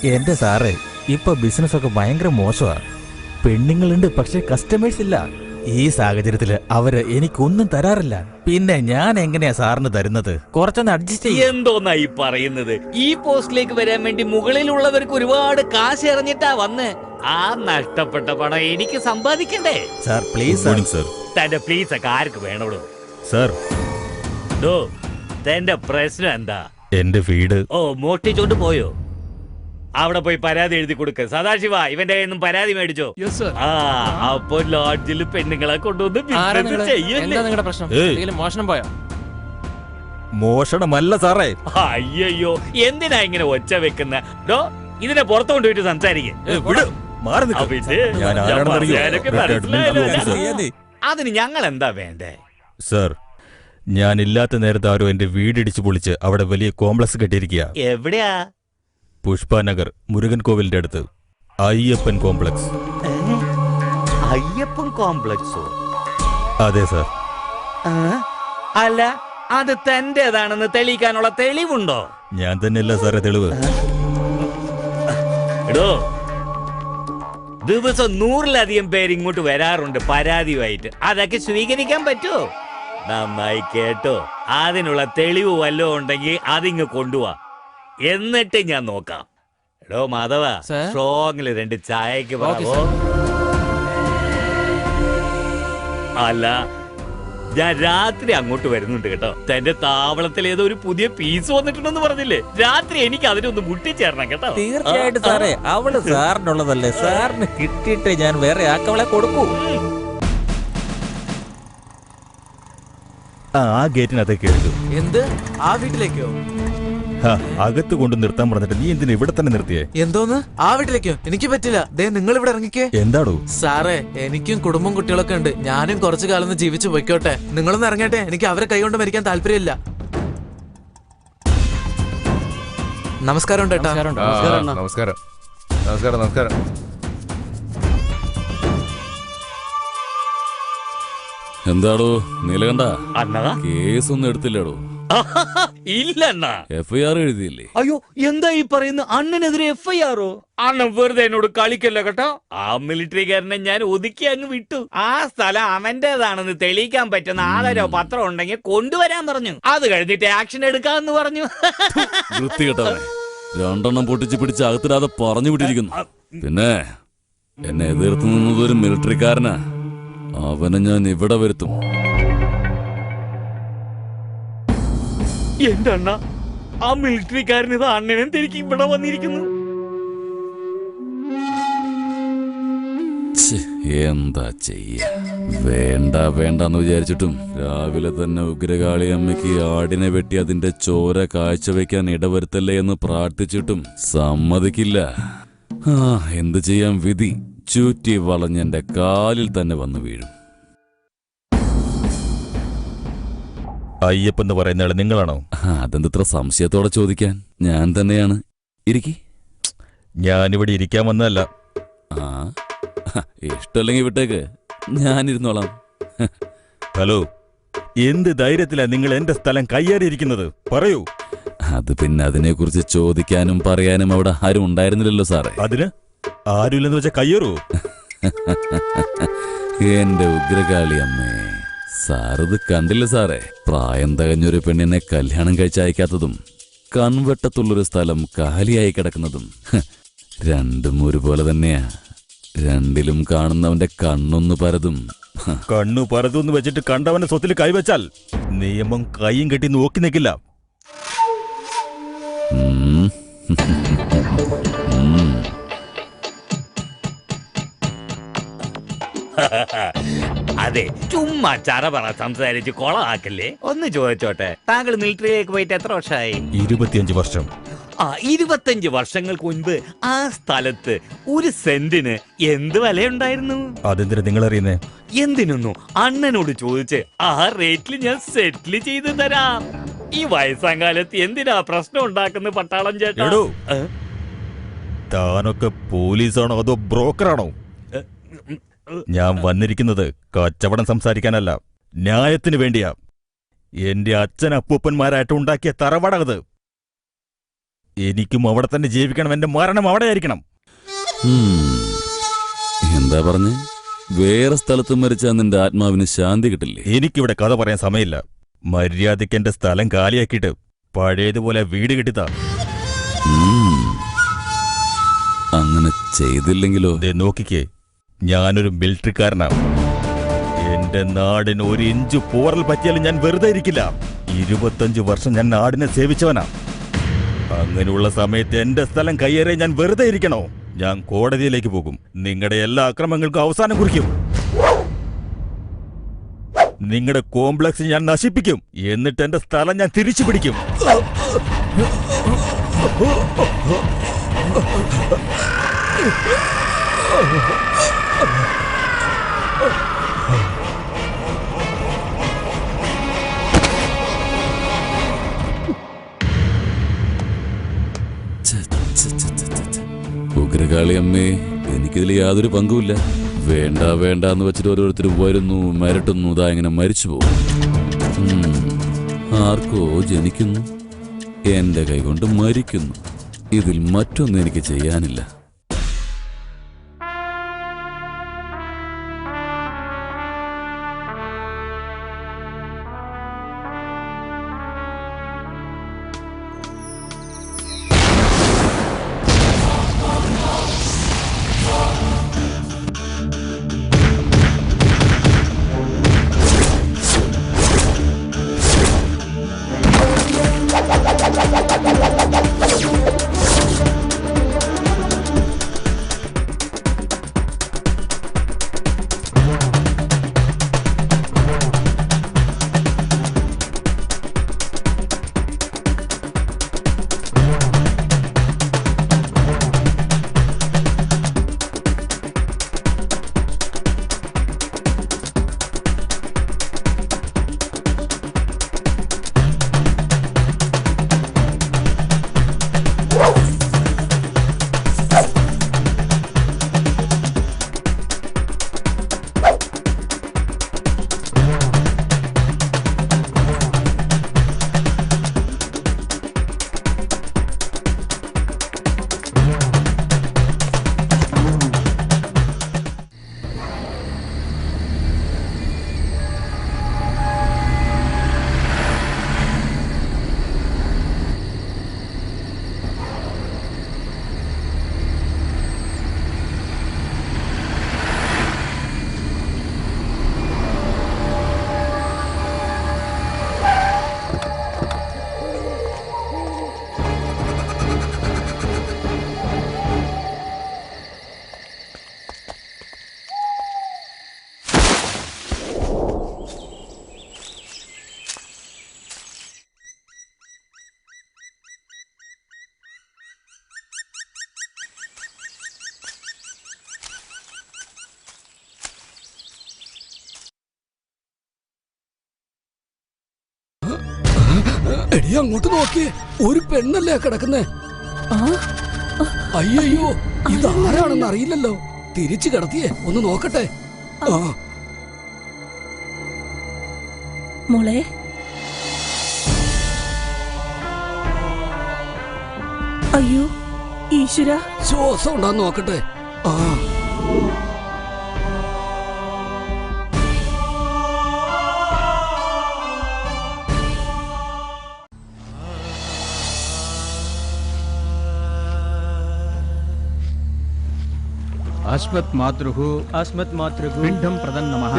എന്റെ സാറേ, ഇപ്പൊ ബിസിനസ് ഒക്കെ ഭയങ്കര മോശമാണ്. പെണ്ണുങ്ങളുണ്ട്, പക്ഷെ കസ്റ്റമേഴ്സ് ഇല്ല. ഈ സാഹചര്യത്തില് അവര് എനിക്കൊന്നും തരാറില്ല. പിന്നെ ഞാൻ എങ്ങനെയാ സാറിന് തരുന്നത്? കുറച്ചൊന്ന് അഡ്ജസ്റ്റ് ചെയ്യും. എന്തോന്നായി പറയുന്നത്? ഈ പോസ്റ്റിലേക്ക് വരാൻ വേണ്ടി മുകളിലുള്ളവർക്ക് ഒരുപാട് കാശ് എറിഞ്ഞിട്ടാ വന്ന്. ആ നഷ്ടപ്പെട്ട പണം എനിക്ക് സമ്പാദിക്കണ്ടേ? Sir please. സർ. തന്റെ പ്ലീസ് ഒക്കെ ആർക്ക് വേണോളൂ? സാർ, തന്റെ പ്രശ്നം എന്താ? എന്റെ വീട് മോഷ്ടിച്ചോണ്ട് പോയോ? അവിടെ പോയി പരാതി എഴുതി കൊടുക്ക. സദാശിവ, ഇവന്റെ കയ്യിൽ നിന്നും പരാതി മേടിച്ചോ? അപ്പൊ ലോഡ്ജിൽ പെണ്ണുങ്ങളെ കൊണ്ടുവന്ന് മോഷണം പോയോ? മോഷണമല്ല സാറേ. അയ്യോ, എന്തിനാ ഇങ്ങനെ ഒച്ച വെക്കുന്ന? ഇതിനെ പുറത്തു കൊണ്ടുപോയിട്ട് സംസാരിക്കേ. അതിന് ഞങ്ങൾ എന്താ വേണ്ടേ? സാർ, ഞാനില്ലാത്ത നേരത്തെ ആരോ എന്റെ വീടിടിച്ചു പൊളിച്ച് അവിടെ വലിയ കോംപ്ലക്സ് കെട്ടിയിരിക്കുക. എവിടെയാ? പുഷ്പനഗർ, മുരുകൻ കോവിലിന്റെ അടുത്ത്. അയ്യപ്പൻ കോംപ്ലക്സ്. അയ്യപ്പൻ കോംപ്ലക്സോ? അതെ സാർ. അല്ല, അത് തന്റേതാണെന്ന് തെളിയിക്കാനുള്ള തെളിവുണ്ടോ? ഞാൻ തന്നെയല്ല സാറേ തെളിവ്. ദിവസം 100-ലധികം പേര് ഇങ്ങോട്ട് വരാറുണ്ട് പരാതിയുമായിട്ട്. അതൊക്കെ സ്വീകരിക്കാൻ പറ്റുമോ? നന്നായി കേട്ടോ. അതിനുള്ള തെളിവ് വല്ലതും ഉണ്ടെങ്കിൽ അതിങ്ങ് കൊണ്ടുപോവാ, എന്നിട്ട് ഞാൻ നോക്കാം. മാധവ, സ്ട്രോങ്ങില് 2 ചായക്ക് പറവോ? അല്ല, ഞാൻ രാത്രി അങ്ങോട്ട് വരുന്നുണ്ട് കേട്ടോ. തന്റെ താവളത്തിൽ ഏതോ ഒരു പുതിയ പീസ് വന്നിട്ടുണ്ടെന്ന് പറഞ്ഞില്ലേ? രാത്രി എനിക്ക് അതിനൊന്ന് മുട്ടിച്ചേരണം കേട്ടോ. തീർച്ചയായിട്ടും സാറേ, അവള് സാറിനുള്ളതല്ലേ. സാറിന് കിട്ടിയിട്ട് ഞാൻ വേറെ ആക്കവളെ കൊടുക്കൂ. ആ ഗേറ്റിനകത്തേക്ക് എടുത്തു. എന്ത്? ആ വീട്ടിലേക്കോ? അകത്ത് കൊണ്ട് നിർത്താൻ പറഞ്ഞിട്ട് നീ എന്തിനാ ഇവിടെ തന്നെ നിർത്തിയേ? എന്തോന്ന്? ആ വീട്ടിലേക്കോ? എനിക്ക് പറ്റില്ല. നിങ്ങൾ ഇവിടെ ഇറങ്ങിക്കേ. എന്താടോ? സാറേ, എനിക്കും കുടുംബം കുട്ടികളൊക്കെ ഉണ്ട്. ഞാനും കുറച്ചു കാലം ജീവിച്ചു പോയിക്കോട്ടെ. നിങ്ങളൊന്ന് ഇറങ്ങട്ടെ. എനിക്ക് അവരെ കൈകൊണ്ട് മരിക്കാൻ താല്പര്യമില്ല. നമസ്കാരം. നമസ്കാരം. എന്താടോ നീലകണ്ഠ, കേസൊന്നും എടുത്തില്ലടോ? ഇല്ലണ്ണാ. FIR എഴുതിയില്ലേ? അയ്യോ, എന്താ ഈ പറയുന്നത്? അണ്ണനെതിരെ FIR-ഓ? അണ്ണൻ വെറുതെ എന്നോട് കളിക്കല്ലോ കേട്ടോ. ആ മിലിറ്ററിക്കാരനെ ഞാൻ ഒതുക്കി അങ്ങ് വിട്ടു. ആ സ്ഥലം അവന്റേതാണെന്ന് തെളിയിക്കാൻ പറ്റുന്ന ആധാരോ പത്രം ഉണ്ടെങ്കിൽ കൊണ്ടുവരാൻ പറഞ്ഞു. അത് കഴിഞ്ഞിട്ട് ആക്ഷൻ എടുക്കാന്ന് പറഞ്ഞു. വൃത്തികെട്ടവനെ 2 പൊട്ടിച്ച് പിടിച്ച് അകത്തിടാതെ പറഞ്ഞു വിട്ടിരിക്കുന്നു. പിന്നെ എന്നെ എതിർത്ത് നിന്നതൊരു മിലിറ്ററിക്കാരനാ. അവനെ ഞാൻ ഇവിടെ വരുത്തും. എന്റെ അണ്ണ, ആ മിലിറ്ററിക്കാരൻ ഇത് അണ്ണനും തിരികെ ഇവിടെ വന്നിരിക്കുന്നു. എന്താ ചെയ്യ? വേണ്ടെന്ന് വിചാരിച്ചിട്ടും രാവിലെ തന്നെ ഉഗ്രകാളി അമ്മയ്ക്ക് ആടിനെ വെട്ടി അതിന്റെ ചോര കാഴ്ചവെക്കാൻ ഇടവരുത്തല്ലേ എന്ന് പ്രാർത്ഥിച്ചിട്ടും സമ്മതിക്കില്ല. എന്ത് ചെയ്യാൻ? വിധി ചുറ്റി വളഞ്ഞെന്റെ കാലിൽ തന്നെ വന്നു വീഴും. അയ്യപ്പെന്ന് പറയുന്ന നിങ്ങളാണോ? അതെന്തത്ര സംശയത്തോടെ ചോദിക്കാൻ? ഞാൻ തന്നെയാണ്. ഇരിക്കി. ഞാനിവിടെ ഇരിക്കാൻ വന്നതല്ല. ഇഷ്ടമല്ലെങ്കിൽ വിട്ടേക്ക്, ഞാനിരുന്നോളാം. ഹലോ, എന്ത് ധൈര്യത്തിലാ നിങ്ങൾ എന്റെ സ്ഥലം കയ്യേറിയിരിക്കുന്നത്? പറയൂ. അത് പിന്നെ അതിനെക്കുറിച്ച് ചോദിക്കാനും പറയാനും അവിടെ ആരും ഉണ്ടായിരുന്നില്ലല്ലോ സാറേ. അതിന് ആരുമില്ലെന്ന് വെച്ചാൽ കയ്യേറൂ? എന്റെ ഉഗ്രകാളി അമ്മേ, സാറത് കണ്ടില്ല സാറേ? പ്രായം തികഞ്ഞൊരു പെണ്ണിനെ കല്യാണം കഴിച്ചയക്കാത്തതും കൺവെട്ടത്തുള്ളൊരു സ്ഥലം കാലിയായി കിടക്കുന്നതും രണ്ടും ഒരുപോലെ തന്നെയാ. രണ്ടിലും കാണുന്നവന്റെ കണ്ണൊന്നു പരതും. കണ്ണു പരതുന്ന് വെച്ചിട്ട് കണ്ടവന്റെ സ്വത്തിൽ കൈവച്ചാൽ നിയമം കൈയും കെട്ടി നോക്കി നിൽക്കില്ല. അതെ, ചുമ്മാ ചറപറ സംസാരിച്ച് കൊളാക്കല്ലേ. ഒന്ന് ചോദിച്ചോട്ടെ, താങ്കൾ മിലിറ്ററിയിലേക്ക് പോയിട്ട് എത്ര വർഷമായി? 25 വർഷം. 25 വർഷങ്ങൾക്ക് മുൻപ് ആ സ്ഥലത്ത് ഒരു സെന്റിന് എന്ത് വിലയുണ്ടായിരുന്നു? അതെന്തിനാ നിങ്ങൾ അറിയുന്നേ? എന്തിനൊന്നു അണ്ണനോട് ചോദിച്ച് ആ റേറ്റിൽ ഞാൻ സെറ്റിൽ ചെയ്ത് തരാം. ഈ വയസ്സാം കാലത്ത് എന്തിനാ പ്രശ്നം ഉണ്ടാക്കുന്ന പട്ടാളം ചേട്ടാ? താനൊക്കെ പോലീസാണോ അതോ ബ്രോക്കറാണോ? ഞാൻ വന്നിരിക്കുന്നത് കച്ചവടം സംസാരിക്കാനല്ല, ന്യായത്തിന് വേണ്ടിയാ. എന്റെ അച്ഛൻ അപ്പൂപ്പന്മാരായിട്ട് ഉണ്ടാക്കിയ തറവാടത്. എനിക്കും അവിടെ തന്നെ ജീവിക്കണം. എന്റെ മരണം അവിടെ ആയിരിക്കണം. എന്താ പറഞ്ഞേ? വേറെ സ്ഥലത്ത് മരിച്ചാൽ നിന്റെ ആത്മാവിന് ശാന്തി കിട്ടില്ലേ? എനിക്കിവിടെ കഥ പറയാൻ സമയമില്ല. മര്യാദയ്ക്ക് എന്റെ സ്ഥലം കാലിയാക്കിയിട്ട് പഴയതുപോലെ വീട് കിട്ടിത്താ. അങ്ങനെ ചെയ്തില്ലെങ്കിലോ? നോക്കിക്കേ, ഞാനൊരു മിലിറ്ററിക്കാരനാണ്. എന്റെ നാടിന് ഒരു ഇഞ്ച് പോറൽ പറ്റിയാലും ഞാൻ വെറുതെ ഇരിക്കില്ല. 25 വർഷം ഞാൻ നാടിനെ സേവിച്ചവനാ. അങ്ങനെയുള്ള സമയത്ത് എന്റെ സ്ഥലം കയ്യേറെ ഞാൻ വെറുതെ ഇരിക്കണോ? ഞാൻ കോടതിയിലേക്ക് പോകും. നിങ്ങളുടെ എല്ലാ അക്രമങ്ങൾക്കും അവസാനം കുറിക്കും. നിങ്ങളുടെ കോംപ്ലക്സ് ഞാൻ നശിപ്പിക്കും. എന്നിട്ട് എന്റെ സ്ഥലം ഞാൻ തിരിച്ചു പിടിക്കും. ഉഗ്രകാളി അമ്മേ, എനിക്കിതിൽ യാതൊരു പങ്കുമില്ല. വേണ്ട വേണ്ട എന്ന് വെച്ചിട്ട് ഓരോരുത്തർ വരുന്നു, മരട്ടുന്നു, ഇതാ ഇങ്ങനെ മരിച്ചു പോകും. ആർക്കോ ജനിക്കുന്നു, എന്റെ കൈകൊണ്ട് മരിക്കുന്നു. ഇതിൽ മറ്റൊന്നും എനിക്ക് ചെയ്യാനില്ല. എടി അങ്ങോട്ട് നോക്കിയേ, ഒരു പെണ്ണല്ലേ കിടക്കുന്നേ. അയ്യോ, ഇതാരാണെന്ന് അറിയില്ലല്ലോ. തിരിച്ചു കിടത്തിയേ, ഒന്ന് നോക്കട്ടെ. മോളെ, അയ്യോ ഈശ്വര, ശ്വാസം ഉണ്ടാന്ന് നോക്കട്ടെ. अस्मत् मातृः पिण्डं प्रदन् नमः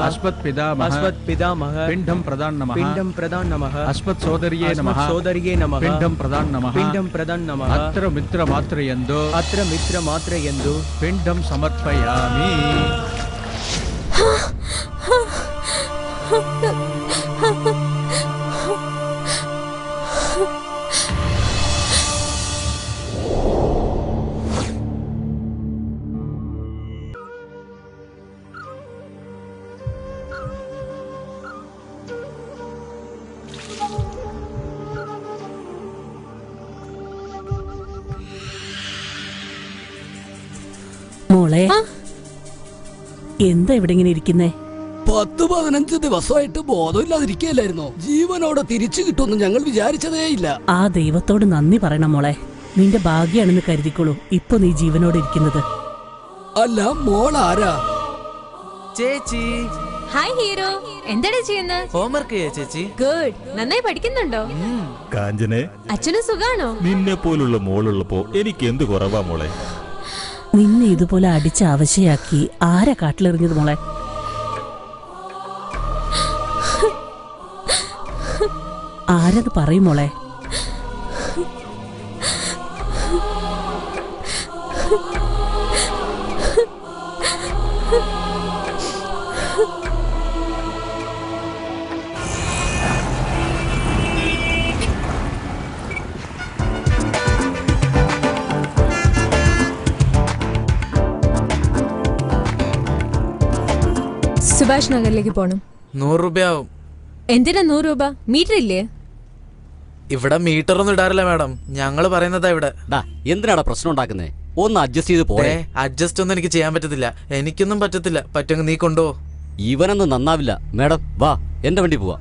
अस्मत् पितामह पिण्डं प्रदान् नमः अस्मत् सोदर्ये नमः पिण्डं प्रदान् नमः अत्र मित्रमात्रयन्दो पिण्डं समर्पयामि. മോളെ, എന്താ ഇവിടെ ഇങ്ങനെ ഇരിക്കുന്നേ? 10-15 ദിവസമായിട്ട് ബോധമില്ലാതിരിക്കുകയല്ലായിരുന്നോ? ജീവനോടെ തിരിച്ചു കിട്ടുമെന്ന് ഞങ്ങൾ വിചാരിച്ചതേ ഇല്ല. ആ ദൈവത്തോട് നന്ദി പറയണം മോളെ. നിന്റെ ഭാഗ്യാണെന്ന് കരുതിക്കോളൂ ഇപ്പൊ നീ ജീവനോടെ ഇരിക്കുന്നത്. അല്ല, മോൾ ആരാ? ചേച്ചി ഹായ് ഹീറോ, എന്താണ് ചെയ്യുന്നത്? ഹോംവർക്ക് ചെയ്യാ ചേച്ചി. ഗുഡ്, നന്നായി പഠിക്കുന്നുണ്ടോ? കാഞ്ചനെ, അച്ഛനും സുഖാണോ? നിന്നെ പോലുള്ള മോളുള്ളപ്പോ എനിക്ക് എന്ത് കുറവാ മോളെ. നിന്നെ ഇതുപോലെ അടിച്ച് അവശയാക്കി ആരാ കാട്ടിലെറിഞ്ഞത് മോളെ? ആരത് പറയും മോളെ? സുഭാഷ് നഗറിലേക്ക് പോണം. 100 രൂപയാവും. എന്തിനാ 100 രൂപ? മീറ്റർ ഇല്ലേ? ഇവിടെ മീറ്റർ ഒന്നും ഇടാറില്ല മാഡം, ഞങ്ങള് പറയുന്നതാ ഇവിടെ. എന്തിനാടാ പ്രശ്നം ഉണ്ടാക്കുന്നേ? ഒന്ന് അഡ്ജസ്റ്റ് ചെയ്ത് പോരെ. അഡ്ജസ്റ്റ് ഒന്നും എനിക്ക് ചെയ്യാൻ പറ്റത്തില്ല. എനിക്കൊന്നും പറ്റത്തില്ല. പറ്റുമെങ്കിൽ നീ കൊണ്ടുപോ. ഇവനൊന്നും നന്നാവില്ല. മാഡം വാ, എന്റെ വണ്ടി പോവാ.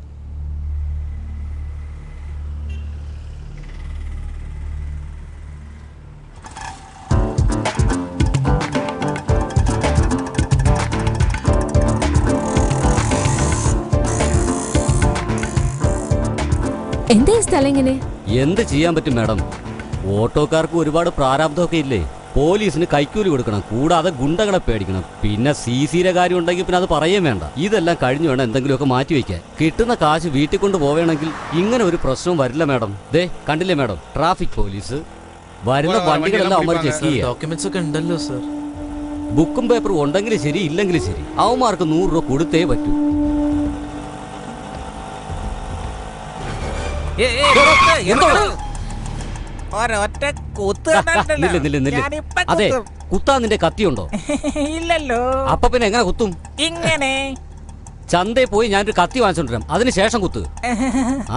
എന്താ ഈ സ്ഥലം ഇങ്ങനെ? എന്ത് ചെയ്യാൻ പറ്റും മാഡം? ഓട്ടോക്കാർക്ക് ഒരുപാട് പ്രാരാബ്ദമൊക്കെ ഇല്ലേ? പോലീസിന് കൈക്കൂലി കൊടുക്കണം, കൂടാതെ ഗുണ്ടകളെ പേടിക്കണം, പിന്നെ CCയുടെ കാര്യം ഉണ്ടെങ്കിൽ പിന്നെ അത് പറയേം വേണ്ട. ഇതെല്ലാം കഴിഞ്ഞു വേണം എന്തെങ്കിലുമൊക്കെ മാറ്റി വയ്ക്കാൻ. കിട്ടുന്ന കാശ് വീട്ടിൽ കൊണ്ട് പോവേണമെങ്കിൽ ഇങ്ങനെ ഒരു പ്രശ്നവും വരില്ല മാഡം. ദേ കണ്ടില്ലേ മാഡം, ട്രാഫിക് പോലീസ് വരുന്ന വണ്ടികളെല്ലാം അവന്മാർ ചെക്ക് ചെയ്യുക. ഡോക്യുമെന്റ്സ് ഒക്കെ ഉണ്ടല്ലോ സർ. ബുക്കും പേപ്പറും ഉണ്ടെങ്കിലും ശരി ഇല്ലെങ്കിലും ശരി അവന്മാർക്ക് 100 രൂപ കൊടുത്തേ പറ്റൂ. അതെ, കുത്താൻ നിന്റെ കത്തിയുണ്ടോ? ഇല്ലല്ലോ. അപ്പൊ പിന്നെ എങ്ങനെ കുത്തും? ഇങ്ങനെ ചന്തയിൽ പോയി ഞാനൊരു കത്തി വാങ്ങിച്ചോണ്ടിരാം, അതിനുശേഷം കുത്ത്.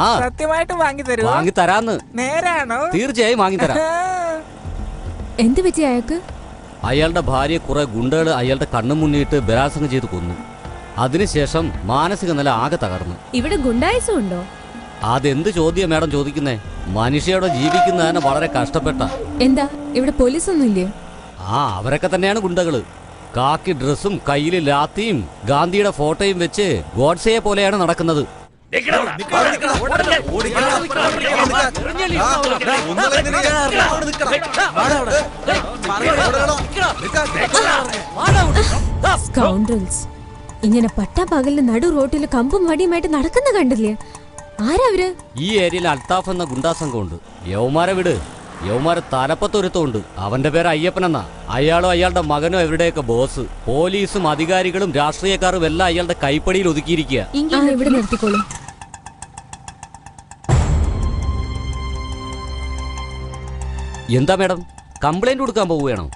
ആ സത്യമായിട്ട് വാങ്ങിത്തരൂ? വാങ്ങി തരാന്ന്. നേരാണോ? തീർച്ചയായും വാങ്ങിത്തരാം. എന്ത് പറ്റി അയാൾക്ക്? അയാളുടെ ഭാര്യയെ കുറെ ഗുണ്ടകൾ അയാളുടെ കണ്ണു മുന്നിട്ട് ബലാത്സംഗം ചെയ്ത് കൊന്നു. അതിനുശേഷം മാനസിക നില ആകെ തകർന്നു. ഇവിടെ ഗുണ്ടായസം ഉണ്ടോ? അതെന്ത് ചോദ്യം മാഡം ചോദിക്കുന്നേ? മനുഷ്യയോടെ ജീവിക്കുന്നതിന് വളരെ കഷ്ടപ്പെട്ട. എന്താ ഇവിടെ പോലീസ് ഒന്നും ഇല്ലേ? അവരൊക്കെ തന്നെയാണ് ഗുണ്ടകള്. കാക്കി ഡ്രസ്സും കയ്യില് ലാത്തിയും ഗാന്ധിയുടെ ഫോട്ടോയും വെച്ച് ഗോഡ്സയെ പോലെയാണ് നടക്കുന്നത്. സ്കൗണ്ടൽസ് ഇങ്ങനെ പട്ടാപ്പകലിന് നടു റോട്ടില് കമ്പും വടിയുമായിട്ട് നടക്കുന്ന കണ്ടില്ലേ? ആരവര്? ഈ ഏരിയയിൽ അൽത്താഫ് എന്ന ഗുണ്ടാ സംഘമുണ്ട്. യവമാരെ വിട്. യവമാരെ തലപ്പത്തൊരുത്തമുണ്ട്. അവന്റെ പേര് അയ്യപ്പനെന്നാ. അയാളും അയാളുടെ മകനും എവിടെയൊക്കെ ബോസ്. പോലീസും അധികാരികളും രാഷ്ട്രീയക്കാരും എല്ലാം അയാളുടെ കൈപ്പടിയിൽ ഒതുക്കിയിരിക്കുക. ഇവിടെ നിർത്തിക്കോളും. എന്താ മാഡം, കംപ്ലൈന്റ് കൊടുക്കാൻ പോവുകയാണോ?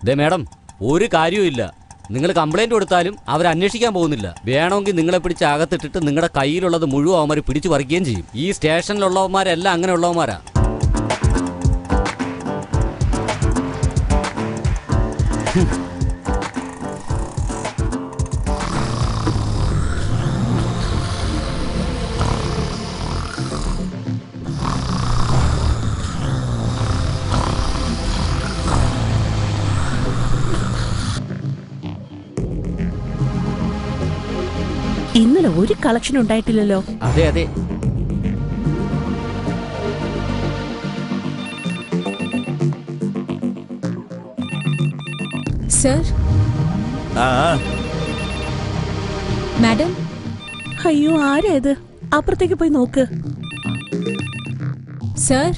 ദേ മാഡം, ഒരു കാര്യവും ഇല്ല. നിങ്ങൾ കംപ്ലൈന്റ് കൊടുത്താലും അവർ അന്വേഷിക്കാൻ പോകുന്നില്ല. വേണമെങ്കിൽ നിങ്ങളെ പിടിച്ച് അകത്തിട്ടിട്ട് നിങ്ങളുടെ കയ്യിലുള്ളത് മുഴുവൻ അവന്മാർ പിടിച്ചു പറിക്കുകയും ചെയ്യും. ഈ സ്റ്റേഷനിലുള്ളവന്മാരെല്ലാം അങ്ങനെയുള്ളവന്മാരാ. ഇന്നലെ ഒരു കളക്ഷൻ ഉണ്ടായിട്ടില്ലല്ലോ. അതെ അതെ. Sir, madam. അയ്യോ, ആരാ ഇത്? അപ്പുറത്തേക്ക് പോയി നോക്ക്. Sir,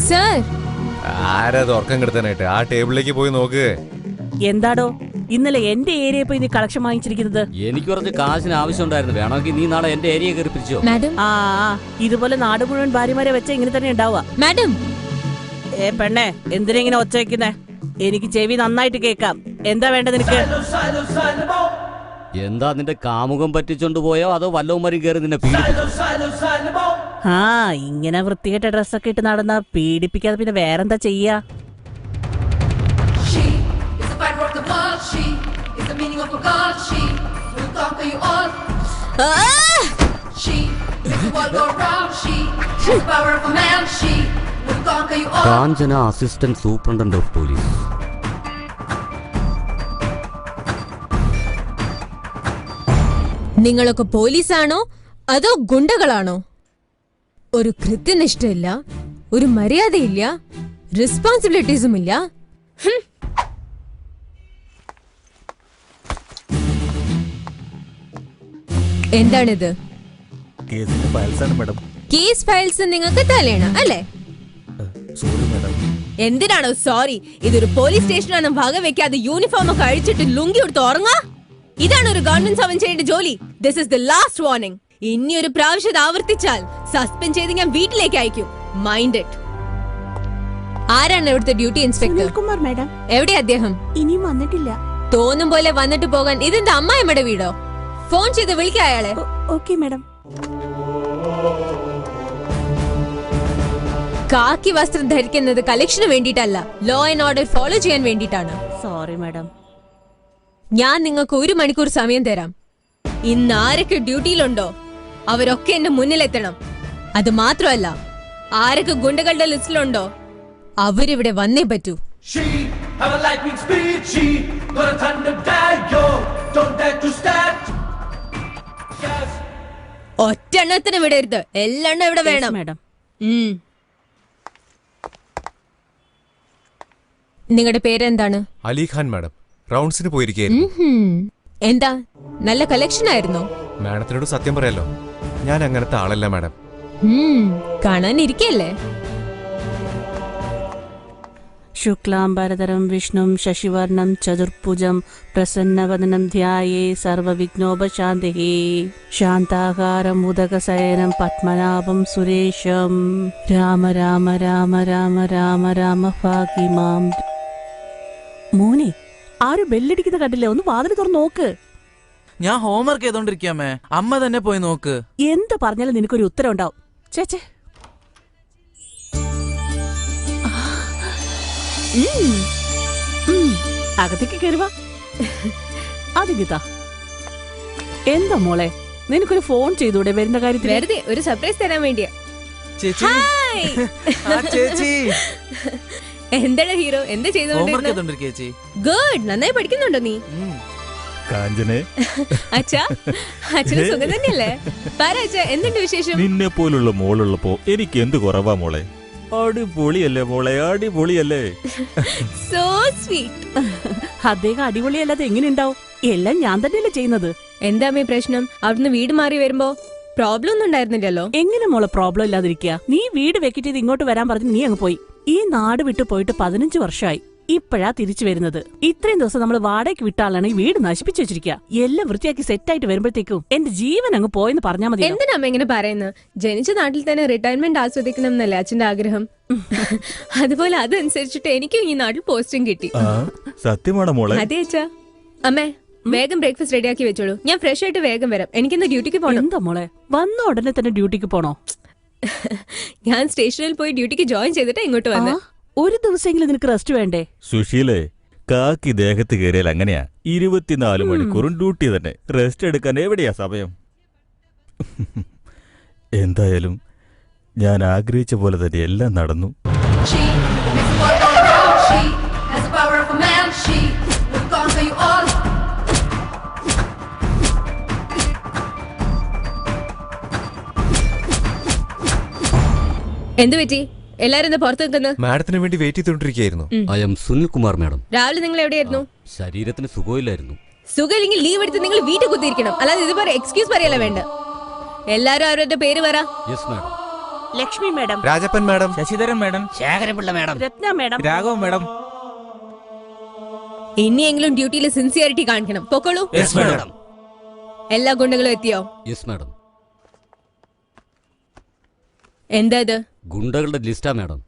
sir. ആരാ ഉറക്കം കിടത്താനായിട്ട്? ആ ടേബിളിലേക്ക് പോയി നോക്ക്. എന്താടോ ഇന്നലെ എന്റെ ഏരിയ പോയി നീ കളക്ഷൻ വാങ്ങിച്ചിരിക്കുന്നത്? എനിക്ക് കുറച്ച് കാശിന് ആവശ്യം ഉണ്ടായിരുന്നു. വേണമെങ്കിൽ നീ നാളെ എന്റെ ഏരിയ കയറി പിരിച്ചോ. ഇതുപോലെ നാട് മുഴുവൻ ഭാര്യമാരെ വെച്ച ഇങ്ങനെ തന്നെ ഉണ്ടാവുക. മാഡം. പെണ്ണെ, എന്തിനാ ഇങ്ങനെ ഒച്ച വെക്കുന്നേ? എനിക്ക് ചെവി നന്നായിട്ട് കേക്കാം. എന്താ വേണ്ടത് നിനക്ക്? എന്താ നിന്റെ കാമുകം പറ്റിച്ചോണ്ട് പോയോ അതോ വല്ലവന്മാരും കയറി നിന്നെ പീഡിപ്പിച്ചോ? ഇങ്ങനെ വൃത്തികെട്ട ഡ്രസ്സൊക്കെ ഇട്ട് നടന്നാ പീഡിപ്പിക്കാതെ പിന്നെ വേറെന്താ ചെയ്യാ? is the meaning of a girl. She will conquer you all. She makes the world go round. She has the power of a man. She will conquer you all. Kanchana assistant superintendent of police. നിങ്ങളൊക്കെ പോലീസാണോ അതോ ഗുണ്ടകളാണോ? ഒരു കൃത്യനിഷ്ഠയില്ല, ഒരു മര്യാദയില്ല, റെസ്പോൺസിബിലിറ്റീസും ഇല്ല. എന്താണിത്? കേസിന്റെ ഫയൽസാണ് madam. Case files നിങ്ങൾക്ക് തലേണ അല്ലേ? Sorry madam. എന്തിനാണോ സോറി? ഇതൊരു പോലീസ് സ്റ്റേഷനാണ്. വക വെക്കാതെ യൂണിഫോം ഒക്കെ അഴിച്ചിട്ട് ലുങ്കി എടുത്ത് ഉറങ്ങാ? ഇതാണ് ഒരു ഗവൺമെന്റ് സർവൻ ചെയ്യേണ്ട ജോലി. This is the last warning. ഇനി ഒരു പ്രാവശ്യം ആവർത്തിച്ചാൽ സസ്പെൻഡ് ചെയ്ത് ഞാൻ വീട്ടിലേക്ക് അയക്കും. Mind it. ആരാണ് ഇവിടുത്തെ ഡ്യൂട്ടി ഇൻസ്പെക്ടർ? കുമാർ മാഡം. എവിടെ അദ്ദേഹം? ഇനിയും വന്നിട്ടില്ല. തോന്നും പോലെ വന്നിട്ട് പോകാൻ ഇതെന്താ അമ്മായിമ്മയുടെ വീടോ? ഫോൺ ചെയ്ത് വിളിക്കാം അയാളെ. Okay madam. കാക്കി വസ്ത്രം ധരിക്കുന്നത് കളക്ഷന് വേണ്ടിയിട്ടല്ല, ലോ ആൻഡ് ഓർഡർ ഫോളോ ചെയ്യാൻ വേണ്ടിയിട്ടാണ്. Sorry madam. ഞാൻ നിങ്ങൾക്ക് 1 മണിക്കൂർ സമയം തരാം. ഇന്ന് ആരൊക്കെ ഡ്യൂട്ടിയിലുണ്ടോ അവരൊക്കെ എന്റെ മുന്നിലെത്തണം. അത് മാത്രമല്ല, ആരൊക്കെ ഗുണ്ടകളുടെ ലിസ്റ്റിലുണ്ടോ അവരിവിടെ വന്നേ പറ്റൂ. ഒറ്റെണ്ണത്തിന് വിടരുത്, എല്ലെണ്ണം ഇവിടെ വേണം മാഡം. നിങ്ങളുടെ പേരെന്താണ്? അലിഖാൻ മാഡം. റൗണ്ട്സിന് പോയിരിക്കുന്നു. എന്താ നല്ല കളക്ഷൻ ആയിരുന്നോ? മാഡത്തിനോട് സത്യം പറയാലോ, ഞാൻ അങ്ങനത്തെ ആളല്ല മാഡം. കാണാനിരിക്കല്ലേ? ശുക്ലാംബരധരം വിഷ്ണും ശശിവർണം ചതുർഭുജം പ്രസന്നവദനം ധ്യായേ സർവവിഘ്നോപശാന്തിഹി ശാന്താകാരം ഉദകശയനം പത്മനാഭം സുരേശം രാമ രാമ രാമ രാമ രാമ രാമ ഭാഗ്യമാം. മോനെ, ആരും ബെല്ലടിക്കുന്ന കണ്ടില്ലേ? ഒന്ന് വാതിൽ തുറന്ന് നോക്ക്. ഞാൻ ഹോംവർക്ക് ചെയ്തോണ്ടിരിക്കാമേ. അമ്മ തന്നെ പോയി നോക്ക്. എന്ത് പറഞ്ഞാലും നിനക്കൊരു ഉത്തരം ഉണ്ടാവും. ചേച്ചേ, അകത്തേക്ക് കയറുക. അത് ഗീത, എന്താ മോളെ നിനക്കൊരു ഫോൺ ചെയ്തൂടെ വരുന്ന കാര്യത്തിൽ? വെറുതെ ഒരു സർപ്രൈസ് തരാൻ വേണ്ടിയാ. ചേച്ചി എന്താണ് ഹീറോ? എന്താ ചെയ്തോണ്ടിരിക്കുന്നത്? ഗുഡ്, നന്നായി പഠിക്കുന്നുണ്ടോ നീ? കാഞ്ചനെ, അച്ഛാ, അച്ഛന് സുഖം തന്നെയല്ലേ? പറ അച്ഛാ, എന്തുണ്ട് വിശേഷം? നിന്നെ പോലുള്ള മോളുള്ളപ്പോ എനിക്ക് എന്ത് കുറവാ മോളെ? അടിപൊളിയല്ലേ മോളെ, അടിപൊളിയല്ലേ? So sweet. അദ്ദേഹം അടിപൊളിയല്ലാതെ എങ്ങനെ ഉണ്ടാവും? എല്ലാം ഞാൻ തന്നെയല്ലേ ചെയ്യുന്നത്. എന്താ അമ്മേ പ്രശ്നം? അവിടുന്ന് വീട് മാറി വരുമ്പോ പ്രോബ്ലം ഒന്നും ഉണ്ടായിരുന്നില്ലല്ലോ. എങ്ങനെ മോളെ പ്രോബ്ലം ഇല്ലാതിരിക്കുക? നീ വീട് വെക്കിട്ട് ചെയ്ത് ഇങ്ങോട്ട് വരാൻ പറഞ്ഞു നീ അങ്ങ് പോയി. ഈ നാട് വിട്ടു പോയിട്ട് 15 വർഷമായി. ഇപ്പോഴാ തിരിച്ചു വരുന്നത്. ഇത്രയും ദിവസം നമ്മൾ വാടകയ്ക്ക് വിട്ടാലാണ് ഈ വീട് നശിപ്പിച്ചു വെച്ചിരിക്കുക. എല്ലാം വൃത്തിയാക്കി സെറ്റായിട്ട് വരുമ്പോഴത്തേക്കും എന്റെ ജീവൻ അങ്ങ് പോയെന്ന് പറഞ്ഞാൽ മതി. എന്തിനാ അമ്മ ഇങ്ങനെ പറയുന്നത്? ജനിച്ച നാട്ടിൽ തന്നെ റിട്ടയർമെന്റ് ആസ്വദിക്കണം എന്നല്ലേ അച്ഛന്റെ ആഗ്രഹം? അതുപോലെ അതനുസരിച്ചിട്ട് എനിക്കും ഈ നാട്ടിൽ പോസ്റ്റും കിട്ടി. സത്യമാണോ മോളെ? അതെ അച്ഛാ. അമ്മേ, വേഗം ബ്രേക്ക്ഫാസ്റ്റ് റെഡിയാക്കി വെച്ചോളൂ. ഞാൻ ഫ്രഷ് ആയിട്ട് വേഗം വരാം. എനിക്കിന്ന് ഡ്യൂട്ടിക്ക് പോകണം. എന്താ മോളെ, വന്ന ഉടനെ തന്നെ ഡ്യൂട്ടിക്ക് പോണോ? ഞാൻ സ്റ്റേഷനിൽ പോയി ഡ്യൂട്ടിക്ക് ജോയിൻ ചെയ്തിട്ട് ഇങ്ങോട്ട് വന്നു. ഒരു ദിവസമെങ്കിലും നിനക്ക് റെസ്റ്റ് വേണ്ടേ? സുശീലേ, കാക്കി ദേഹത്ത് കയറിയാൽ അങ്ങനെയാ. 24 മണിക്കൂറും ഡ്യൂട്ടി തന്നെ. റെസ്റ്റ് എടുക്കാൻ എവിടെയാ സമയം? എന്തായാലും ഞാൻ ആഗ്രഹിച്ച പോലെ തന്നെ എല്ലാം നടന്നു. എന്ത് പറ്റി? എല്ലാരും എന്താ പുറത്ത് നിൽക്കുന്നത്? മാഡത്തിന് വേണ്ടി വെയിറ്റ് ചെയ്തോണ്ടിരിക്കുകയായിരുന്നു. I am Sunil Kumar madam. രാവിലെ നിങ്ങൾ എവിടെയായിരുന്നു? ശരീരത്തിന് സുഖമില്ലായിരുന്നു. സുഖമില്ലെങ്കിൽ ലീവ് എടുത്ത് നിങ്ങൾ വീട്ടിൽ കുത്തിയിരിക്കണം. അല്ലാതെ ഇതുപോലെ എക്സ്ക്യൂസ് പറയല്ല വേണ്ട. എല്ലാരും അവരുടെ പേര് പറ. Yes madam. Lakshmi madam, Rajappan madam, Sasidharan madam, Sekharapillai madam, Ratna madam, Raghava madam. ഇനിയെങ്കിലും ഡ്യൂട്ടിയിൽ സിൻസിയറിറ്റി കാണിക്കണം. പൊക്കോളൂ. Yes madam. എല്ലാ ഗുണ്ടകളും എത്തിയോ? Yes madam. എന്താ ഇത്? ഗുണ്ടകളുടെ ലിസ്റ്റാ മാഡം.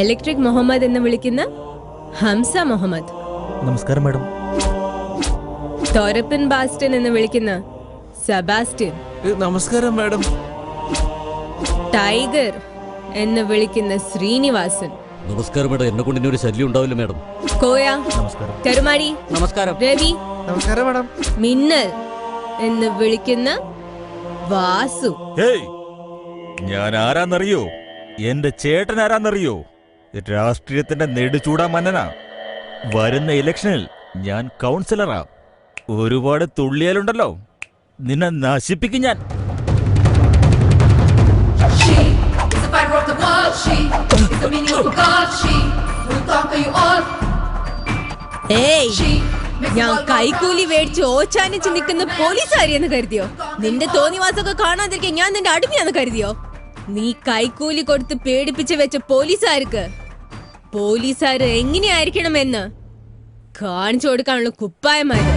ഇലക്ട്രിക് മുഹമ്മദ് എന്ന് വിളിക്കുന്ന ഹംസ മുഹമ്മദ്. നമസ്കാരം മാഡം. തോരപ്പൻ ബാസ്റ്റൻ എന്ന് വിളിക്കുന്ന സെബാസ്റ്റ്യൻ. നമസ്കാരം മാഡം. ടൈഗർ എന്ന് വിളിക്കുന്ന ശ്രീനിവാസൻ. നമസ്കാരം മേഡം. എന്നെ കൊണ്ട് ഇനി ഒരു ശല്യം ഉണ്ടാവില്ല മേഡം. കോയ, കരുമാടി, നമസ്കാരം. രവി, നമസ്കാരം മാഡം. മിന്നൽ എന്ന് വിളിക്കുന്ന വാസു. ഞാൻ ആരാന്നറിയോ? എന്റെ ചേട്ടൻ ആരാന്നറിയോ? രാഷ്ട്രീയത്തിന്റെ നെടുചൂടാ മന്നനാ. വരുന്ന ഇലക്ഷനിൽ ഞാൻ കൗൺസിലറാ. ഒരുപാട് തുള്ളിയാലുണ്ടല്ലോ, നിന്നെ നശിപ്പിക്കും ഞാൻ. She is the fighter of the world. She is the meaning of God. She will conquer you all. ഏയ്, ഞാൻ കൈക്കൂലി മേടിച്ച് ഓച്ചാനിച്ച് നിൽക്കുന്ന പോലീസുകാരിയെന്ന് കരുതിയോ? നിന്റെ തോന്നിവാസമൊക്കെ കാണാതിരിക്കാൻ ഞാൻ നിന്റെ അടിമയാന്ന് കരുതിയോ? നീ കൈക്കൂലി കൊടുത്ത് പേടിപ്പിച്ച് വെച്ച പോലീസുകാര് എങ്ങനെയായിരിക്കണമെന്ന് കാണിച്ചു കൊടുക്കാനുള്ള കുപ്പായമാര്.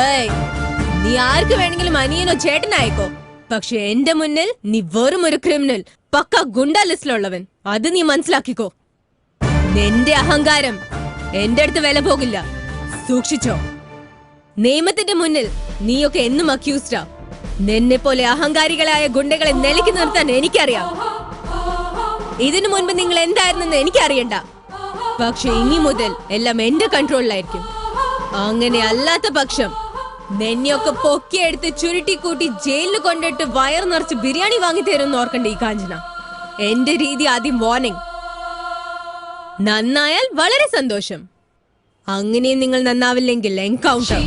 ഏയ്, നീ ആർക്ക് വേണമെങ്കിലും അനിയനോ ചേട്ടനായിക്കോ, പക്ഷെ എന്റെ മുന്നിൽ നീ വെറും ഒരു ക്രിമിനൽ, പക്ക ഗുണ്ടാ ലിസ്റ്റിലുള്ളവൻ. അത് നീ മനസ്സിലാക്കിക്കോ. നിന്റെ അഹങ്കാരം എന്റെ അടുത്ത് വില പോകില്ല, സൂക്ഷിച്ചോ. നിയമത്തിന്റെ മുന്നിൽ നീയൊക്കെ എന്നും അക്യൂസ്ഡാ. നിന്നെ പോലെ അഹങ്കാരികളായ ഗുണ്ടകളെ നിലയ്ക്ക് നിർത്താൻ എനിക്കറിയാം. ഇതിനു മുൻപ് നിങ്ങൾ എന്തായിരുന്നെന്ന് എനിക്കറിയണ്ട, പക്ഷെ ഇനി മുതൽ എല്ലാം എന്റെ കൺട്രോളിലായിരിക്കും. അങ്ങനെ അല്ലാത്ത പക്ഷം നിന്നെയൊക്കെ പൊക്കിയെടുത്ത് ചുരുട്ടിക്കൂട്ടി ജയിലിൽ കൊണ്ടിട്ട് വയർ നിറച്ച് ബിരിയാണി വാങ്ങി തരുമെന്ന് ഓർക്കണ്ട ഈ കാഞ്ചന. എന്റെ രീതി ആദ്യം വാർണിംഗ്. നന്നായാൽ വളരെ സന്തോഷം. അങ്ങനെ നിങ്ങൾ നന്നാവില്ലെങ്കിൽ എൻകൗണ്ടർ.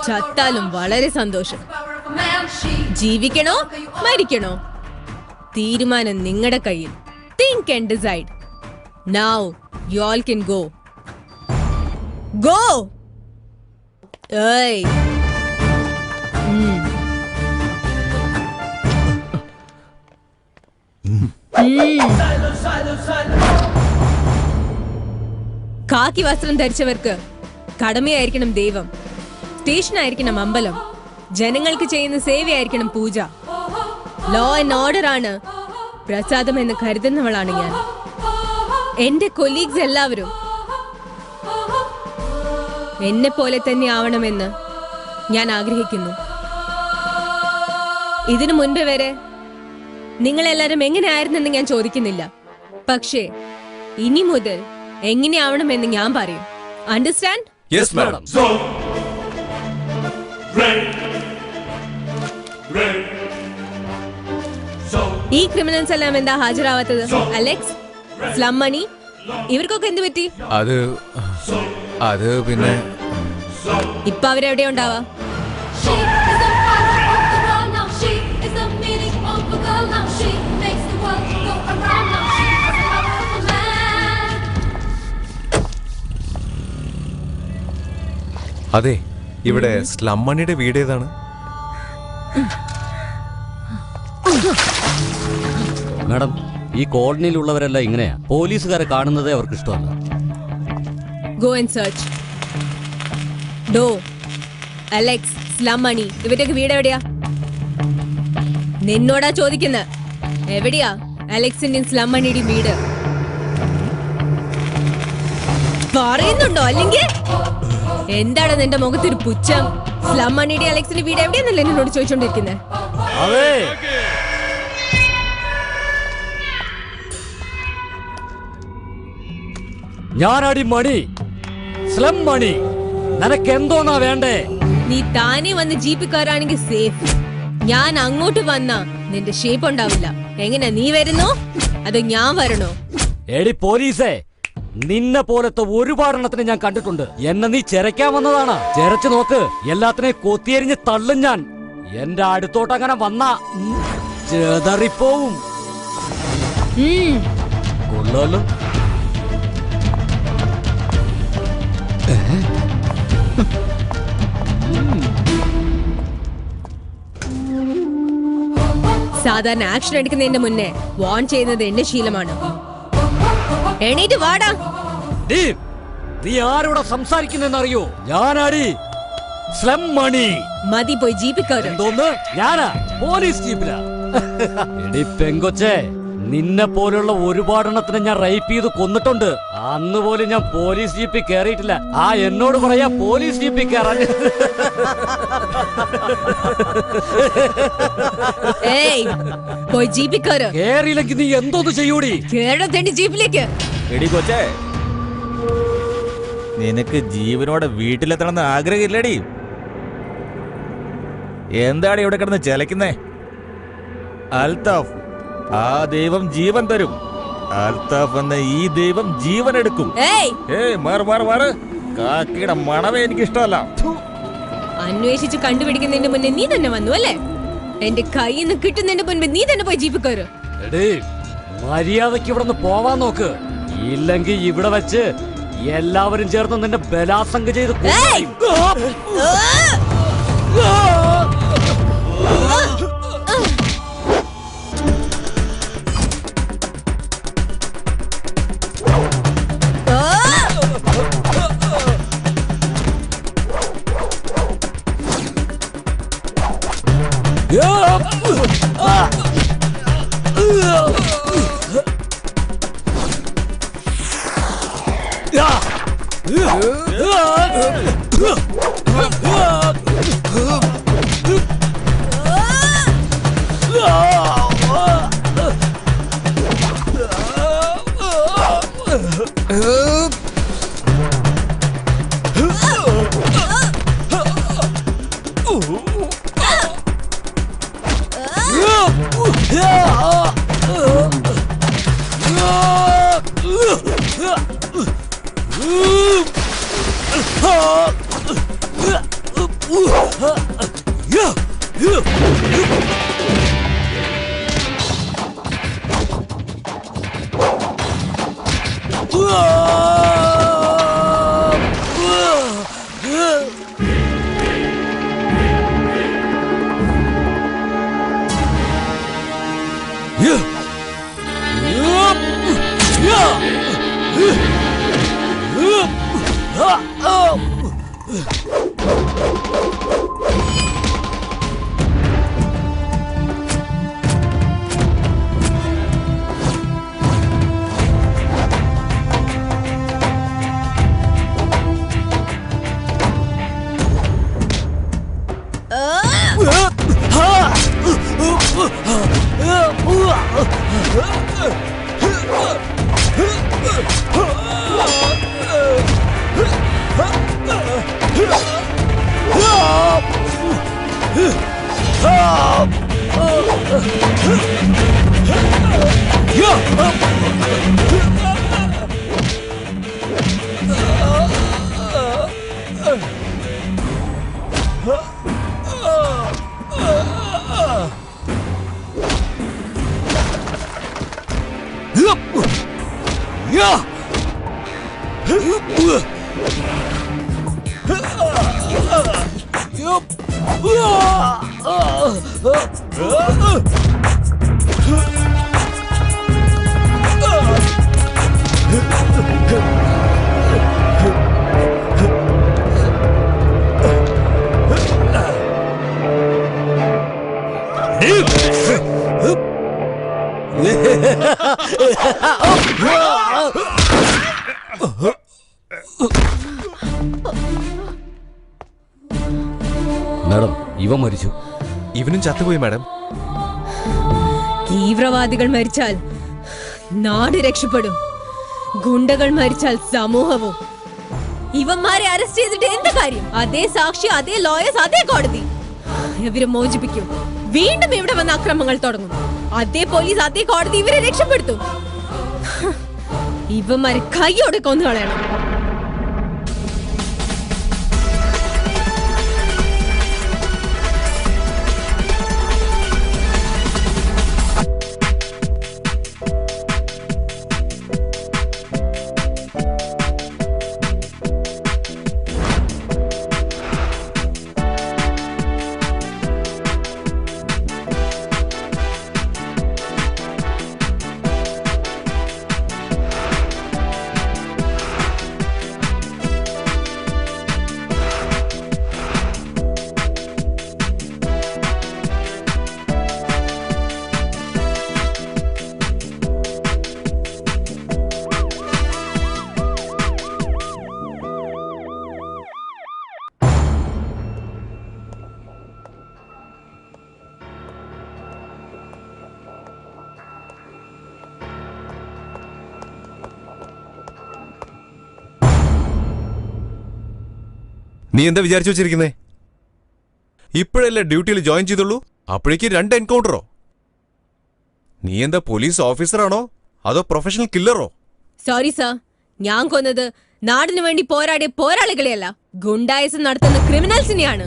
ചത്താലും വളരെ സന്തോഷം. ജീവിക്കണോ മരിക്കണോ തീരുമാനം നിങ്ങളുടെ കയ്യിൽ. Think and decide. Now you all can go. Go. ഏയ്, കാക്കി വസ്ത്രം ധരിച്ചവർക്ക് കടമയായിരിക്കണം ദൈവം, സ്റ്റേഷനായിരിക്കണം അമ്പലം, ജനങ്ങൾക്ക് ചെയ്യുന്ന സേവയായിരിക്കണം പൂജ. ലോ ആൻഡ് ഓർഡർ ആണ് പ്രസാദം എന്ന് കരുതുന്നവളാണ് ഞാൻ. എന്റെ കൊലീഗ്സ് എല്ലാവരും എന്നെ പോലെ തന്നെ ആവണമെന്ന് ഞാൻ ആഗ്രഹിക്കുന്നു. ഇതിനു മുൻപ് വരെ നിങ്ങളെല്ലാരും എങ്ങനെയായിരുന്നെന്ന് ഞാൻ ചോദിക്കുന്നില്ല, പക്ഷേ ഇനി മുതൽ എങ്ങനെയാവണമെന്ന് ഞാൻ പറയും. അണ്ടർസ്റ്റാൻഡ്? Yes madam. ഈ ക്രിമിനൽസ് എല്ലാം എന്താ ഹാജരാവാത്തത്? അലക്സ്, സ്ലം മണി, ഇവർക്കൊക്കെ എന്ത് പറ്റി? അത് പിന്നെ ഇപ്പൊ അവരെവിടെ ഉണ്ടാവാ? She is the fighter of the world now. She is the meaning of the girl now. She makes the world go around now. She is the powerful man. അതെ, ഇവിടെ സ്ലം മണിയുടെ വീട് ഏതാണ്? മാഡം, ഈ കോളനിയിലുള്ളവരെല്ലാം ഇങ്ങനെയാ. പോലീസുകാരെ കാണുന്നതേ അവർക്ക് ഇഷ്ടമല്ല. Go and search. ഡോ, അലക്സ്, സ്ലം മണി, ഇവരുടെയൊക്കെ വീട് എവിടെയാ? നിന്നോടാ ചോദിക്കുന്നത്. എവിടെയാ അലക്സിന്റെയും സ്ലം മണിയുടെയും വീട്? പറയുന്നുണ്ടോ? അല്ലെങ്കിൽ എന്താണ് നിന്റെ മുഖത്തൊരു പുച്ഛം? സ്ലം മണിയുടെ അലക്സിന്റെ വീട് എവിടെയാന്നല്ലേ എന്നോട് ചോദിച്ചോണ്ടിരിക്കുന്നത്? ഞാനടി മണി, സ്ലം മണി. നിനക്ക് എന്തോന്നാ വേണ്ടേ? നീ താനെ വന്ന് ജീപ്പിൽ കയറാണെങ്കിൽ സേഫ്. ഞാൻ അങ്ങോട്ട് വന്നാ നിന്റെ ഷേപ്പ് ഉണ്ടാവില്ല. എങ്ങനെ, നീ വരുന്നോ അതോ ഞാൻ വരണോ? എടി പോലീസേ, നിന്നെ പോലത്തെ ഒരുപാടെണ്ണത്തിന് ഞാൻ കണ്ടിട്ടുണ്ട്. എന്നെ നീ ചെരയ്ക്കാൻ വന്നതാണ്. ചെരച്ചു നോക്ക്, എല്ലാത്തിനെയും കൊത്തിയെരിഞ്ഞ് തള്ളും ഞാൻ. എന്റെ അടുത്തോട്ട് അങ്ങനെ വന്നാ ചെതറിപ്പോവും. കൊള്ളാലോ. സാധാരണ ആക്ഷൻ എടുക്കുന്നതിന്റെ മുന്നേ വാൺ ചെയ്യുന്നത് എന്റെ ശീലമാണ്. എണീറ്റ് വാടാ. നീ ആരോടെ സംസാരിക്കുന്നറിയോ? ഞാനാടി സ്ലം മണി. മതി, പോയി ജീപ്പിൽ കയറും. എന്തോന്ന്? ഞാനാ പോലീസ് ജീപ്പിലാ. എടി പെങ്കൊച്ചേ, നിന്നെ പോലുള്ള ഒരുപാടെണ്ണത്തിന് ഞാൻ റേപ്പ് ചെയ്ത് കൊന്നിട്ടുണ്ട്. അന്ന് പോലും ഞാൻ പോലീസ് ജീപ്പിൽ കയറിയിട്ടില്ല. ആ എന്നോട് പറയാ പോലീസ് ജീപ്പിൽ കയറാൻ. പോയി ജീപ്പിൽ കയറ്. കേറിയില്ലെങ്കിൽ നീ എന്തോന്ന് ചെയ്യൂടി? കേരളത്തിന്റെ ജീപ്പിലേക്ക്. എടി കൊച്ചേ, നിനക്ക് ജീവനോടെ വീട്ടിലെത്തണമെന്ന് ആഗ്രഹമില്ലടി? എന്താണ് ഇവിടെ കിടന്ന് ചെലക്കുന്നേ? അൽത്താഫ്, ആ ദൈവം ജീവൻ തരും. അൽത്താഫ് എന്ന ഈ ദൈവം ജീവൻ എടുക്കും. കാക്കിയുടെ മണവേ എനിക്ക് ഇഷ്ടമല്ല. അന്വേഷിച്ച് കണ്ടുപിടിക്കുന്നതിന്റെ മുന്നേ നീ തന്നെ വന്നു അല്ലേ? എന്റെ കയ്യിൽ നിന്ന് കിട്ടുന്നതിന്റെ മുൻപ് നീ തന്നെ പോയി ജീപ്പ് കയറ്. മര്യാദക്ക് ഇവിടെ നിന്ന് പോവാൻ നോക്ക്, ഇല്ലെങ്കിൽ ഇവിടെ വെച്ച് എല്ലാവരും ചേർന്ന് നിന്നെ ബലാത്സംഗം ചെയ്ത് മാഡം, ഇവ മരിച്ചു. ഇവനും ചത്തുപോയി മാഡം. തീവ്രവാദികൾ മരിച്ചാൽ നാട് രക്ഷപ്പെടും, ഗുണ്ടകൾ മരിച്ചാൽ സമൂഹവും. ഇവന്മാരെ അറസ്റ്റ് ചെയ്തിട്ട് എന്ത് കാര്യം? അതേ സാക്ഷി, അതേ ലോയേഴ്സ്, അതേ കോടതി. ഇവരെ മോചിപ്പിക്കും. വീണ്ടും ഇവിടെ വന്ന അക്രമങ്ങൾ തുടങ്ങും. അതേ പോലീസ്, അതേ കോടതി ഇവരെ രക്ഷപ്പെടുത്തും. ഇവന്മാരെ കൈയോടെ കൊന്നു കളയണം. നീ എന്താ വിചാരിച്ചു വെച്ചിരിക്കുന്നേ? ഇപ്പോഴല്ലേ ഡ്യൂട്ടിയിൽ ജോയിൻ ചെയ്തുള്ളൂ, അപ്പോഴേക്ക് 2 എൻകൗണ്ടറോ? നീ എന്താ പോലീസ് ഓഫീസറാണോ അതോ പ്രൊഫഷണൽ കില്ലറോ? സോറി സർ, ഞാൻ കൊന്നത് നാടിനു വേണ്ടി പോരാടിയ പോരാളികളെയല്ല, ഗുണ്ടായിസം നടത്തുന്ന ക്രിമിനൽസിനെയാണ്.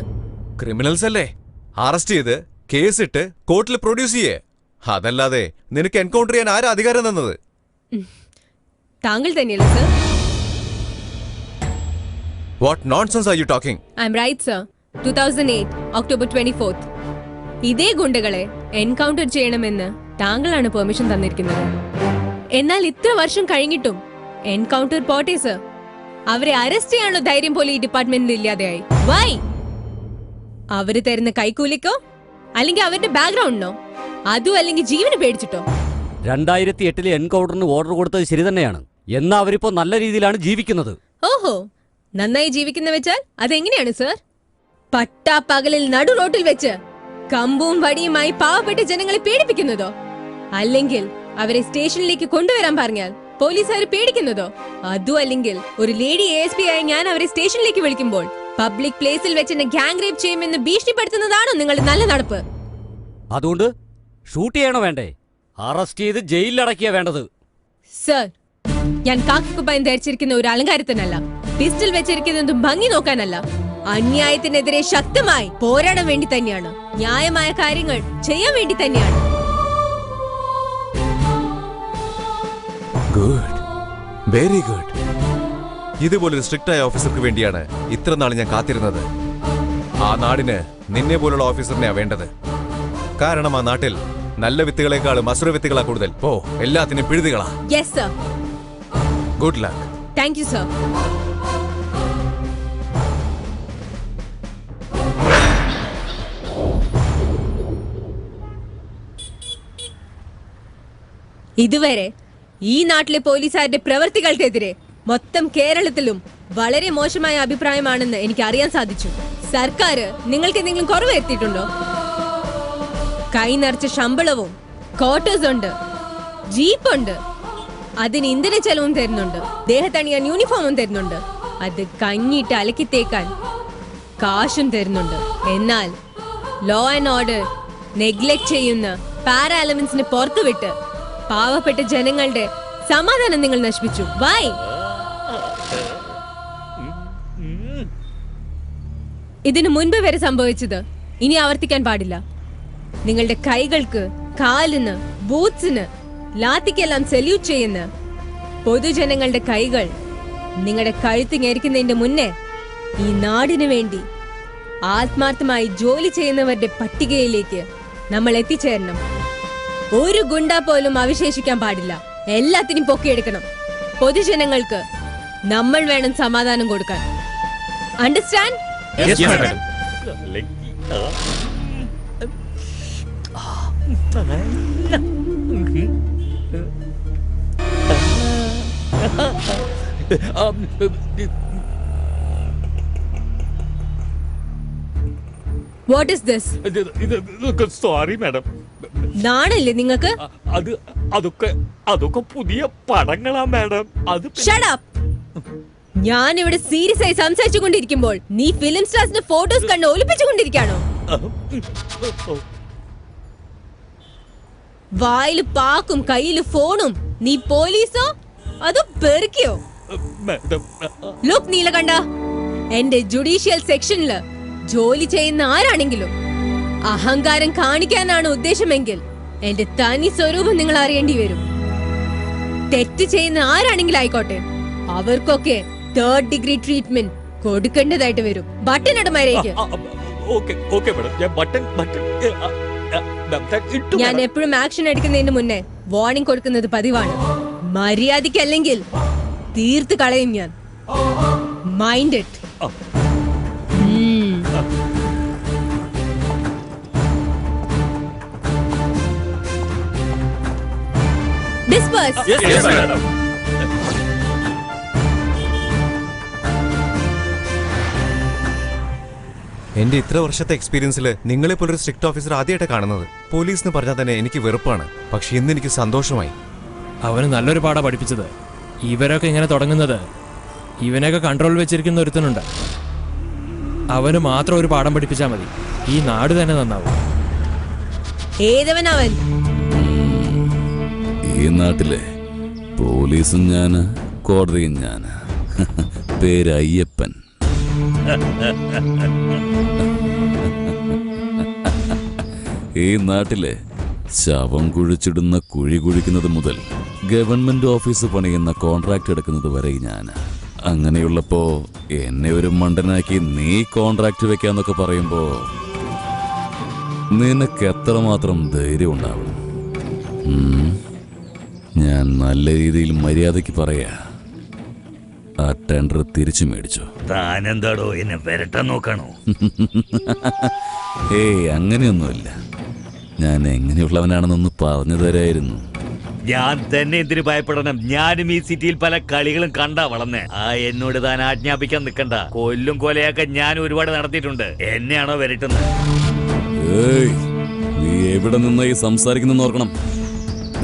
ക്രിമിനൽസ് അല്ലേ? അറസ്റ്റ് ചെയ്ത് കേസിട്ട് കോർട്ടിൽ പ്രൊഡ്യൂസ് ചെയ്യേ. അതല്ലാതെ നിനക്ക് എൻകൗണ്ടർ ചെയ്യാൻ ആരാ അധികാരം തന്നത്? താങ്കൾ തന്നെയല്ലേ sir? What nonsense are you talking? I'm right sir. 2008 October 24 ഇതേ ഗുണ്ടകളെ എൻകൗണ്ടർ ചെയ്യണമെന്ന് താങ്കളാണ് പെർമിഷൻ തന്നിരിക്കുന്നത്. എന്നാൽ ഇത്ര വർഷം കഴിഞ്ഞിട്ടും എൻകൗണ്ടർ പോട്ടെ സർ, അവരെ അറസ്റ്റ് ചെയ്യാനുള്ള ധൈര്യം പോലെ ഈ ഡിപ്പാർട്ട്മെന്റിൽ ഇല്ലാതെയായി. വൈ? അവര് തരുന്ന കൈക്കൂലിക്കോ അല്ലെങ്കിൽ അവരുടെ ബാക്ക്ഗ്രൗണ്ടിനോ, അതും അല്ലെങ്കിൽ ജീവന് പേടിച്ചിട്ടോ? 2008 എൻകൗണ്ടറിന് ഓർഡർ കൊടുത്തത് ശരി തന്നെയാണ്. എന്നാ അവരിപ്പോ നല്ല രീതിയിലാണ് ജീവിക്കുന്നത്. ഓഹോ, നന്നായി ജീവിക്കുന്ന വെച്ചാൽ അതെങ്ങനെയാണ് സർ? പട്ടാപ്പകലിൽ നടു റോട്ടിൽ വെച്ച് കമ്പും വടിയുമായി പാവപ്പെട്ട ജനങ്ങളെ പേടിപ്പിക്കുന്നതോ? അല്ലെങ്കിൽ അവരെ സ്റ്റേഷനിലേക്ക് കൊണ്ടുവരാൻ പറഞ്ഞാൽ പോലീസുകാർ പേടിക്കുന്നതോ? അതും അല്ലെങ്കിൽ ഒരു ലേഡി ASP ആയി ഞാൻ അവരെ സ്റ്റേഷനിലേക്ക് വിളിക്കുമ്പോൾ പബ്ലിക് പ്ലേസിൽ വെച്ച് എന്നെ ഗ്യാങ് റേപ്പ് ചെയ്യുമെന്ന് ഭീഷണിപ്പെടുത്തുന്നതാണോ നിങ്ങളുടെ നല്ല നടപ്പ്? അതുകൊണ്ട് ഷൂട്ട് ചെയ്യണോ വേണ്ടേ? അറസ്റ്റ് ചെയ്ത് ജയിലിലടക്കിയ വേണ്ടത്. സർ, ഞാൻ കാക്കിക്കുപ്പായം ധരിച്ചിരിക്കുന്ന ഒരു അലങ്കാരത്തിനല്ല, പിസ്റ്റൽ വെച്ചിരിക്കുന്നതും ഭംഗി നോക്കാനല്ല, അന്യായത്തിനെതിരെ ശക്തമായി പോരാടാൻ വേണ്ടി തന്നെയാണ്, ന്യായമായ കാര്യങ്ങൾ ചെയ്യാൻ വേണ്ടി തന്നെയാണ്. Good, very good. ഇതുപോലൊരു സ്ട്രിക്റ്റ് ആയ ഓഫീസർക്ക് വേണ്ടിയാണ് ഇത്ര നാൾ ഞാൻ കാത്തിരുന്നത്. ആ നാടിന് നിന്നെ പോലുള്ള ഓഫീസറിനെയാ വേണ്ടത്. കാരണം ആ നാട്ടിൽ നല്ല വിത്തുകളെക്കാളും അസുര വിത്തുകളാ കൂടുതൽ. ഓ, എല്ലാത്തിനും പിഴുതുകളാ. Yes sir. Good luck. Thank you sir. ഇതുവരെ ഈ നാട്ടിലെ പോലീസുകാരുടെ പ്രവൃത്തികൾക്കെതിരെ മൊത്തം കേരളത്തിലും വളരെ മോശമായ അഭിപ്രായമാണെന്ന് എനിക്ക് അറിയാൻ സാധിച്ചു. സർക്കാർ നിങ്ങൾക്ക് എന്തെങ്കിലും കുറവ് വരുത്തിയിട്ടുണ്ടോ? കൈ നിറച്ച ശമ്പളവും ക്വാർട്ടേഴ്സ് ഉണ്ട്, ജീപ്പുണ്ട്, അതിന് ഇന്ധന ചെലവും തരുന്നുണ്ട്, ദേഹത്തണിയാൻ യൂണിഫോമും തരുന്നുണ്ട്, അത് കഞ്ഞിട്ട് അലക്കി തേക്കാൻ കാശും തരുന്നുണ്ട്. എന്നാൽ ലോ ആൻഡ് ഓർഡർ നെഗ്ലക്ട് ചെയ്യുന്ന പാരാ എലമെന്റ്സിന് പുറത്തുവിട്ട് പാവപ്പെട്ട ജനങ്ങളുടെ സമാധാനം നിങ്ങൾ നശിപ്പിച്ചു. വൈ? ഇതിനു മുൻപ് വരെ സംഭവിച്ചത് ഇനി ആവർത്തിക്കാൻ പാടില്ല. നിങ്ങളുടെ കൈകൾക്ക്, കാലിന്, ബൂട്ട്സിന്, ലാത്തിക്കെല്ലാം സല്യൂട്ട് ചെയ്യുന്ന പൊതുജനങ്ങളുടെ കൈകൾ നിങ്ങളുടെ കഴുത്ത് ഞെരിക്കുന്നതിന്റെ മുന്നേ ഈ നാടിനു വേണ്ടി ആത്മാർത്ഥമായി ജോലി ചെയ്യുന്നവരുടെ പട്ടികയിലേക്ക് നമ്മൾ എത്തിച്ചേരണം. ഒരു ഗുണ്ട പോലും അവശേഷിക്കാൻ പാടില്ല. എല്ലാത്തിനും പൊക്കിയെടുക്കണം. പൊതുജനങ്ങൾക്ക് നമ്മൾ വേണം സമാധാനം കൊടുക്കാൻ. Understand? What is this? Sorry madam. നാണല്ലേ നിങ്ങൾക്ക്? അതൊക്കെ പുതിയ പടങ്ങളാ മാഡം. അത് Shut up! ഞാൻ ഇവിടെ സീരിയസ് ആയി സംസാരിച്ചുകൊണ്ടിരിക്കുമ്പോൾ നീ ഫിലിം സ്റ്റാർസിന്റെ ഫോട്ടോസ് കണ്ട് ഒളിപ്പിച്ചുകൊണ്ടിരിക്കാണോ? വായില് പാക്കും കയ്യില് ഫോണും. നീ പോലീസോ അതോ പെറുക്കിയോ? ലുക്ക് നീലകണ്ഠ, എന്റെ ജുഡീഷ്യൽ സെക്ഷനില് ജോലി ചെയ്യുന്ന ആരാണെങ്കിലും അഹങ്കാരം കാണിക്കാനാണ് ഉദ്ദേശമെങ്കിൽ എന്റെ തനി സ്വരൂപം നിങ്ങൾ അറിയേണ്ടി വരും. തെറ്റ് ചെയ്യുന്ന ആരാണെങ്കിലും ആയിക്കോട്ടെ, അവർക്കൊക്കെ 3rd ഡിഗ്രി ട്രീറ്റ്മെന്റ് കൊടുക്കേണ്ടതായിട്ട് വരും. ബട്ടൺ ഇടമാരേക്ക്. ഞാൻ എപ്പോഴും ആക്ഷൻ എടുക്കുന്നതിന് മുന്നേ വാർണിംഗ് കൊടുക്കുന്നത് പതിവാണ്. മര്യാദയ്ക്കല്ലെങ്കിൽ തീർത്ത് കളയും ഞാൻ. Mind it. Disperse. Yes, madam. എന്റെ ഇത്ര വർഷത്തെ എക്സ്പീരിയൻസിൽ നിങ്ങളെ പോലൊരു സ്ട്രിക്റ്റ് ഓഫീസർ ആദ്യമായിട്ട് കാണുന്നത്. പോലീസ് എന്ന് പറഞ്ഞാൽ തന്നെ എനിക്ക് വെറുപ്പാണ്. പക്ഷെ ഇന്ന് എനിക്ക് സന്തോഷമായി. അവന് നല്ലൊരു പാഠ പഠിപ്പിച്ചത്. ഇവരൊക്കെ ഇങ്ങനെ തുടങ്ങുന്നത് ഇവനൊക്കെ കൺട്രോൾ വെച്ചിരിക്കുന്ന ഒരുത്തനുണ്ട്. അവന് മാത്രം ഒരു പാഠം പഠിപ്പിച്ചാൽ മതി, ഈ നാട് തന്നെ നന്നാവും. ഏതവനവൻ? ഈ നാട്ടിലെ പോലീസും ഞാന്, കോടതിയും ഞാന്. പേര് അയ്യപ്പൻ. ഈ നാട്ടിലെ ശവം കുഴിച്ചിടുന്ന കുഴി കുഴിക്കുന്നത് മുതൽ ഗവൺമെന്റ് ഓഫീസ് പണിയുന്ന കോൺട്രാക്ട് എടുക്കുന്നത് വരെ ഞാൻ. അങ്ങനെയുള്ളപ്പോ എന്നെ ഒരു മണ്ടനാക്കി നീ കോൺട്രാക്ട് വെക്കാന്നൊക്കെ പറയുമ്പോ നിനക്ക് എത്രമാത്രം ധൈര്യം ഉണ്ടാവണം? ഞാൻ നല്ല രീതിയിൽ മര്യാദയ്ക്ക് പറയാ, ആ ടെൻഡർ തിരിച്ചു മേടിച്ചോ. താനെന്താടോ എന്നെ വരട്ടാൻ നോക്കണോ? ഏയ് അങ്ങനെയൊന്നുമില്ല, ഞാൻ എങ്ങനെയുള്ളവനാണെന്നൊന്ന് പറഞ്ഞു തരായിരുന്നു. ഞാൻ തന്നെ എന്തിനു ഭയപ്പെടണം? ഞാനും ഈ സിറ്റിയിൽ പല കളികളും കണ്ടാ വളർന്നേ. എന്നോട് താൻ ആജ്ഞാപിക്കാൻ നിൽക്കണ്ട. കൊല്ലും കൊലയൊക്കെ ഞാൻ ഒരുപാട് നടത്തിയിട്ടുണ്ട്. എന്നെയാണോ വരട്ടുന്നത്? ഏയ്, നീ എവിടെ നിന്നായി സംസാരിക്കുന്നെന്ന് ഓർക്കണം.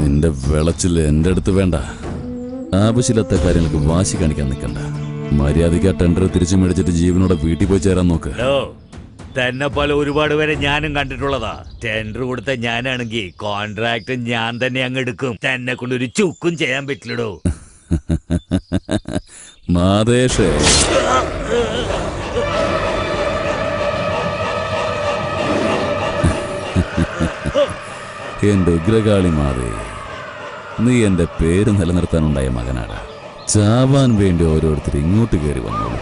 നിന്റെ വിളച്ചിൽ എന്റെ അടുത്ത് വേണ്ട. ആവശ്യമില്ലാത്ത കാര്യങ്ങൾക്ക് വാശി കാണിക്കാൻ നിൽക്കണ്ട. മര്യാദയ്ക്ക് ആ ടെൻഡർ തിരിച്ചു മേടിച്ചിട്ട് ജീവനോടെ വീട്ടിൽ പോയി ചേരാൻ നോക്ക്. തന്നെ പോലെ ഒരുപാട് പേരെ ഞാനും കണ്ടിട്ടുള്ളതാ. ടെൻഡർ കൊടുത്ത ഞാനാണെങ്കിൽ കോൺട്രാക്ട് ഞാൻ തന്നെ അങ്ങ് എടുക്കും. തന്നെ കൊണ്ട് ഒരു ചുക്കും ചെയ്യാൻ പറ്റില്ലടോ. മാതേഷേ, എന്റെ ഉഗ്രകാളി മാതേ, നീ എന്റെ പേര് നിലനിർത്താനുണ്ടായ മകനാടാ. ചാവാൻ വേണ്ടി ഓരോരുത്തർ ഇങ്ങോട്ട് കയറി വന്നോളൂ.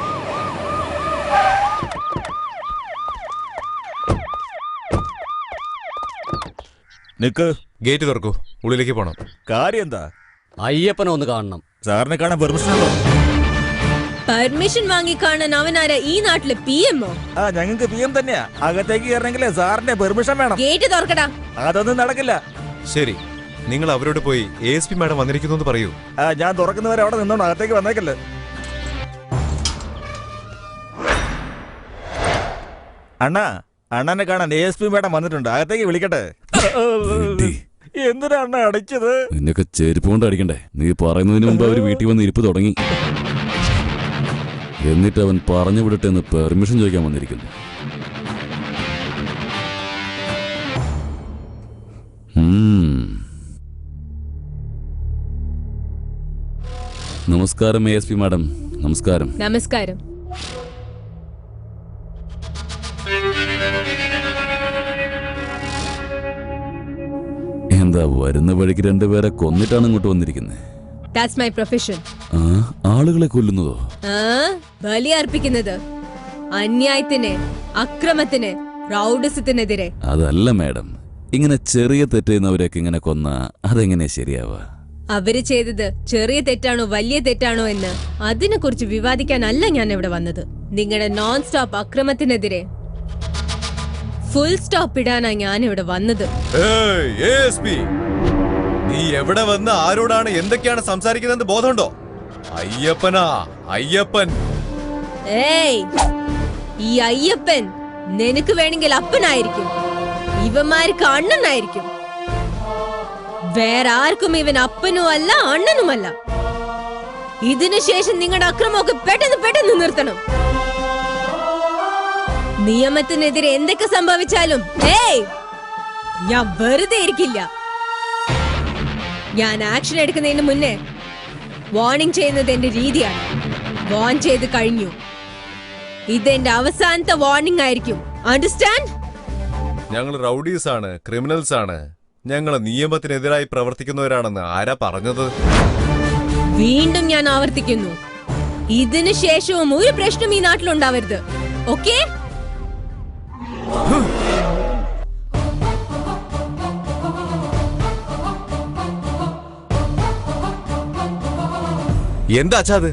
നിക്ക്, ഗേറ്റ് തുറക്കൂ, ഉള്ളിലേക്ക് പോണം. കാര്യം എന്താ? അയ്യപ്പനെ ഒന്ന് കാണണം. സാറിനെ കാണാൻ പെർമിഷൻ ഉണ്ടോ? പെർമിഷൻ വാങ്ങി കാണാൻ അവനാരാ? ഈ നാട്ടിലെ PM-ഓ? ഞങ്ങൾക്ക് PM തന്നെയാ. അകത്തേക്ക് കയറണമെങ്കിൽ സാറിന്റെ പെർമിഷൻ വേണം. ഗേറ്റ് തുറക്കടാ. അതൊന്നും നടക്കില്ല. ശരി, നിങ്ങൾ അവരോട് പോയി ASP മാഡം വന്നിരിക്കുന്നു പറയൂ. ഞാൻ തുറക്കുന്നവരെ അവിടെ നിന്നോണ്ട് അകത്തേക്ക് വന്നേക്കല്ലേ. അണ്ണനെ കാണാൻ ASP മാഡം വന്നിട്ടുണ്ട്. അകത്തേക്ക് വിളിക്കട്ടെ? എന്തിനാ അണ്ണ അടിച്ചത്? നിന്നൊക്കെ ചെരുപ്പ് കൊണ്ട് അടിക്കണ്ടേ? നീ പറയുന്നതിന് മുമ്പ് അവര് വീട്ടിൽ വന്ന് ഇരിപ്പ് തുടങ്ങി. എന്നിട്ട് അവൻ പറഞ്ഞു വിടട്ടെ എന്ന് പെർമിഷൻ ചോദിക്കാൻ വന്നിരിക്കുന്നു. നമസ്കാരം ASP മാഡം. നമസ്കാരം. നമസ്കാരം. എന്താ വരുന്ന വഴിക്ക് രണ്ടുപേരെ കൊന്നിട്ടാണ് ഇങ്ങോട്ട് വന്നിരിക്കുന്നത്? That's my profession. ആളുകളെ കൊല്ലുന്നതോ? ബലി അർപ്പിക്കുന്നത് അന്യായത്തിന്, അക്രമത്തിന്, റൗഡിസത്തിനെതിരെ. അതല്ല മാഡം, ഇങ്ങനെ ചെറിയ തെറ്റുന്നവരെയൊക്കെ ഇങ്ങനെ കൊന്ന അതെങ്ങനെയാ ശരിയാവുക? അവര് ചെയ്തത് ചെറിയ തെറ്റാണോ വലിയ തെറ്റാണോ എന്ന് അതിനെ കുറിച്ച് വിവാദിക്കാനല്ല ഞാൻ ഇവിടെ വന്നത്. നിങ്ങളുടെ നോൺ സ്റ്റോപ്പ് അക്രമത്തിനെതിരെ ഫുൾ സ്റ്റോപ്പ് ഇടാനാ ഞാൻ ഇവിടെ വന്നത്. നീ എവിടെ വന്ന് ആരോടാണ് എന്തൊക്കെയാണ് സംസാരിക്കുന്നത് ബോധമുണ്ടോ? അയ്യപ്പനാ, അയ്യപ്പൻ. ഏയ്, ഈ അയ്യപ്പൻ നിനക്ക് വേണമെങ്കിൽ അപ്പനായിരിക്കും, ഇവന്മാർക്ക് അണ്ണനായിരിക്കും. വേറെ ആർക്കും ഇവൻ അപ്പനും അല്ല അണ്ണനുമല്ല. ഇതിനുശേഷം നിങ്ങളുടെ അക്രമമൊക്കെ പെട്ടെന്ന് നിർത്തണം. നിയമത്തിനെതിരെ എന്തൊക്കെ സംഭവിച്ചാലും ഞാൻ വെറുതെ ഇരിക്കില്ല. ഞാൻ ആക്ഷൻ എടുക്കുന്നതിന് മുന്നേ വാർണിംഗ് ചെയ്യുന്നത് എന്റെ രീതിയാണ്. വാൺ ചെയ്ത് കഴിഞ്ഞു. ഇതെന്റെ അവസാനത്തെ വാർണിംഗ് ആയിരിക്കും. അണ്ടർസ്റ്റാൻഡ്? ഞങ്ങൾ റൗഡീസ് ആണ്, ക്രിമിനൽസ് ആണ്. ഞങ്ങൾ നിയമത്തിനെതിരായി പ്രവർത്തിക്കുന്നവരാണെന്ന് ആരാ പറഞ്ഞത്? വീണ്ടും ഞാൻ ആവർത്തിക്കുന്നു, ഇതിനു ശേഷവും ഒരു പ്രശ്നം ഈ നാട്ടിലുണ്ടാവരുത്. ഓക്കേ? എന്താ അച്ഛാ അത്?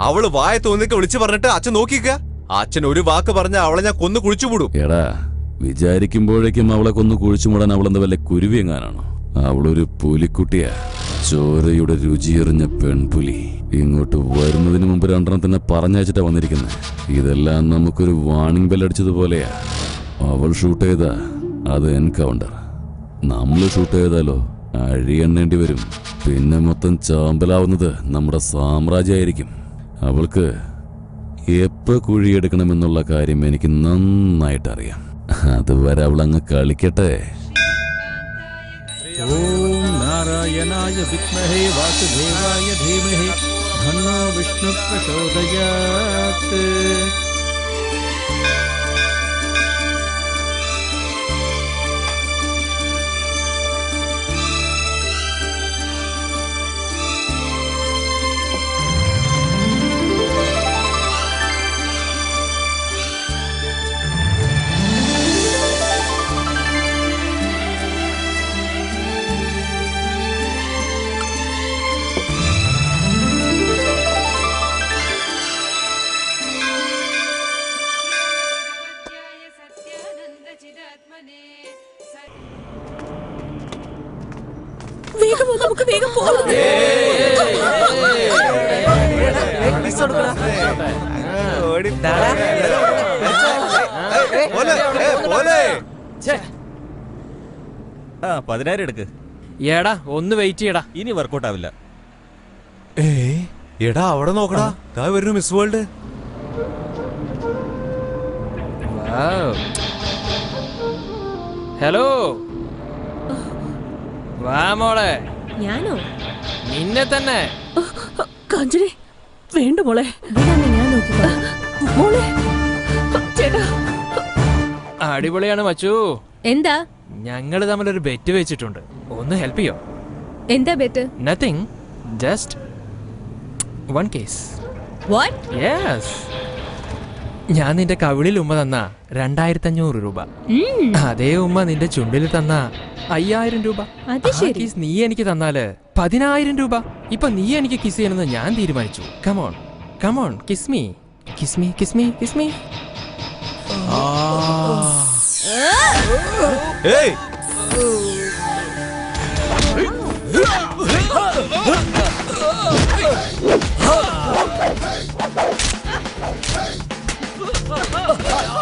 അവള് വായ തോന്നിയൊക്കെ വിളിച്ചു പറഞ്ഞിട്ട് അച്ഛൻ നോക്കിക്ക. അച്ഛൻ ഒരു വാക്ക് പറഞ്ഞ അവളെ ഞാൻ കൊന്നു കുഴിച്ചുമൂടും. എടാ, വിചാരിക്കുമ്പോഴേക്കും അവളെ കൊന്നു കുഴിച്ചുമൂടാൻ അവളെന്താ വല്ല കുരുവി എങ്ങാനാണോ? അവളൊരു പുലിക്കുട്ടിയാ, ചോരയുടെ രുചിയെറിഞ്ഞ പെൺപുലി. ഇങ്ങോട്ട് വരുന്നതിന് മുമ്പ് രണ്ടെണ്ണത്തിനെ പറഞ്ഞയച്ചിട്ടാ വന്നിരിക്കുന്നത്. ഇതെല്ലാം നമുക്കൊരു വാണിംഗ് ബെല്ലടിച്ചതുപോലെയാ. അവൾ ഷൂട്ട് ചെയ്താ അത് എൻകൗണ്ടർ. നമ്മൾ ഷൂട്ട് ചെയ്താലോ അഴിയെണ്ണേണ്ടി വരും. പിന്നെ മൊത്തം ചാമ്പലാവുന്നത് നമ്മുടെ സാമ്രാജ്യമായിരിക്കും. അവൾക്ക് എപ്പോ കുഴിയെടുക്കണമെന്നുള്ള കാര്യം എനിക്ക് നന്നായിട്ടറിയാം. അതുവരെ അവളങ്ങ് കളിക്കട്ടെ. ഓം നാരായണായ വിദ്മഹേ വാസുദേവായ ധീമഹി തന്നോ വിഷ്ണു പ്രചോദയാത്. വേഗം പോ, നമുക്ക് വേഗം പോകാം. ആ 10,000 എടുക്ക്. എടാ ഒന്ന് വെയിറ്റ് ചെയ്യടാ, ഇനി വർക്കൗട്ട് ആവില്ല. എടാ അവിടെ നോക്കടാ, ദാ വരുന്നു മിസ് വേൾഡ്. ഹലോ വാ മോളെ. ഞാനോ? നിന്നെ തന്നെ. കാഞ്ചനെ വേണ്ട മോളെ, ഞാൻ നോക്കിക്കോളാം. മോളെ ചേട്ടാ. അടിപൊളിയാണ് മച്ചു. എന്താ? ഞങ്ങള് തമ്മിലൊരു ബെറ്റ് വെച്ചിട്ടുണ്ട്, ഒന്ന് ഹെൽപ്പ് ചെയ്യോ? എന്താ bet? Nothing, just one case. What? Yes, ഞാൻ നിന്റെ കവിളിൽ ഉമ്മ തന്ന 2500 രൂപ, അതേ ഉമ്മ നിന്റെ ചുണ്ടിൽ തന്ന 5000 രൂപ. കിസ് നീ എനിക്ക് തന്നാല് 10000 രൂപ. ഇപ്പൊ നീ എനിക്ക് കിസ് ചെയ്യണമെന്ന് ഞാൻ തീരുമാനിച്ചു. Come on come on, kiss me kiss me kiss me kiss me.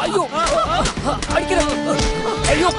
അയ്യോ അടിക്കണം. അയ്യോ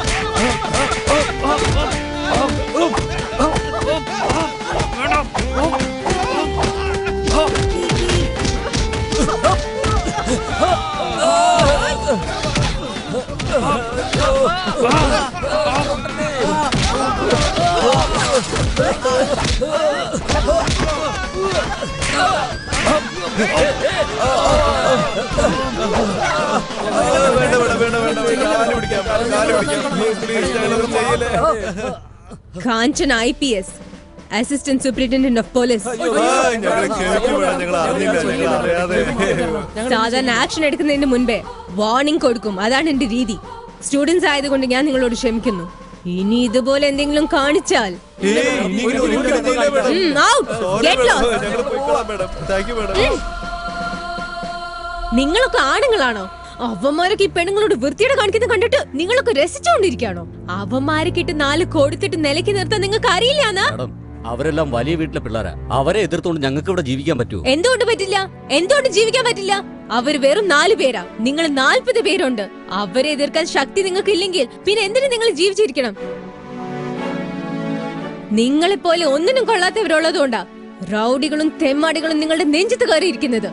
Kanchan IPS, assistant superintendent of police. സാധാരണ ആക്ഷൻ എടുക്കുന്നതിന് മുൻപേ വാർണിംഗ് കൊടുക്കും, അതാണ് എന്റെ രീതി. സ്റ്റുഡൻസ് ആയതുകൊണ്ട് ഞാൻ നിങ്ങളോട് ക്ഷമിക്കുന്നു. ഇനി ഇതുപോലെ എന്തെങ്കിലും കാണിച്ചാൽ നിങ്ങളൊക്കെ ആണുങ്ങളാണോ? അവന്മാരൊക്കെ ഈ പെണ്ണുങ്ങളോട് വൃത്തിയോടെ കാണിക്കുന്നത് കണ്ടിട്ട് നിങ്ങളൊക്കെ രസിച്ചുകൊണ്ടിരിക്കുകയാണോ? അവന്മാരൊക്കെ ഇട്ട് 4 കൊടുത്തിട്ട് നിലയ്ക്ക് നിർത്താൻ നിങ്ങൾക്ക് അറിയില്ലാന്നാ? അവരെല്ലാം വലിയ വീട്ടിലെ പിള്ളേരാ, അവരെ എതിർത്തുകൊണ്ട് ഞങ്ങൾക്ക് ഇവിടെ ജീവിക്കാൻ പറ്റുമോ? എന്തുകൊണ്ട് പറ്റില്ല? എന്തുകൊണ്ട് ജീവിക്കാൻ പറ്റില്ല? അവർ വെറും 4 പേരാ, നിങ്ങൾ 40 പേരുണ്ട്. അവരെ എതിർക്കാൻ ശക്തി നിങ്ങൾക്ക് ഇല്ലെങ്കിൽ പിന്നെ എന്തിനു നിങ്ങൾ ജീവിച്ചിരിക്കണം? നിങ്ങളെപ്പോലെ ഒന്നിനും കൊള്ളാത്തവരുള്ളതുകൊണ്ടാ റൗഡികളും തെമ്മാടികളും നിങ്ങളുടെ നെഞ്ചത്ത് കയറിയിരിക്കുന്നത്.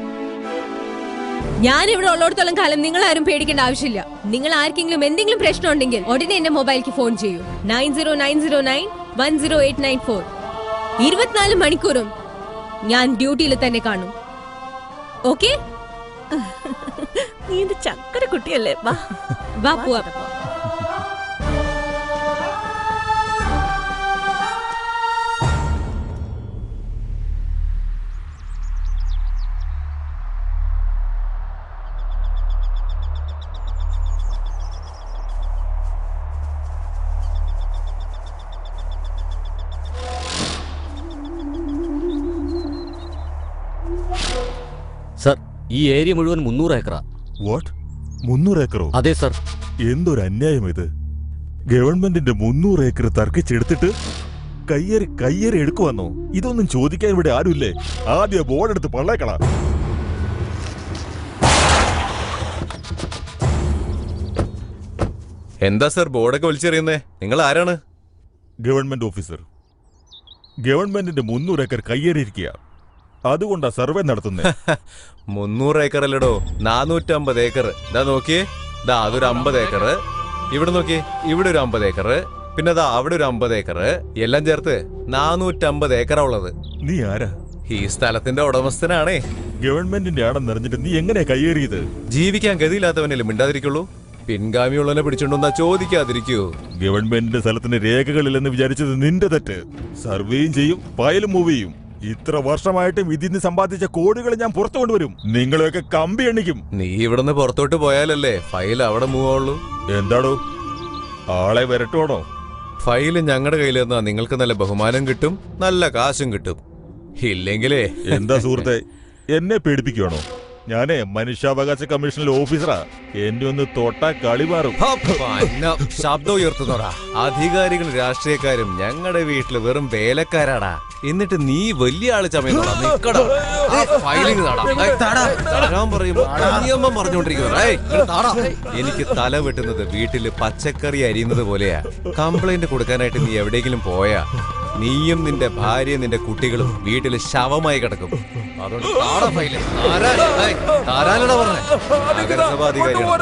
ഞാൻ ഇവിടെ ഉള്ളിടത്തോളം കാലം നിങ്ങൾ ആരും പേടിക്കേണ്ട ആവശ്യമില്ല. നിങ്ങൾ ആർക്കെങ്കിലും എന്തെങ്കിലും പ്രശ്നം ഉണ്ടെങ്കിൽ ഉടനെ എന്റെ മൊബൈലിലേക്ക് ഫോൺ ചെയ്യൂ. 9090910894. 24 മണിക്കൂറും ഞാൻ ഡ്യൂട്ടിയിൽ തന്നെ കാണും. ഓക്കെ? നീ എന്റെ ചക്കര കുട്ടിയല്ലേ. വാ പോവാ. സർ, ഈ ഏരിയ മുഴുവൻ 300 ഏക്കറാ. വാട്ട്? 300 ഏക്കറോ? അതെ സർ. എന്തൊരു അന്യായം ഇത്. ഗവൺമെന്റിന്റെ 300 ഏക്കർ തർക്കിച്ചെടുത്തിട്ട് കയ്യേറി എടുക്കുവന്നോ? ഇതൊന്നും ചോദിക്കാൻ ഇവിടെ ആരുമില്ലേ? ആദ്യം ബോർഡെടുത്ത് പള്ളേക്കളാ. എന്താ സർ ബോർഡൊക്കെ വലിച്ചെറിയുന്നേ? നിങ്ങൾ ആരാണ്? Government officer. ഗവൺമെന്റിന്റെ 300 ഏക്കർ കയ്യേറിയിരിക്കുക. അതുകൊണ്ടാ സർവേ നടത്തുന്നത്. 300 ഏക്കർ അല്ലടോ, 450 ഏക്കർ. ഇതാ നോക്കിയേ, ഇതാ അതൊരു 50 ഏക്കർ. ഇവിടെ നോക്കിയേ, ഇവിടെ ഒരു 50 ഏക്കർ. പിന്നെ ദാ അവിടെ ഒരു 50 ഏക്കർ. എല്ലാം ചേർത്ത് 450 ഏക്കറാ ഉള്ളത്. നീ ആരാ? ഈ സ്ഥലത്തിന്റെ ഉടമസ്ഥനാണേ. ഗവൺമെന്റിന്റെ ആണെന്ന് അറിഞ്ഞിട്ട് നീ എങ്ങനെയാ കയ്യേറിയത്? ജീവിക്കാൻ ഗതിയില്ലാത്തവനല്ലേ മിണ്ടാതിരിക്കുള്ളൂ. പിൻഗാമിയുള്ളവനെ പിടിച്ചോണ്ടെന്നാ ചോദിക്കാതിരിക്കൂ. ഗവൺമെന്റിന്റെ സ്ഥലത്തിന് രേഖകളില്ലെന്ന് വിചാരിച്ചത് നിന്റെ തെറ്റ്. സർവേയും ചെയ്യും, ഫയലും മൂവ് ചെയ്യും. ഇത്ര വർഷമായിട്ടും ഇതിന്ന് സമ്പാദിച്ച കോടികൾ ഞാൻ പുറത്തു കൊണ്ടുവരും. നിങ്ങളെയൊക്കെ കമ്പി എണ്ണിക്കും. നീ ഇവിടുന്ന് പുറത്തോട്ട് പോയാലല്ലേ ഫയൽ അവിടെ മൂവ് ആവുള്ളൂ. എന്താടോ, ആളെ വരട്ടോണോ? ഫയല് ഞങ്ങളുടെ കയ്യിൽ നിന്നാ നിങ്ങൾക്ക് നല്ല ബഹുമാനം കിട്ടും, നല്ല കാശും കിട്ടും. ഇല്ലെങ്കിലേ എന്താ സുഹൃത്തെ, എന്നെ പേടിപ്പിക്കുകയാണോ? ഞാനേ മനുഷ്യാവകാശ കമ്മീഷനിലെ ഓഫീസറാ. എന്നെ ഒന്ന് തൊട്ടാ കളി മാറും. ശബ്ദം ഉയർത്തുന്നോടാ. അധികാരികളും രാഷ്ട്രീയക്കാരും ഞങ്ങളുടെ വീട്ടിൽ വെറും വേലക്കാരാടാ. എന്നിട്ട് നീ വലിയ ആള് ചമയുന്നോടാ. നിക്കടാ, ഫയലിംഗ് നിയമം പറഞ്ഞോണ്ടിരിക്കുന്ന. എനിക്ക് തല വെട്ടുന്നത് വീട്ടില് പച്ചക്കറി അരിയുന്നത് പോലെയാ. കംപ്ലൈന്റ് കൊടുക്കാനായിട്ട് നീ എവിടെയെങ്കിലും പോയാ നീയും നിന്റെ ഭാര്യയും നിന്റെ കുട്ടികളും വീട്ടില് ശവമായി കിടക്കും. അതുകൊണ്ട് നഗരസഭാധികാരിയാണ്.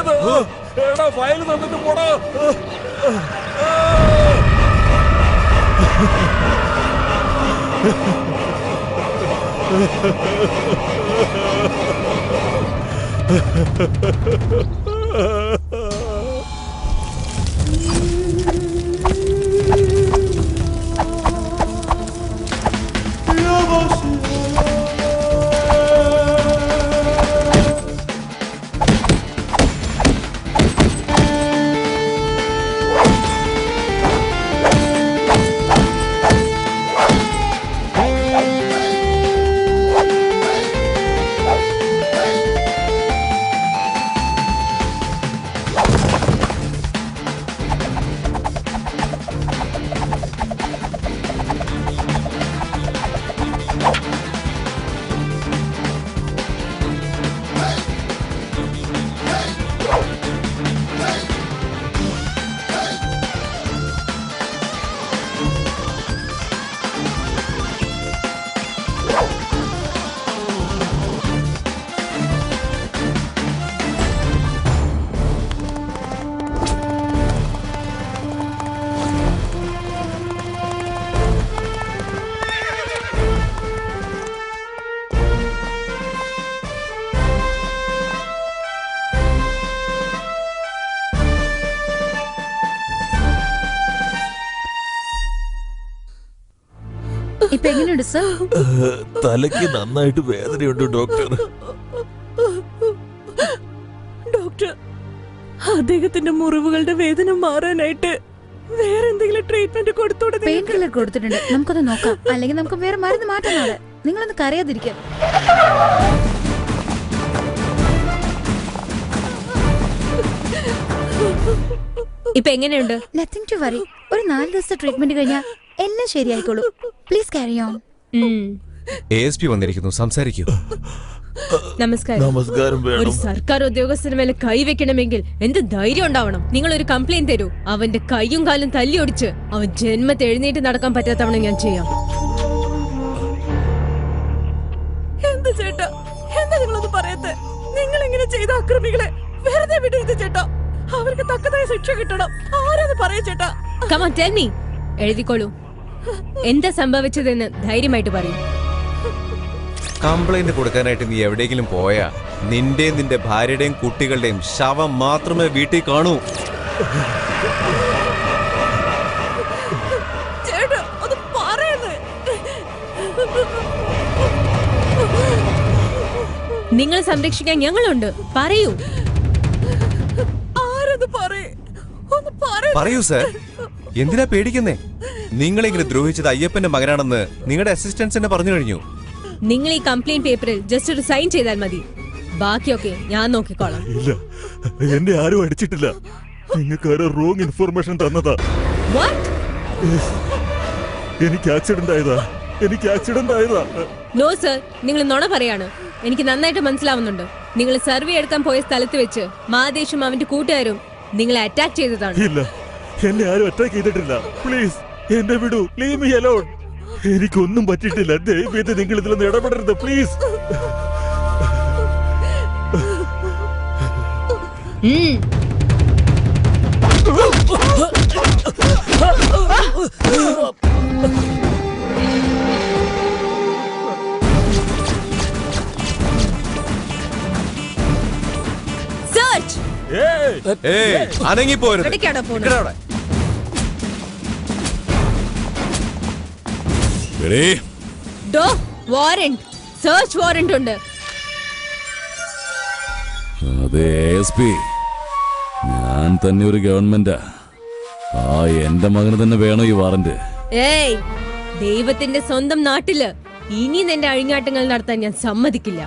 ഇപ്പൊ എങ്ങനെയുണ്ട് സർ? തലയ്ക്ക് നന്നായിട്ട് വേദനയുണ്ട് ഡോക്ടർ. ഡോക്ടർ, അദ്ദേഹത്തിന്റെ മുറിവുകളുടെ വേദന മാറാനായിട്ട് വേറെ എന്തെങ്കിലും ട്രീറ്റ്മെന്റ് കൊടുത്തോടെ? പെയിൻ കില്ലർ കൊടുത്തിട്ടുണ്ട്, നമുക്കൊന്ന് നോക്കാം. അല്ലെങ്കിൽ നമുക്ക് വേറെ മരുന്ന് മാറ്റാം. നാളെ നിങ്ങളൊന്ന് കരയാതിരിക്കാം. ഇപ്പൊ എങ്ങനെയുണ്ട്? Nothing to worry. ഒരു 4 ദിവസത്തെ ട്രീറ്റ്മെന്റ് കഴിഞ്ഞാൽ എല്ലാം ശരിയായിക്കോളൂ. Please carry on. ASP വന്നിരിക്കുന്നു, സംസാരിക്കൂ. നമസ്കാരം. നമസ്കാരം. ഒരു സർക്കാർ ഉദ്യോഗസ്ഥന് മേലെ കൈവെക്കണമെങ്കിൽ എന്ത് ധൈര്യം ഉണ്ടാവണം? നിങ്ങൾ ഒരു കംപ്ലൈന്റ് തരൂ, അവന്റെ കൈയും കാലും തല്ലി ഒടിച്ച് അവൻ ജന്മത്തെ എഴുന്നേറ്റ് നടക്കാൻ പറ്റാത്തവണ്ണം ഞാൻ ചെയ്യാം. എന്ത് ചേട്ടാ, എന്താ നിങ്ങളൊന്നും പറയാത്തെ? നിങ്ങൾ ഇങ്ങനെ ചെയ്ത അക്രമികളെ വെറുതെ വിടരുത് ചേട്ടാ. അവർക്ക് തക്കതായ ശിക്ഷ കിട്ടണം. ആരാന്ന് പറയാ ചേട്ടാ? Come on, tell me. എഴുതിക്കോളൂ. എന്താ സംഭവിച്ചതെന്ന് ധൈര്യമായിട്ട് പറയൂ. കംപ്ലൈന്റ് കൊടുക്കാനായിട്ട് നീ എവിടെയെങ്കിലും പോയാ നിന്റെയും നിന്റെ ഭാര്യയുടെയും കുട്ടികളുടെയും ശവം മാത്രമേ വീട്ടിൽ കാണൂ. ചേട്ടാ, അത് പറയുന്നേ. നിങ്ങളെ സംരക്ഷിക്കാൻ ഞങ്ങളുണ്ട്. പറയൂ. പറയൂ സർ, എന്തിനാ പേടിക്കുന്നേ? നിങ്ങളിങ്ങനെ ദ്രോഹിച്ചത് അയ്യപ്പന്റെ മകനാണെന്ന് നിങ്ങളുടെ അസിസ്റ്റൻസ് എന്നെ പറഞ്ഞു കഴിഞ്ഞു. നിങ്ങൾ ഈ കംപ്ലൈന്റ് പേപ്പറിൽ ജസ്റ്റ് ഒരു സൈൻ ചെയ്താൽ മതി. ബാക്കിയൊക്കെ ഞാൻ നോക്കിക്കോളാം. ഇല്ല, എന്നെ ആരും അടിച്ചിട്ടില്ല. നിങ്ങൾക്ക് ആരോ റോങ് ഇൻഫർമേഷൻ തന്നതാ. എനിക്ക് ആക്സിഡന്റ് ആയതാ. നോ സർ, നിങ്ങൾ നുണ പറയാണ്. എനിക്ക് നന്നായിട്ട് മനസ്സിലാവുന്നുണ്ട്. നിങ്ങൾ സർവേ എടുക്കാൻ പോയ സ്ഥലത്ത് വെച്ച് മാദേശും അവന്റെ കൂട്ടുകാരും നിങ്ങളെ അറ്റാക്ക് ചെയ്തതാണ്. ഇല്ല, എന്നെ ആരും അറ്റാക്ക് ചെയ്തിട്ടില്ല. പ്ലീസ് എന്നെ വിടൂ. Leave me alone. എനിക്കൊന്നും പറ്റിയിട്ടില്ല. ദയവേത് നിങ്ങൾ ഇതിലൊന്നും ഇടപെടരുത് പ്ലീസ്. അനങ്ങിപ്പോരുത്. വാറന്റ്, സെർച്ച് വാറന്റ് ഉണ്ട്. അതെ ASP, ഞാൻ തന്നെ ഒരു ഗവൺമെന്റാ. എന്റെ മകന് തന്നെ വേണോ ഈ വാറന്റ്? ഏയ്, ദൈവത്തിന്റെ സ്വന്തം നാട്ടില് ഇനി നിന്റെ അഴിഞ്ഞാട്ടങ്ങൾ നടത്താൻ ഞാൻ സമ്മതിക്കില്ല.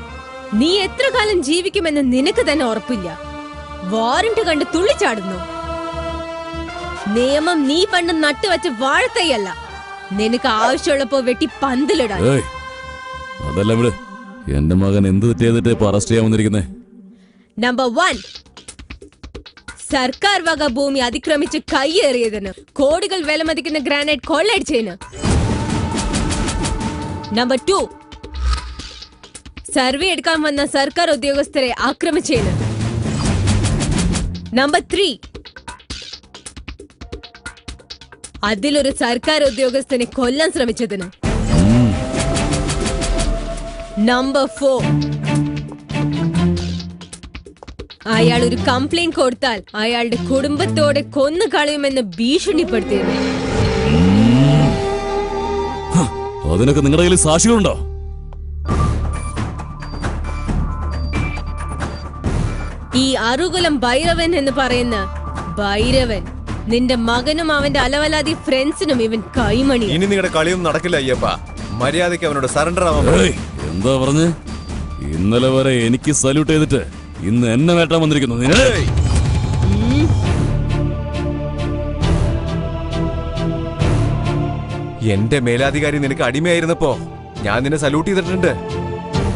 നീ എത്ര കാലം ജീവിക്കുമെന്ന് നിനക്ക് തന്നെ ഉറപ്പില്ല. വാറന്റ് കണ്ട് തുള്ളിച്ചാടുന്നു. നിയമം നീ പണ്ട് നട്ടുവച്ച വാഴത്തയ്യല്ല, നിനക്ക് ആവശ്യമുള്ളപ്പോ വെട്ടി പന്തലിടാൻ. അതല്ല ഇവിടെ എന്റെ മകൻ എന്ത് തെറ്റ് ചെയ്തിട്ട് ഇപ്പൊ അറസ്റ്റ് ചെയ്യാൻ വന്നിരിക്കുന്നേ? നമ്പർ 1, സർക്കാർ വക ഭൂമി അതിക്രമിച്ച് കൈയേറിയതിന്, കോടികൾ വിലമതിക്കുന്ന ഗ്രാനൈറ്റ് കൊള്ളയടിച്ചതിന്. നമ്പർ 2, സർവേ എടുക്കാൻ വന്ന സർക്കാർ ഉദ്യോഗസ്ഥരെ ആക്രമിച്ചതിന്. നമ്പർ 3, അതിലൊരു സർക്കാർ ഉദ്യോഗസ്ഥനെ കൊല്ലാൻ ശ്രമിച്ചതിന്. നമ്പർ 4, അയാൾ ഒരു കംപ്ലൈന്റ് കൊടുത്താൽ അയാളുടെ കുടുംബത്തോടെ കൊന്നു കളയുമെന്ന് ഭീഷണിപ്പെടുത്തിയത്. അതിനൊക്കെ നിങ്ങളുടെ കയ്യിൽ സാക്ഷികളുണ്ടോ? ഈ അറുകുലം ഭൈരവൻ എന്ന് പറയുന്ന ഭൈരവൻ നിന്റെ മകനും അവന്റെ അലവലാതി ഫ്രണ്ട്സിനും ഇവൻ കൈമണി. ഇനി നിങ്ങളുടെ കളിയൊന്നും നടക്കില്ല അയ്യപ്പ. മര്യാദയ്ക്ക് അവനോട് സറണ്ടർ ആവാൻ. എന്താ പറഞ്ഞ്? ഇന്നലെ വരെ എനിക്ക് സല്യൂട്ട് ചെയ്തിട്ട് ഇന്ന് എന്നെ വേട്ടാൻ വന്നിരിക്കുന്നു. എന്റെ മേലാധികാരി നിനക്ക് അടിമയായിരുന്നപ്പോ ഞാൻ നിന്നെ സല്യൂട്ട് ചെയ്തിട്ടുണ്ട്.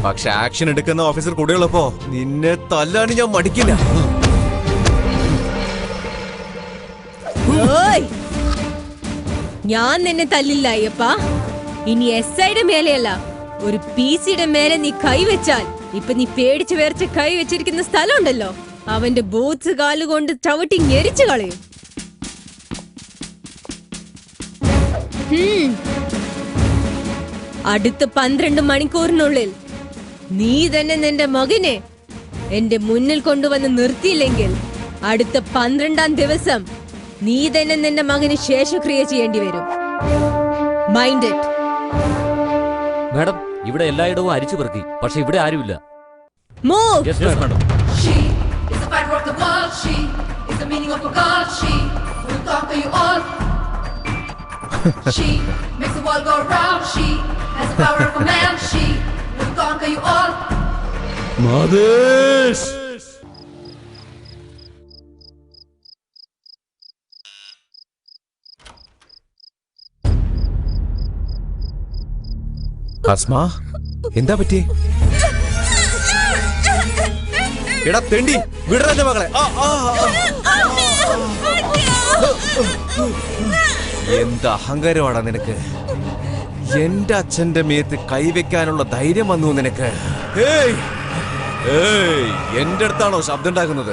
പക്ഷെ ആക്ഷൻ എടുക്കുന്ന ഓഫീസർ കൂടെയുള്ളപ്പോ നിന്നെ തല്ലാൻ ഞാൻ മടിക്കില്ല. ഞാൻ നിന്നെ തല്ലില്ല അയ്യപ്പ. ഇനി SIയുടെ മേലെയല്ല, ഒരു PC-യുടെ മേലെ നീ കൈവച്ചാൽ, ഇപ്പൊ നീ പേടിച്ചു വേർച്ച കൈ വെച്ചിരിക്കുന്ന സ്ഥലം ഉണ്ടല്ലോ, അവന്റെ ബൂട്ട്സ് കാലുകൊണ്ട് ചവിട്ടി ഞെരിച്ചു കളയും. അടുത്ത 12 മണിക്കൂറിനുള്ളിൽ നീ തന്നെ നിന്റെ മകനെ എന്റെ മുന്നിൽ കൊണ്ടുവന്ന് നിർത്തിയില്ലെങ്കിൽ അടുത്ത 12-ാം ദിവസം നീ തന്നെ നിന്റെ മകന് ശേഷക്രിയ ചെയ്യേണ്ടി വരും. Mind it. മാഡം, ഇവിടെ എല്ലായിടവും അരിച്ചു പെറുക്കി, പക്ഷെ ഇവിടെ ആരുമില്ല. Move. Yes, madam. She is the fighter of the world. She is the meaning of a girl. She will conquer you all. She makes the world go round. She has the power of a man. She will conquer you all. Madesh! അസ്മാ, എന്താ പറ്റി? എടാ തെണ്ടി, വിടറ മകളെ. എന്ത് അഹങ്കാരമാടാ നിനക്ക്? എന്റെ അച്ഛന്റെ മേത്ത് കൈവെക്കാനുള്ള ധൈര്യം വന്നു നിനക്ക്? എന്റെ അടുത്താണോ ശബ്ദം ഉണ്ടാക്കുന്നത്?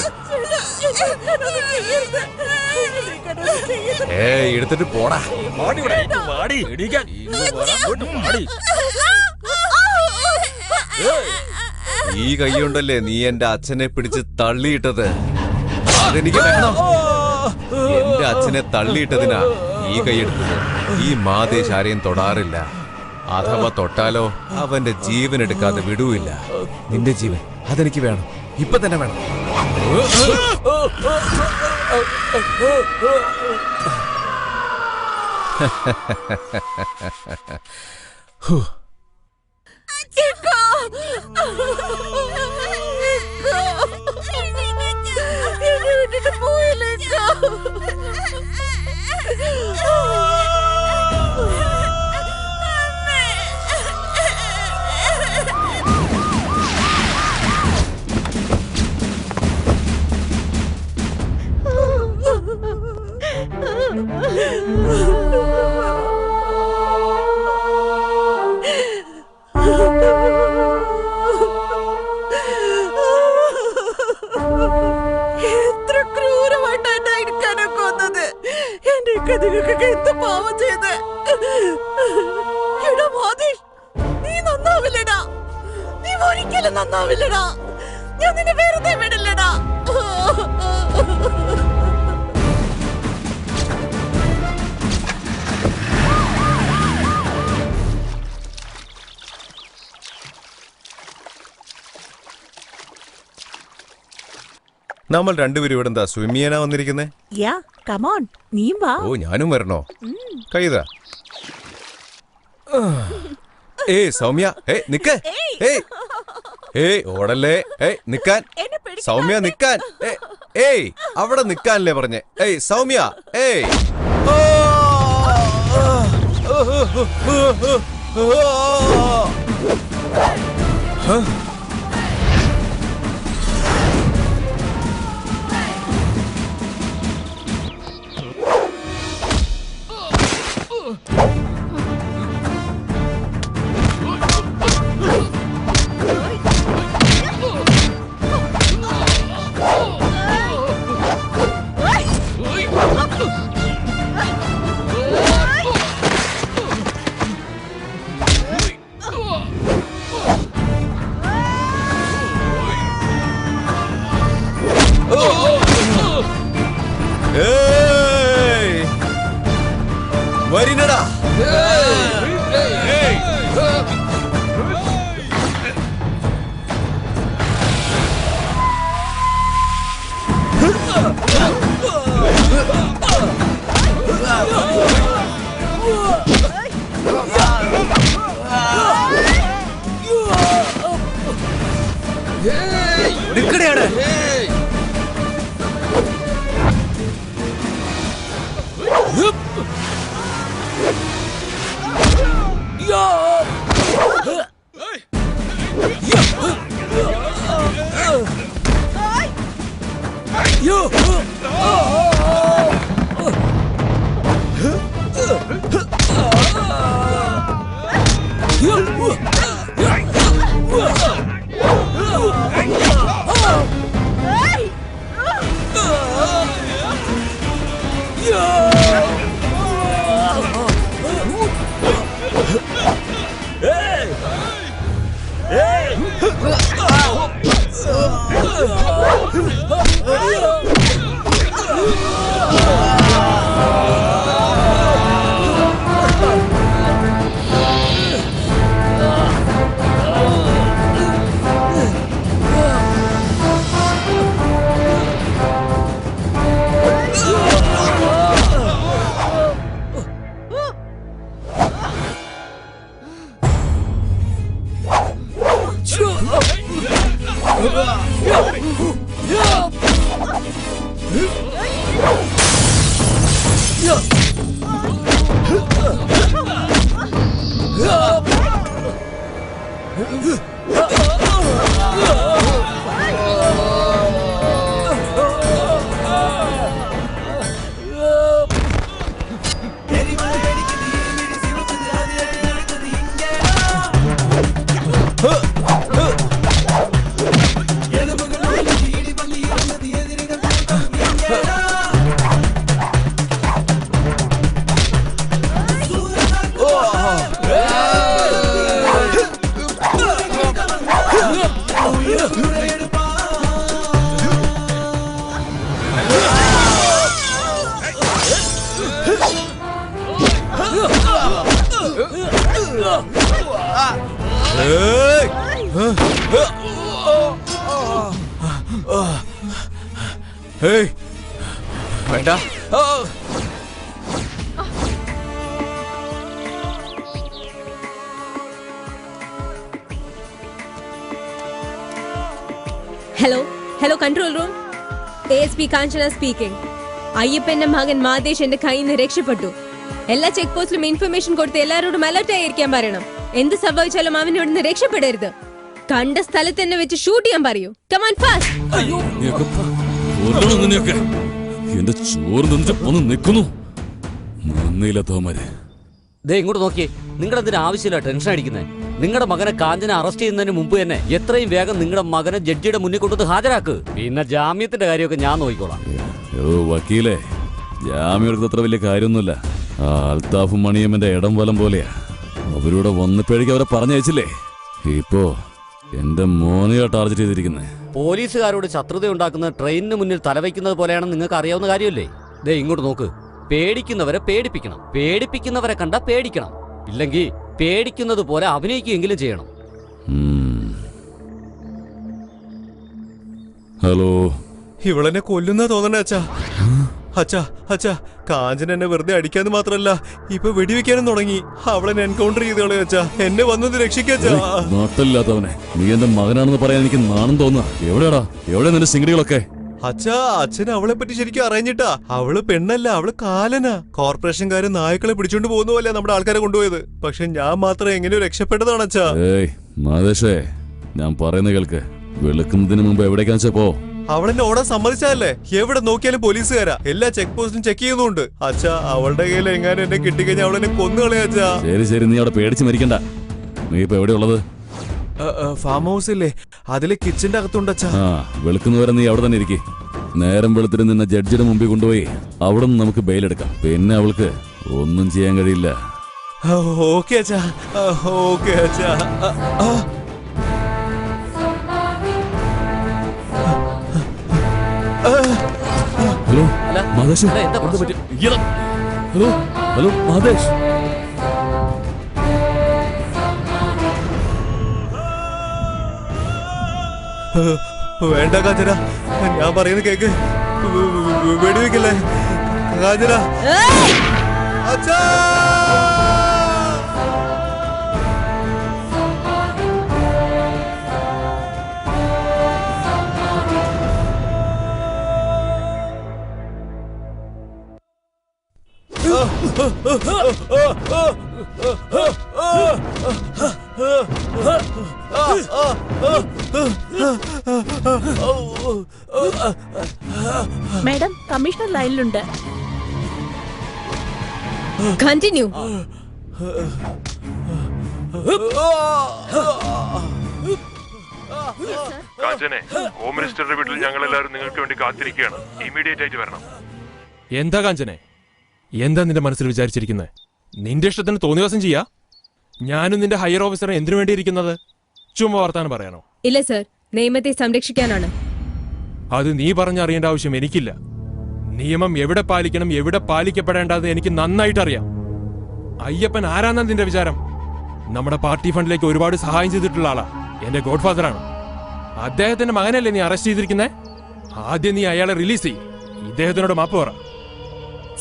എടുത്തിട്ട് പോടാ. ഈ കൈയുണ്ടല്ലേ നീ എന്റെ അച്ഛനെ പിടിച്ച് തള്ളിയിട്ടത്? അതെനിക്ക് വേണം. എന്റെ അച്ഛനെ തള്ളിയിട്ടതിനാ ഈ കൈയെടുത്തത്. ഈ മാദേശ് ആരെയും തൊടാറില്ല. അഥവാ തൊട്ടാലോ അവന്റെ ജീവൻ എടുക്കാതെ വിടൂല്ല. നിന്റെ ജീവൻ അതെനിക്ക് വേണം, ഇപ്പൊ തന്നെ വേണം. ഒരിക്കലും നന്നാവില്ലടാ. ഞാൻ നിന്നെ വെറുതെ വിടില്ലടാ. നമ്മൾ രണ്ടുപേരും ഇവിടെ എന്താ സ്വിം ചെയ്യാനാ വന്നിരിക്കുന്നേ? യാ കം ഓൺ, നീയും വാ. ഓ ഞാനും വരണോ? കൈതാ. സൗമ്യ നിക്ക്. ഓടല്ലേ. നിക്കാൻ സൗമ്യ, നിക്കാൻ. അവിടെ നിക്കാനല്ലേ പറഞ്ഞേ? സൗമ്യ. വരിനടാ. നിക്കടെയാണ്. വേണ്ട. Hello hello control room, ASP കാഞ്ചന സ്പീക്കിംഗ്. അയ്യപ്പന്റെ മകൻ മാതേഷ് എന്റെ കയ്യിൽ നിന്ന് രക്ഷപ്പെട്ടു. എല്ലാ ചെക്ക് പോസ്റ്റിലും ഇൻഫർമേഷൻ കൊടുത്ത് എല്ലാവരോടും അലർട്ട് ആയിരിക്കാൻ പറയണം. എന്ത് സംഭവിച്ചാലും അവൻ ഇവിടുന്ന് രക്ഷപ്പെടരുത്. കണ്ട സ്ഥലത്ത് തന്നെ വെച്ച് ഷൂട്ട് ചെയ്യാൻ പറയൂ. Come on fast. എന്റെ ചോറ് നിന്നിട്ട് ഒന്ന് നിൽക്കുന്നു. നന്ദിയില്ലാത്തവന്മാര്. ദേ ഇങ്ങോട്ട് നോക്കിയേ. നിങ്ങളുടെ എന്തിനാ ആവശ്യമില്ല ടെൻഷൻ അടിക്കുന്നത്? നിങ്ങളുടെ മകനെ കാഞ്ചന അറസ്റ്റ് ചെയ്യുന്നതിന് മുമ്പ് തന്നെ എത്രയും വേഗം നിങ്ങളുടെ മകനെ ജഡ്ജിയുടെ മുന്നിൽ കൊണ്ടുവന്ന് ഹാജരാക്ക്. പിന്നെ ജാമ്യത്തിന്റെ കാര്യമൊക്കെ ഞാൻ നോക്കിക്കോളാം. വക്കീലേ, ജാമ്യം എടുത്ത അത്ര വലിയ കാര്യമൊന്നുമില്ല. അൽത്താഫും മണിയമ്മന്റെ ഇടം വലം പോലെയാ. അവരോട് വന്നപ്പോഴേക്കും അവരെ പറഞ്ഞയച്ചില്ലേ. ഇപ്പോ എന്റെ മോനെയാ ടാർഗറ്റ് ചെയ്തിരിക്കുന്നേ. പോലീസുകാരോട് ശത്രുത ഉണ്ടാക്കുന്ന ട്രെയിനിന് മുന്നിൽ തലവയ്ക്കുന്നത് പോലെയാണെന്ന് നിങ്ങൾക്ക് അറിയാവുന്ന കാര്യമല്ലേ? ദേ ഇങ്ങോട്ട് നോക്ക്. പേടിക്കുന്നവരെ പേടിപ്പിക്കണം, പേടിപ്പിക്കുന്നവരെ കണ്ട പേടിക്കണം. ഇല്ലെങ്കിൽ പേടിക്കുന്നത് പോലെ അഭിനയിക്കുകയെങ്കിലും ചെയ്യണം. ഹലോ, ഇവളെന്നെ കൊല്ലുന്ന തോന്നണേ അച്ഛാ. അച്ഛാ അച്ഛാ, കാഞ്ചന എന്നെ വെറുതെ അടിക്കാന്ന് മാത്രല്ല ഇപ്പൊ വെടിവെക്കാനും തുടങ്ങി. അവളെന്നെ എൻകൗണ്ടർ ചെയ്തോളൂ അച്ഛാ. എന്നെ വന്നത് രക്ഷിക്കാ. നാട്ടില്ലാത്തവനെ, നീ എന്റെ മകനാണെന്ന് പറയാൻ എനിക്ക് നാണം തോന്നുക. എവിടെയാടാ, എവിടെ നിന്റെ സിംഗടികളൊക്കെ? അച്ഛാ, അച്ഛന് അവളെ പറ്റി ശരിക്കും അറിഞ്ഞിട്ടാ. അവള് പെണ്ണല്ല, അവള് കാലനാ. കോർപ്പറേഷൻകാര് നായ്ക്കളെ പിടിച്ചോണ്ട് പോകുന്ന പോലെ നമ്മുടെ ആൾക്കാരെ കൊണ്ടുപോയത്. പക്ഷെ ഞാൻ മാത്രം എങ്ങനെയോ രക്ഷപ്പെട്ടതാണ് അച്ഛാ. ഏയ് മാതേഷേ, ഞാൻ പറയുന്ന കേൾക്ക്. വെളുക്കുന്നതിന് മുമ്പ് എവിടേക്കാ പോ. അവളെന്നെ ഓടാൻ സമ്മതിച്ചല്ലേ? എവിടെ നോക്കിയാലും പോലീസുകാരാ. എല്ലാ ചെക്ക് പോസ്റ്റും ചെക്ക് ചെയ്യുന്നുണ്ട് അച്ഛാ. അവളുടെ കയ്യിൽ എങ്ങാനും എന്നെ കിട്ടിക്കഴിഞ്ഞാൽ അവളെന്നെ കൊന്നുകളയാ അച്ഛാ. ശരി ശരി, നീ അവിടെ പേടിച്ച് മരിക്കണ്ട. നീ ഇപ്പൊ എവിടെയുള്ളത്? ഫാം ഹൗസ് ഇല്ലേ, അതിലെ കിച്ചന്റെ അകത്തുണ്ട് അച്ഛാ. ആ, വെളുക്കുന്നവരെ നീ അവിടെ തന്നെ ഇരിക്കും. നേരം വെളുത്തിട്ട് നിന്നെ ജഡ്ജിയുടെ മുമ്പിൽ കൊണ്ടുപോയി അവിടെ നിന്ന് നമുക്ക് ബെയിലെടുക്കാം. പിന്നെ അവൾക്ക് ഒന്നും ചെയ്യാൻ കഴിയില്ല. ഓക്കെ അച്ഛാ, ഓക്കെ അച്ഛാ. Hello Mathesh, hello hello Mathesh. വേണ്ട കാഞ്ചന, ഞാൻ പറയുന്നത് കേക്ക്. വെടിവെക്കല്ലേ കാഞ്ചന. അച്ഛാ, മാഡം, കമ്മീഷണർ ലൈനിലുണ്ട്. കണ്ടിന്യൂ. കാഞ്ചനെ, ഹോം മിനിസ്റ്ററുടെ വീട്ടിൽ ഞങ്ങൾ എല്ലാവരും നിങ്ങൾക്ക് വേണ്ടി കാത്തിരിക്കുകയാണ്. ഇമ്മീഡിയറ്റ് ആയിട്ട് വരണം. എന്താ കാഞ്ചനെ, എന്താ നിന്റെ മനസ്സിൽ വിചാരിച്ചിരിക്കുന്നത്? നിന്റെ ഇഷ്ടത്തിന് തോന്നിവാസം ചെയ്യാ? ഞാനും നിന്റെ ഹയർ ഓഫീസറെ എന്തിനു വേണ്ടി ഇരിക്കുന്നത്? ചുമ്മാ വർത്താനം പറയാനോ? ഇല്ല സർ, നിയമത്തെ സംരക്ഷിക്കാനാണ്. അത് നീ പറഞ്ഞറിയേണ്ട ആവശ്യം എനിക്കില്ല. നിയമം എവിടെ പാലിക്കണം, എവിടെ പാലിക്കപ്പെടേണ്ടത് എനിക്ക് നന്നായിട്ട് അറിയാം. അയ്യപ്പൻ ആരാന്നാ നിന്റെ വിചാരം? നമ്മുടെ പാർട്ടി ഫണ്ടിലേക്ക് ഒരുപാട് സഹായം ചെയ്തിട്ടുള്ള ആളാ. എന്റെ ഗോഡ് ഫാദറാണ്. അദ്ദേഹത്തിന്റെ മകനല്ലേ നീ അറസ്റ്റ് ചെയ്തിരിക്കുന്നേ? ആദ്യം നീ അയാളെ റിലീസ് ചെയ്യും. ഇദ്ദേഹത്തിനോട് മാപ്പ് പറ.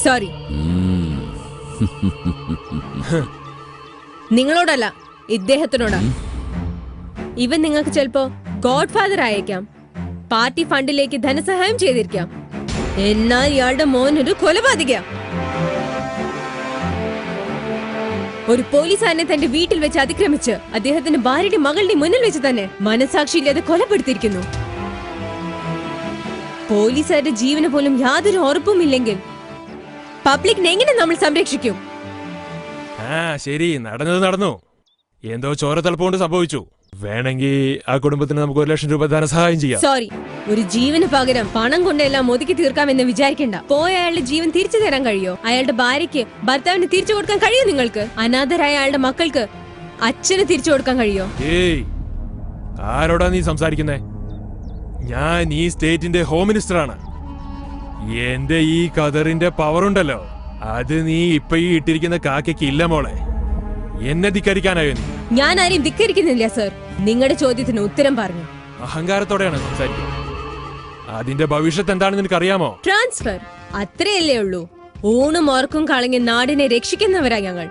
സോറി. നിങ്ങളോടല്ല, ഇദ്ദേഹത്തിനോടാ. ഇവൻ നിങ്ങൾക്ക് ചിലപ്പോ ഗോഡ് ഫാദർ ആയേക്കാം, പാർട്ടി ഫണ്ടിലേക്ക് ധനസഹായം ചെയ്തിരിക്കാം. എന്നാൽ ഇയാളുടെ മോനൊരു കൊലപാതക. ഒരു പോലീസുകാരനെ തന്റെ വീട്ടിൽ വെച്ച് അതിക്രമിച്ച് അദ്ദേഹത്തിന്റെ ഭാര്യയുടെ മകളുടെ മുന്നിൽ വെച്ച് തന്നെ മനസാക്ഷിയില്ലാതെ കൊലപ്പെടുത്തിയിരിക്കുന്നു. പോലീസുകാരുടെ ജീവന് പോലും യാതൊരു ഉറപ്പുമില്ലെങ്കിൽ പബ്ലിക്കിനെ എങ്ങനെ നമ്മൾ സംരക്ഷിക്കും? ശരി, നടന്നത് നടന്നു. എന്തോ ചോരത്തലപ്പുകൊണ്ട് സംഭവിച്ചു. വേണമെങ്കിൽ ആ കുടുംബത്തിന് നമുക്ക് 1 ലക്ഷം രൂപ ധനസഹായം ചെയ്യാം. സോറി, ഒരു ജീവന് പകരം പണം കൊണ്ടെല്ലാം ഒതുക്കി തീർക്കാമെന്ന് വിചാരിക്കണ്ട. പോയ അയാളുടെ ജീവൻ തിരിച്ചു തരാൻ കഴിയോ? അയാളുടെ ഭാര്യയ്ക്ക് ഭർത്താവിന് തിരിച്ചു കൊടുക്കാൻ കഴിയോ? നിങ്ങൾക്ക് അനാഥരായ അയാളുടെ മക്കൾക്ക് അച്ഛന് തിരിച്ചു കൊടുക്കാൻ കഴിയോ? ഏയ്, ആരോടാ നീ സംസാരിക്കുന്നേ? ഞാൻ ഈ സ്റ്റേറ്റിന്റെ ഹോം മിനിസ്റ്ററാണ്. എന്റെ ഈ കതറിന്റെ പവർ ഉണ്ടല്ലോ, അത് നീ ഇപ്പൊ ഈ ഇട്ടിരിക്കുന്ന കാക്കയ്ക്ക് ഇല്ല മോളെ. എന്നെ ധിക്കരിക്കാനായോ നീ? ഞാൻ ആരെയും ധിക്കരിക്കുന്നില്ല സർ. നിങ്ങളുടെ ചോദ്യത്തിന് ഉത്തരം പറഞ്ഞു. അഹങ്കാരത്തോടെയാണ് സംസാരിക്കുക. അതിന്റെ ഭവിഷ്യത്ത് എന്താണെന്ന് നിനക്കറിയാമോ? ട്രാൻസ്ഫർ, അത്രയല്ലേ ഉള്ളൂ. ഊണും ഓർക്കും കളഞ്ഞ് നാടിനെ രക്ഷിക്കുന്നവരാ ഞങ്ങൾ.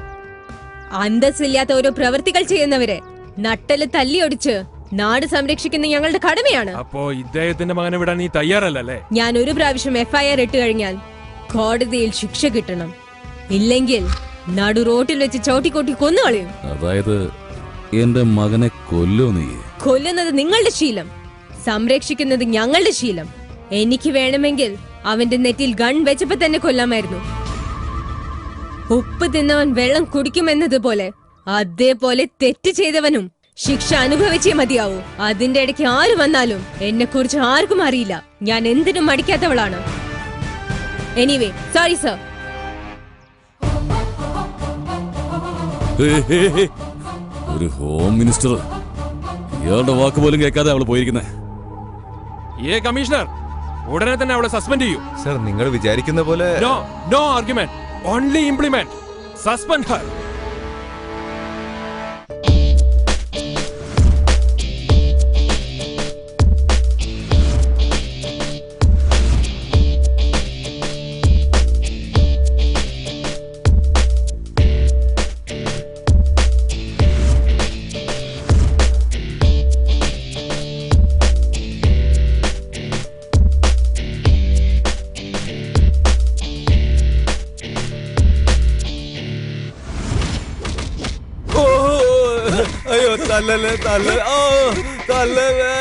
അന്തസ്സില്ലാത്ത ഓരോ പ്രവൃത്തികൾ ചെയ്യുന്നവരെ നട്ടല് തല്ലിയൊടിച്ച് നാട് സംരക്ഷിക്കുന്ന ഞങ്ങളുടെ കടമയാണ്. അപ്പോ ഇദ്ദേഹത്തിന്റെ മകനെ വിടാൻ നീ തയ്യാറല്ലേ? ഞാൻ ഒരു പ്രാവശ്യം FIR ഇട്ട് കഴിഞ്ഞാൽ കോടതിയിൽ ശിക്ഷ കിട്ടണം. ഇല്ലെങ്കിൽ നടു റോട്ടിൽ വെച്ച് ചവിട്ടിക്കൊട്ടി കൊന്നുകളയും. അതായത് എന്റെ മകനെ കൊല്ലോ? നീ കൊല്ലുന്നത് നിങ്ങളുടെ ശീലം, സംരക്ഷിക്കുന്നത് ഞങ്ങളുടെ ശീലം. എനിക്ക് വേണമെങ്കിൽ അവന്റെ നെറ്റിൽ ഗൺ വെച്ചപ്പോ തന്നെ കൊല്ലാമായിരുന്നു. ഉപ്പ് തിന്നവൻ വെള്ളം കുടിക്കുമെന്നതുപോലെ അതേപോലെ തെറ്റ് ചെയ്തവനും ശിക്ഷ അനുഭവിച്ചേ മതിയാവൂ. അതിന്റെ ഇടയ്ക്ക് ആര് വന്നാലും എന്നെ കുറിച്ച് ആർക്കും അറിയില്ല. ഞാൻ എന്തിനും മടിക്കാത്തവളാണ്. Anyway, sorry sir. ഒരു ഹോം മിനിസ്റ്റർ ഇയാളുടെ വാക്ക് പോലും കേൾക്കാതെ അവള് പോയിരിക്കുന്നേ. കമ്മീഷണർ, ഉടനെ തന്നെ അവളെ സസ്പെൻഡ് ചെയ്യൂ. സർ, നിങ്ങൾ വിചാരിക്കുന്ന പോലെ no argument, only implement. Suspend her. അയ്യോ, തല്ലല്ലേ തല്ലല്ലേ, തല്ലല്ലേ.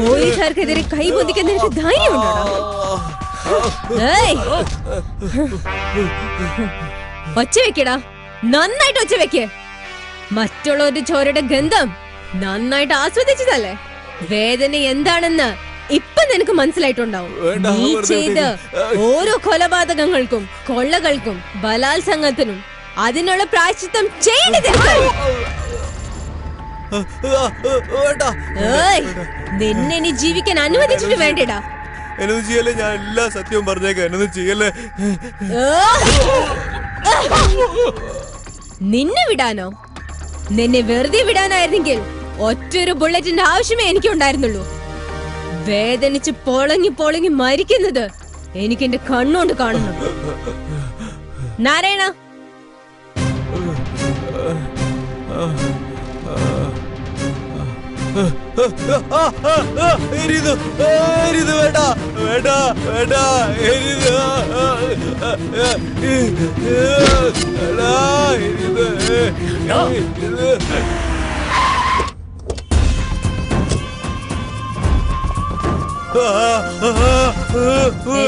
പോലീസുകാർക്കെതിരെ കൈ പൊന്തിക്കാൻ നിനക്ക് ധൈര്യമുണ്ടോ? ഒച്ച വെക്കടാ, നന്നായിട്ട് ഒച്ച വെക്ക്. മറ്റുള്ളവരുടെ ചോരയുടെ ഗന്ധം നന്നായിട്ട് ആസ്വദിച്ചതല്ലേ? വേദന എന്താണെന്ന് ഇപ്പൊ നിനക്ക് മനസ്സിലായിട്ടുണ്ടാവും. നീ ചെയ്ത ഓരോ കൊലപാതകങ്ങൾക്കും കൊള്ളകൾക്കും ബലാത്സംഗത്തിനും അതിനുള്ള പ്രായശ്ചിത്തം ചെയ്യേണ്ടത്. നിന്നെ നീ ജീവിക്കാൻ അനുവദിച്ചിട്ട് വേണ്ടടാ. എന്നൊന്നും ചെയ്യല്ലേ, ഞാൻ എല്ലാ സത്യവും പറഞ്ഞേക്കാം. എന്നൊന്നും ചെയ്യല്ലേ. നിന്നെ വിടാനോ? നിന്നെ വെറുതെ വിടാനായിരുന്നെങ്കിൽ ഒറ്റൊരു ബുള്ളറ്റിന്റെ ആവശ്യമേ എനിക്കുണ്ടായിരുന്നുള്ളൂ. വേദനിച്ച് പൊളങ്ങി പൊളങ്ങി മരിക്കുന്നത് എനിക്ക് എന്റെ കണ്ണുകൊണ്ട് കാണണം. നാരായണ,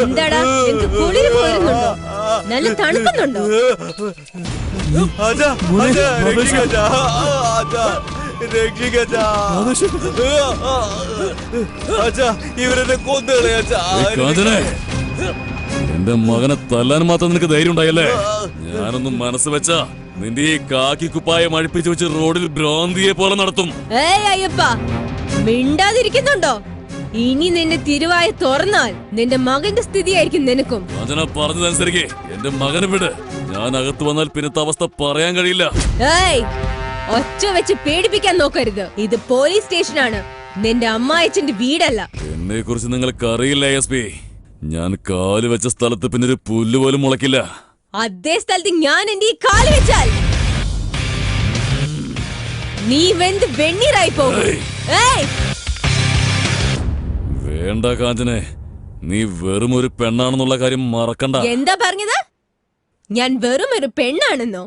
എന്താടാ, എനിക്ക് കുളിര് പോരുന്നുണ്ടോ? നല്ല തണുക്കുന്നുണ്ടോ? ഇവരെന്നെ കൊന്നുകളയാ. എന്റെ മകനെ തല്ലാൻ മാത്രം നിനക്ക് ധൈര്യം ഉണ്ടായല്ലേ? ഞാനൊന്നും മനസ്സ് വെച്ചാ നിന്റെ ഈ കാക്കി കുപ്പായം അഴിപ്പിച്ചു വെച്ച് റോഡിൽ ഭ്രാന്തിയെ പോലെ നടത്തും. ഏയ് അയ്യപ്പ, മിണ്ടാതിരിക്കുന്നുണ്ടോ? ഇനി നിന്റെ തിരുവായ തുറന്നാൽ നിന്റെ മകന്റെ സ്ഥിതിയായിരിക്കും നിനക്കും. അതിനെ പറഞ്ഞതനുസരിക്ക് എന്റെ മകനെ വിട്. ഞാൻ അകത്ത് വന്നാൽ പിന്നത്തെ അവസ്ഥ പറയാൻ കഴിയില്ല. ഏയ്, ഒച്ച വെച്ച് പേടിപ്പിക്കാൻ നോക്കരുത്. ഇത് പോലീസ് സ്റ്റേഷനാണ്, നിന്റെ അമ്മായച്ചന്റെ വീടല്ല. എന്നെ കുറിച്ച് നിങ്ങൾക്ക് അറിയില്ല എസ് പി. ഞാൻ കാല് വെച്ച സ്ഥലത്ത് പിന്നെ ഒരു പുല്ല് പോലും മുളക്കില്ല. അതേ സ്ഥലത്ത് ഞാൻ എന്റെ ഈ കാല് വെച്ചാൽ നീ വെന്ത് വെണ്ണീറായി പോകും. ഏയ്, വേണ്ട കാഞ്ചനെ, നീ വെറും ഒരു പെണ്ണാണെന്നുള്ള കാര്യം മറക്കണ്ട. എന്താ പറഞ്ഞത്? ഞാൻ വെറും ഒരു പെണ്ണാണെന്നോ?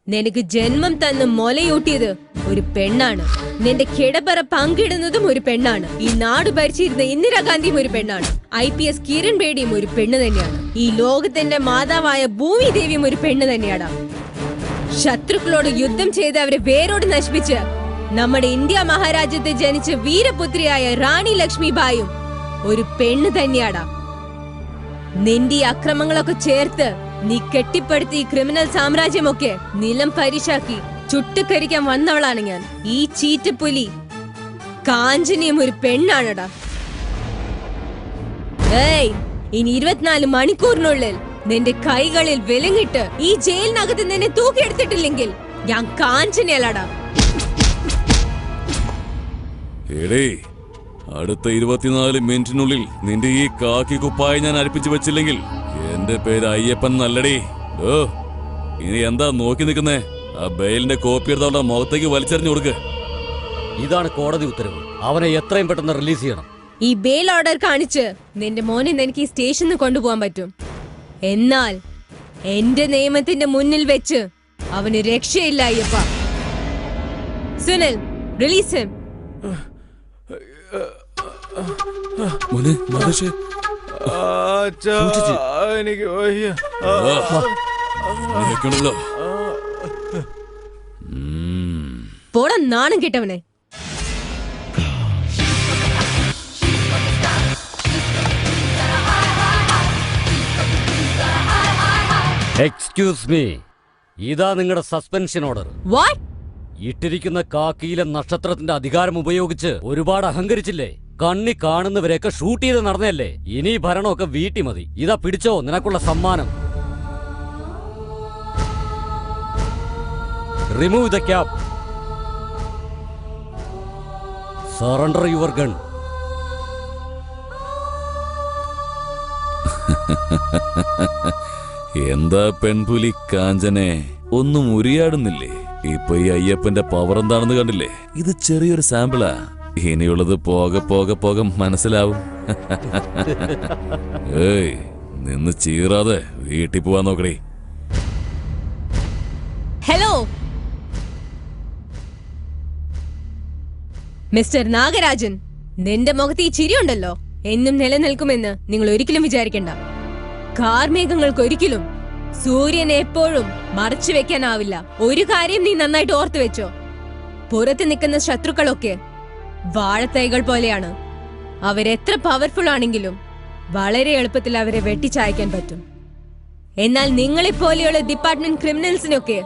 നിനക്ക് ജന്മം തന്ന് മുലയൂട്ടിയത് ഒരു പെണ്ണാണ്. നിന്റെ കിടപ്പറ പങ്കിടുന്നതും ഒരു പെണ്ണാണ്. ഈ നാട് ഭരിച്ചിരുന്ന ഇന്ദിരാഗാന്ധിയും ഒരു പെണ്ണാണ്. IPS കിരൺ ബേഡിയും ഒരു പെണ്ണ് തന്നെയാണ്. ഈ ലോകത്തിന്റെ മാതാവായ ഭൂമി ദേവിയും ഒരു പെണ്ണ് തന്നെയാണ്. ശത്രുക്കളോട് യുദ്ധം ചെയ്ത് അവരെ വേരോട് നശിപ്പിച്ച് നമ്മുടെ ഇന്ത്യ മഹാരാജ്യത്തെ ജനിച്ച വീരപുത്രിയായ റാണി ലക്ഷ്മിബായും ഒരു പെണ്ണ് തന്നെയാടാ. നിന്റെ ഈ അക്രമങ്ങളൊക്കെ ചേർത്ത് നീ കെട്ടിപ്പടുത്തി ഈ ക്രിമിനൽ സാമ്രാജ്യമൊക്കെ നിലം പരിശാക്കി ചുട്ടുകരിക്കാൻ വന്നവളാണ് ഞാൻ. ഈ ചീറ്റപ്പുലി കാഞ്ചനയും ഒരു പെണ്ണാണടാ. ഏയ്, ഇനി 24 മണിക്കൂറിനുള്ളിൽ നിന്റെ കൈകളിൽ വിലങ്ങിട്ട് ഈ ജയിലിനകത്ത് നിന്നെ തൂക്കിയെടുത്തിട്ടില്ലെങ്കിൽ ഞാൻ കാഞ്ചനയല്ലടാ. എടേ, അടുത്ത 24 മിനിറ്റിനുള്ളിൽ നിന്റെ ഈ കാക്കി കുപ്പായി ഞാൻ അരിപ്പിച്ചു വെച്ചില്ലെങ്കിൽ എന്റെ പേര് അയ്യപ്പൻ നല്ലടേ. ഇനി എന്താ നോക്കി നിൽക്കുന്നേ? ആ ബെയിലിന്റെ കോപ്പി എടുത്ത് അവളുടെ മുഖത്തേക്ക് വലിച്ചെറിഞ്ഞു കൊടുക്ക്. ഇതാണ് കോടതി ഉത്തരവ്. അവനെ എത്രയും പെട്ടെന്ന് റിലീസ് ചെയ്യണം. ഈ ബെയിൽ ഓർഡർ കാണിച്ച് നിന്റെ മോനെ എനിക്ക് ഈ സ്റ്റേഷനിൽ കൊണ്ടുപോകാൻ പറ്റും. എന്നാൽ എന്റെ നിയമത്തിന്റെ മുന്നിൽ വെച്ച് അവന് രക്ഷയില്ല അയ്യപ്പ. Sunil, release him. എനിക്ക് വയ്യ. പോടാ നാണം കേട്ടവനെ. എക്സ്ക്യൂസ് മീ, ഇതാ നിങ്ങളുടെ സസ്പെൻഷൻ ഓർഡർ. വാട്ട്? ഇട്ടിരിക്കുന്ന കാക്കിയിലെ നക്ഷത്രത്തിന്റെ അധികാരം ഉപയോഗിച്ച് ഒരുപാട് അഹങ്കരിച്ചില്ലേ? കണ്ണി കാണുന്നവരെയൊക്കെ ഷൂട്ട് ചെയ്ത് നടന്നല്ലേ? ഇനി ഭരണമൊക്കെ വീട്ടി മതി. ഇതാ പിടിച്ചോ നിനക്കുള്ള സമ്മാനം. Remove the cap. Surrender your gun. എന്താ പെൺപുലി കാഞ്ചനെ, ഒന്നും ഉരിയാടുന്നില്ലേ? ഇപ്പൊ ഈ അയ്യപ്പന്റെ പവർ എന്താണെന്ന് കണ്ടില്ലേ? ഇത് ചെറിയൊരു സാമ്പിളാ. ഇനിയുള്ളത് പോകെ പോകെ പോകെ മനസ്സിലാവും. ഏയ്, നിന്ന് ചീറാതെ വീട്ടിൽ പോവാൻ നോക്കണേ. ഹലോ മിസ്റ്റർ നാഗരാജൻ, നിന്റെ മുഖത്ത് ഈ ചിരിയുണ്ടല്ലോ എന്നും നിലനിൽക്കുമെന്ന് നിങ്ങൾ ഒരിക്കലും വിചാരിക്കണ്ട. കാർമേഘങ്ങൾക്ക് ഒരിക്കലും സൂര്യനെ എപ്പോഴും മറച്ചു വെക്കാനാവില്ല. ഒരു കാര്യം നീ നന്നായിട്ട് ഓർത്തു വെച്ചോ, പുറത്ത് നിൽക്കുന്ന ശത്രുക്കളൊക്കെ വാഴത്തൈകൾ പോലെയാണ്. അവരെത്ര പവർഫുൾ ആണെങ്കിലും വളരെ എളുപ്പത്തിൽ അവരെ വെട്ടിച്ചായ്ക്കാൻ പറ്റും. എന്നാൽ നിങ്ങളെപ്പോലെയുള്ള ഡിപ്പാർട്ട്മെന്റ് ക്രിമിനൽസിനൊക്കെ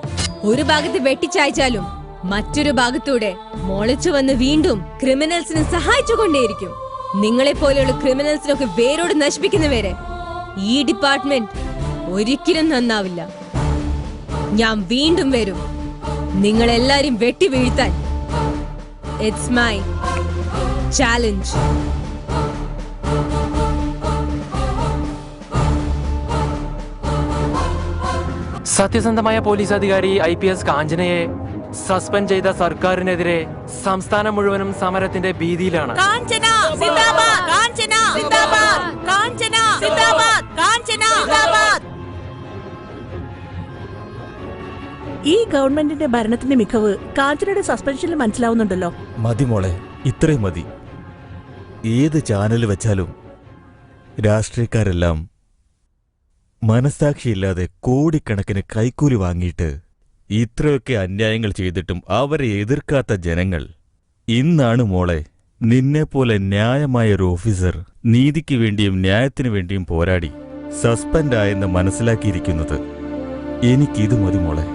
ഒരു ഭാഗത്ത് വെട്ടിച്ചായ്ച്ചാലും മറ്റൊരു ഭാഗത്തൂടെ മുളച്ചു വന്ന് വീണ്ടും ക്രിമിനൽസിനെ സഹായിച്ചുകൊണ്ടേയിരിക്കും. നിങ്ങളെപ്പോലെയുള്ള ക്രിമിനൽസിനൊക്കെ വേരോട് നശിപ്പിക്കുന്നവരെ ഈ ഡിപ്പാർട്ട്മെന്റ് ഒരിക്കലും നന്നാവില്ല. ഞാൻ വീണ്ടും വരും നിങ്ങളെല്ലാരും വെട്ടി വീഴ്ത്താൻ. It's my challenge. സത്യസന്ധമായ പോലീസ് അധികാരി IPS കാഞ്ചനയെ സസ്പെൻഡ് ചെയ്ത സർക്കാരിനെതിരെ സംസ്ഥാനം മുഴുവനും സമരത്തിന്റെ ഭീതിയിലാണ്. ഈ ഗവൺമെന്റിന്റെ ഭരണത്തിന്റെ മികവ് കാഞ്ചനയുടെ സസ്പെൻഷനിൽ മനസ്സിലാവുന്നുണ്ടല്ലോ. മതി മോളെ, ഇത്രയും മതി. ഏത് ചാനൽ വെച്ചാലും രാഷ്ട്രീയക്കാരെല്ലാം മനസാക്ഷിയില്ലാതെ കോടിക്കണക്കിന് കൈക്കൂലി വാങ്ങിയിട്ട് ഇത്രയൊക്കെ അന്യായങ്ങൾ ചെയ്തിട്ടും അവരെ എതിർക്കാത്ത ജനങ്ങൾ ഇന്നാണ് മോളെ നിന്നെപ്പോലെ ന്യായമായ ഒരു ഓഫീസർ നീതിക്ക് വേണ്ടിയും ന്യായത്തിനു വേണ്ടിയും പോരാടി സസ്പെൻഡായെന്ന് മനസ്സിലാക്കിയിരിക്കുന്നത്. എനിക്കിത് മതി മോളെ.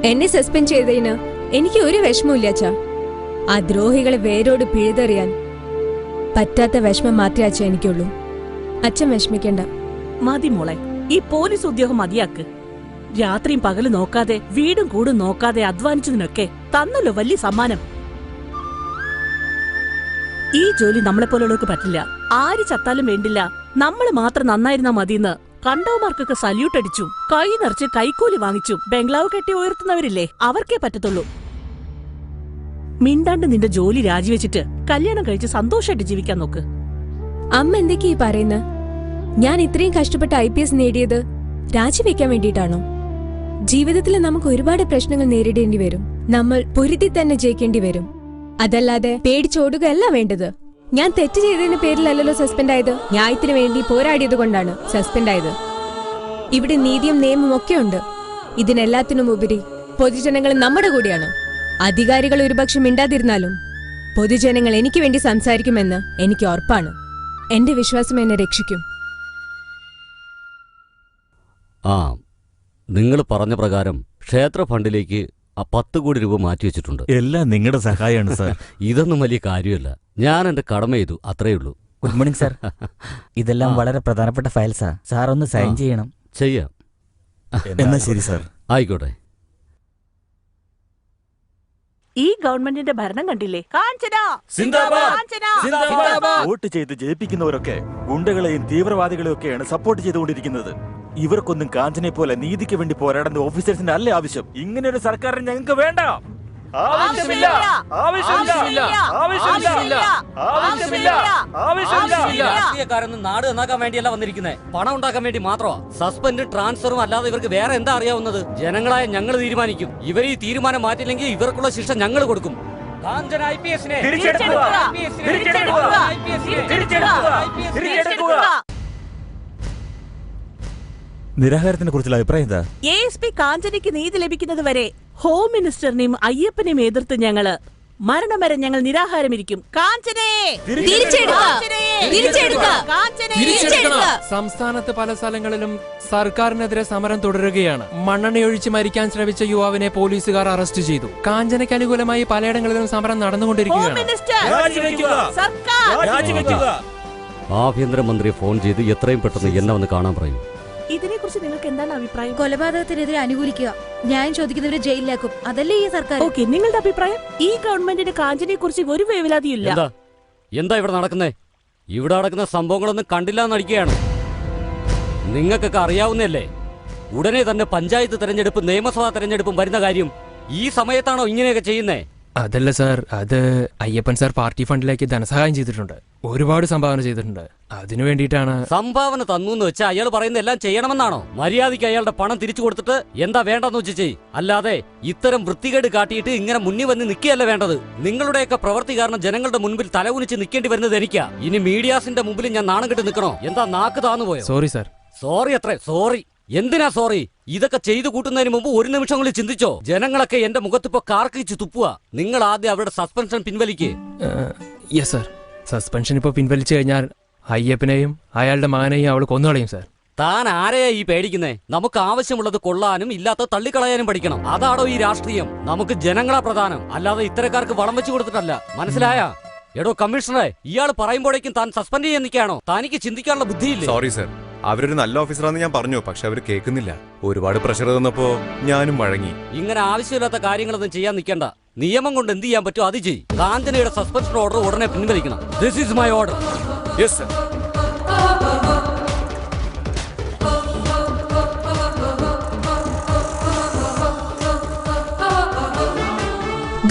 എന്നെ സസ്പെൻഡ് ചെയ്തതിന് എനിക്ക് ഒരു വിഷമമില്ല അച്ഛാ. ആ ദ്രോഹികളെ വേരോട് പിഴുതെറിയാൻ പറ്റാത്ത വിഷമം മാത്രമേ അച്ഛൻ എനിക്കുള്ളൂ. അച്ഛൻ വിഷമിക്കണ്ട. മതി മോളെ, ഈ പോലീസ് ഉദ്യോഗം മതിയാക്ക്. രാത്രിയും പകല് നോക്കാതെ വീടും കൂടും നോക്കാതെ അധ്വാനിച്ചതിനൊക്കെ തന്നല്ലോ വലിയ സമ്മാനം. ഈ ജോലി നമ്മളെപ്പോലുള്ളവർക്ക് പറ്റില്ല. ആര് ചത്താലും വേണ്ടില്ല, നമ്മൾ മാത്രം നന്നായിരുന്നാ മതിയെന്ന് കണ്ടവന്മാർക്കൊക്കെ സല്യൂട്ട് അടിച്ചു, കൈ നിറച്ച് കൈക്കൂലി വാങ്ങിച്ചു ബംഗ്ലാവ് കെട്ടി ഉയർത്തുന്നവരില്ലേ, അവർക്കേ പറ്റത്തുള്ളൂ. മിണ്ടാണ്ട് നിന്റെ ജോലി രാജിവെച്ചിട്ട് കല്യാണം കഴിച്ച് സന്തോഷമായിട്ട് ജീവിക്കാൻ നോക്ക്. അമ്മ എന്തൊക്കെയാ പറയുന്നത്? ഞാൻ ഇത്രയും കഷ്ടപ്പെട്ട് IPS നേടിയത് രാജിവെക്കാൻ വേണ്ടിയിട്ടാണോ? ജീവിതത്തിൽ നമുക്ക് ഒരുപാട് പ്രശ്നങ്ങൾ നേരിടേണ്ടി വരും. നമ്മൾ പൊരുതി തന്നെ ജയിക്കേണ്ടി വരും. അതല്ലാതെ പേടിച്ചോടുകയല്ല വേണ്ടത്. ഞാൻ തെറ്റ് ചെയ്തതിന് പേരിലല്ലോ സസ്പെൻഡ് ആയത്. ന്യായത്തിന് വേണ്ടി പോരാടിയത് കൊണ്ടാണ് സസ്പെൻഡ് ആയത്. ഇവിടെ നീതിയും നിയമവും ഒക്കെ ഉണ്ട്. ഇതിനെല്ലാത്തിനും ഉപരി പൊതുജനങ്ങൾ നമ്മുടെ കൂടെയാണ്. അധികാരികൾ ഒരുപക്ഷെ മിണ്ടാതിരുന്നാലും പൊതുജനങ്ങൾ എനിക്ക് വേണ്ടി സംസാരിക്കുമെന്ന് എനിക്ക് ഉറപ്പാണ്. എന്റെ വിശ്വാസം എന്നെ രക്ഷിക്കും. ആ, നിങ്ങൾ പറഞ്ഞ പ്രകാരം ക്ഷേത്ര ഫണ്ടിലേക്ക് 10 കോടി രൂപ മാറ്റിവെച്ചിട്ടുണ്ട്. എല്ലാം നിങ്ങളുടെ സഹായമാണ് സാർ. ഇതൊന്നും വലിയ കാര്യമല്ല. ഞാൻ എന്റെ കടമ ചെയ്തു, അത്രയുള്ളൂ. Good morning sir. ഇതെല്ലാം വളരെ പ്രധാനപ്പെട്ട ഫയൽസാ. സാർ ഒന്ന് സൈൻ ചെയ്യണം. ചെയ്യാം. എന്നാ ശരി സാർ. ആയിക്കോട്ടെ. ഈ ഗവൺമെന്റിന്റെ ഭരണം കണ്ടില്ലേ? വോട്ട് ചെയ്ത് ജയിപ്പിക്കുന്നവരൊക്കെ ഗുണ്ടകളെയും തീവ്രവാദികളെയും ഒക്കെയാണ് സപ്പോർട്ട് ചെയ്തുകൊണ്ടിരിക്കുന്നത്. ഇവർക്കൊന്നും കാഞ്ചനെ പോലെ നീതിക്ക് വേണ്ടി പോരാടുന്ന ഓഫീസേഴ്സിന്റെ അല്ലേ ആവശ്യം. ഇങ്ങനെ ഒരു സർക്കാരിന് ഞങ്ങൾക്ക് വേണ്ട. രാഷ്ട്രീയക്കാരൊന്നും നാട് നന്നാക്കാൻ വേണ്ടിയല്ല വന്നിരിക്കുന്നത്, പണം ഉണ്ടാക്കാൻ വേണ്ടി മാത്രമാ. സസ്പെൻഡും ട്രാൻസ്ഫറും അല്ലാതെ ഇവർക്ക് വേറെ എന്താ അറിയാവുന്നത്? ജനങ്ങളായ ഞങ്ങൾ തീരുമാനിക്കും. ഇവർ ഈ തീരുമാനം മാറ്റില്ലെങ്കിൽ ഇവർക്കുള്ള ശിക്ഷ ഞങ്ങൾ കൊടുക്കും. കാഞ്ചന IPSനെ നിരാഹാരത്തിനെ കുറിച്ചുള്ള അഭിപ്രായം എന്താ? ASP കാഞ്ചനയ്ക്ക് നീതി ലഭിക്കുന്നത് വരെ ഹോം മിനിസ്റ്ററിനെയും അയ്യപ്പനെയും എതിർത്ത് ഞങ്ങള് മരണം വരെ ഞങ്ങൾ നിരാഹാരമിരിക്കും. കാഞ്ചനയെ സംസ്ഥാനത്ത് പല സ്ഥലങ്ങളിലും സർക്കാരിനെതിരെ സമരം തുടരുകയാണ്. മണ്ണെണ്ണയൊഴിച്ച് മരിക്കാൻ ശ്രമിച്ച യുവാവിനെ പോലീസുകാർ അറസ്റ്റ് ചെയ്തു. കാഞ്ചനയ്ക്ക് അനുകൂലമായി പലയിടങ്ങളിലും സമരം നടന്നുകൊണ്ടിരിക്കുകയാണ്. ആഭ്യന്തരമന്ത്രി ഫോൺ ചെയ്ത് എത്രയും പെട്ടെന്ന് എന്നെ വന്ന് കാണാൻ പറയും. ഇതിനെക്കുറിച്ച് നിങ്ങൾക്ക് എന്താണ് അഭിപ്രായം? കൊലപാതകത്തിനെതിരെ അനുകൂലിക്കുക, ന്യായം ചോദിക്കുന്നവരെ ജയിലിലാക്കും, അതല്ലേ ഈ സർക്കാർ. ഓക്കെ, നിങ്ങളുടെ അഭിപ്രായം? ഈ ഗവൺമെന്റിന് കാഞ്ചനയെ കുറിച്ച് ഒരു വേവലാതിയില്ല. എന്താ ഇവിടെ നടക്കുന്നേ? ഇവിടെ നടക്കുന്ന സംഭവങ്ങളൊന്നും കണ്ടില്ല എന്നടിക്കുകയാണ്. നിങ്ങൾക്കൊക്കെ അറിയാവുന്നല്ലേ, ഉടനെ തന്നെ പഞ്ചായത്ത് തെരഞ്ഞെടുപ്പ്, നിയമസഭാ തെരഞ്ഞെടുപ്പും വരുന്ന കാര്യം. ഈ സമയത്താണോ ഇങ്ങനെയൊക്കെ ചെയ്യുന്നേ? അതല്ല സാർ, അത് അയ്യപ്പൻ സാർ പാർട്ടി ഫണ്ടിലേക്ക് ധനസഹായം ചെയ്തിട്ടുണ്ട്, ഒരുപാട് സംഭാവന ചെയ്തിട്ടുണ്ട്. അതിനു വേണ്ടിയിട്ടാണ്. സംഭാവന തന്നു എന്ന് വെച്ചാൽ അയാൾ പറയുന്ന എല്ലാം ചെയ്യണമെന്നാണോ? മര്യാദയ്ക്ക് അയാളുടെ പണം തിരിച്ചു കൊടുത്തിട്ട് എന്താ വേണ്ടെന്ന് വെച്ച് ചെയ്. അല്ലാതെ ഇത്തരം വൃത്തികേട് കാട്ടിയിട്ട് ഇങ്ങനെ മുന്നിൽ വന്ന് നിൽക്കുകയല്ല വേണ്ടത്. നിങ്ങളുടെയൊക്കെ പ്രവൃത്തി കാരണം ജനങ്ങളുടെ മുൻപിൽ തലകുനിച്ച് നിൽക്കേണ്ടി വരുന്നത് എനിക്കാ. ഇനി മീഡിയാസിന്റെ മുമ്പിൽ ഞാൻ നാണം കെട്ട് നിൽക്കണോ? എന്താ നാക്ക് താന്നു പോയോ? Sorry sir. സോറി അത്രേ? സോറി എന്തിനാ സോറി? ഇതൊക്കെ ചെയ്തു കൂട്ടുന്നതിന് മുമ്പ് ഒരു നിമിഷങ്ങളിൽ ചിന്തിച്ചോ? ജനങ്ങളൊക്കെ എന്റെ മുഖത്തിപ്പോ കാർക്കിച്ച് തുപ്പുക. നിങ്ങൾ ആദ്യം അവരുടെ സസ്പെൻഷൻ പിൻവലിക്കേ. Yes sir. സസ്പെൻഷൻ ഇപ്പൊ പിൻവലിച്ചു കഴിഞ്ഞാൽ അയ്യപ്പനെയും അയാളുടെ മകനെയും അവൾ കൊന്നുകളയും സാർ. താൻ ആരെയാ ഈ പേടിക്കുന്നേ? നമുക്ക് ആവശ്യമുള്ളത് കൊള്ളാനും ഇല്ലാത്ത തള്ളിക്കളയാനും പഠിക്കണം. അതാണോ ഈ രാഷ്ട്രീയം? നമുക്ക് ജനങ്ങളാ പ്രധാനം, അല്ലാതെ ഇത്തരക്കാർക്ക് വളം വെച്ചു കൊടുത്തിട്ടല്ല. മനസ്സിലായാ? എടോ കമ്മീഷണറെ, ഇയാൾ പറയുമ്പോഴേക്കും താൻ സസ്പെൻഡ് ചെയ്യാൻ നിൽക്കുകയാണോ? തനിക്ക് ചിന്തിക്കാനുള്ള ബുദ്ധിയില്ലേ? സോറി സർ, അവരൊരു നല്ല ഓഫീസറാന്ന് ഞാൻ പറഞ്ഞു, പക്ഷെ അവർ കേൾക്കുന്നില്ല. ഒരുപാട് പ്രഷർ തന്നപ്പോ ഞാനും വഴങ്ങി. ഇങ്ങനെ ആവശ്യമില്ലാത്ത കാര്യങ്ങളൊന്നും ചെയ്യാൻ നിൽക്കണ്ട. നിയമം കൊണ്ട് എന്ത് ചെയ്യാൻ പറ്റുമോ അത് ചെയ്യും. കാഞ്ചനയുടെ സസ്പെൻഷൻ ഓർഡർ ഉടനെ പിൻവലിക്കണം. This is my order. Yes sir.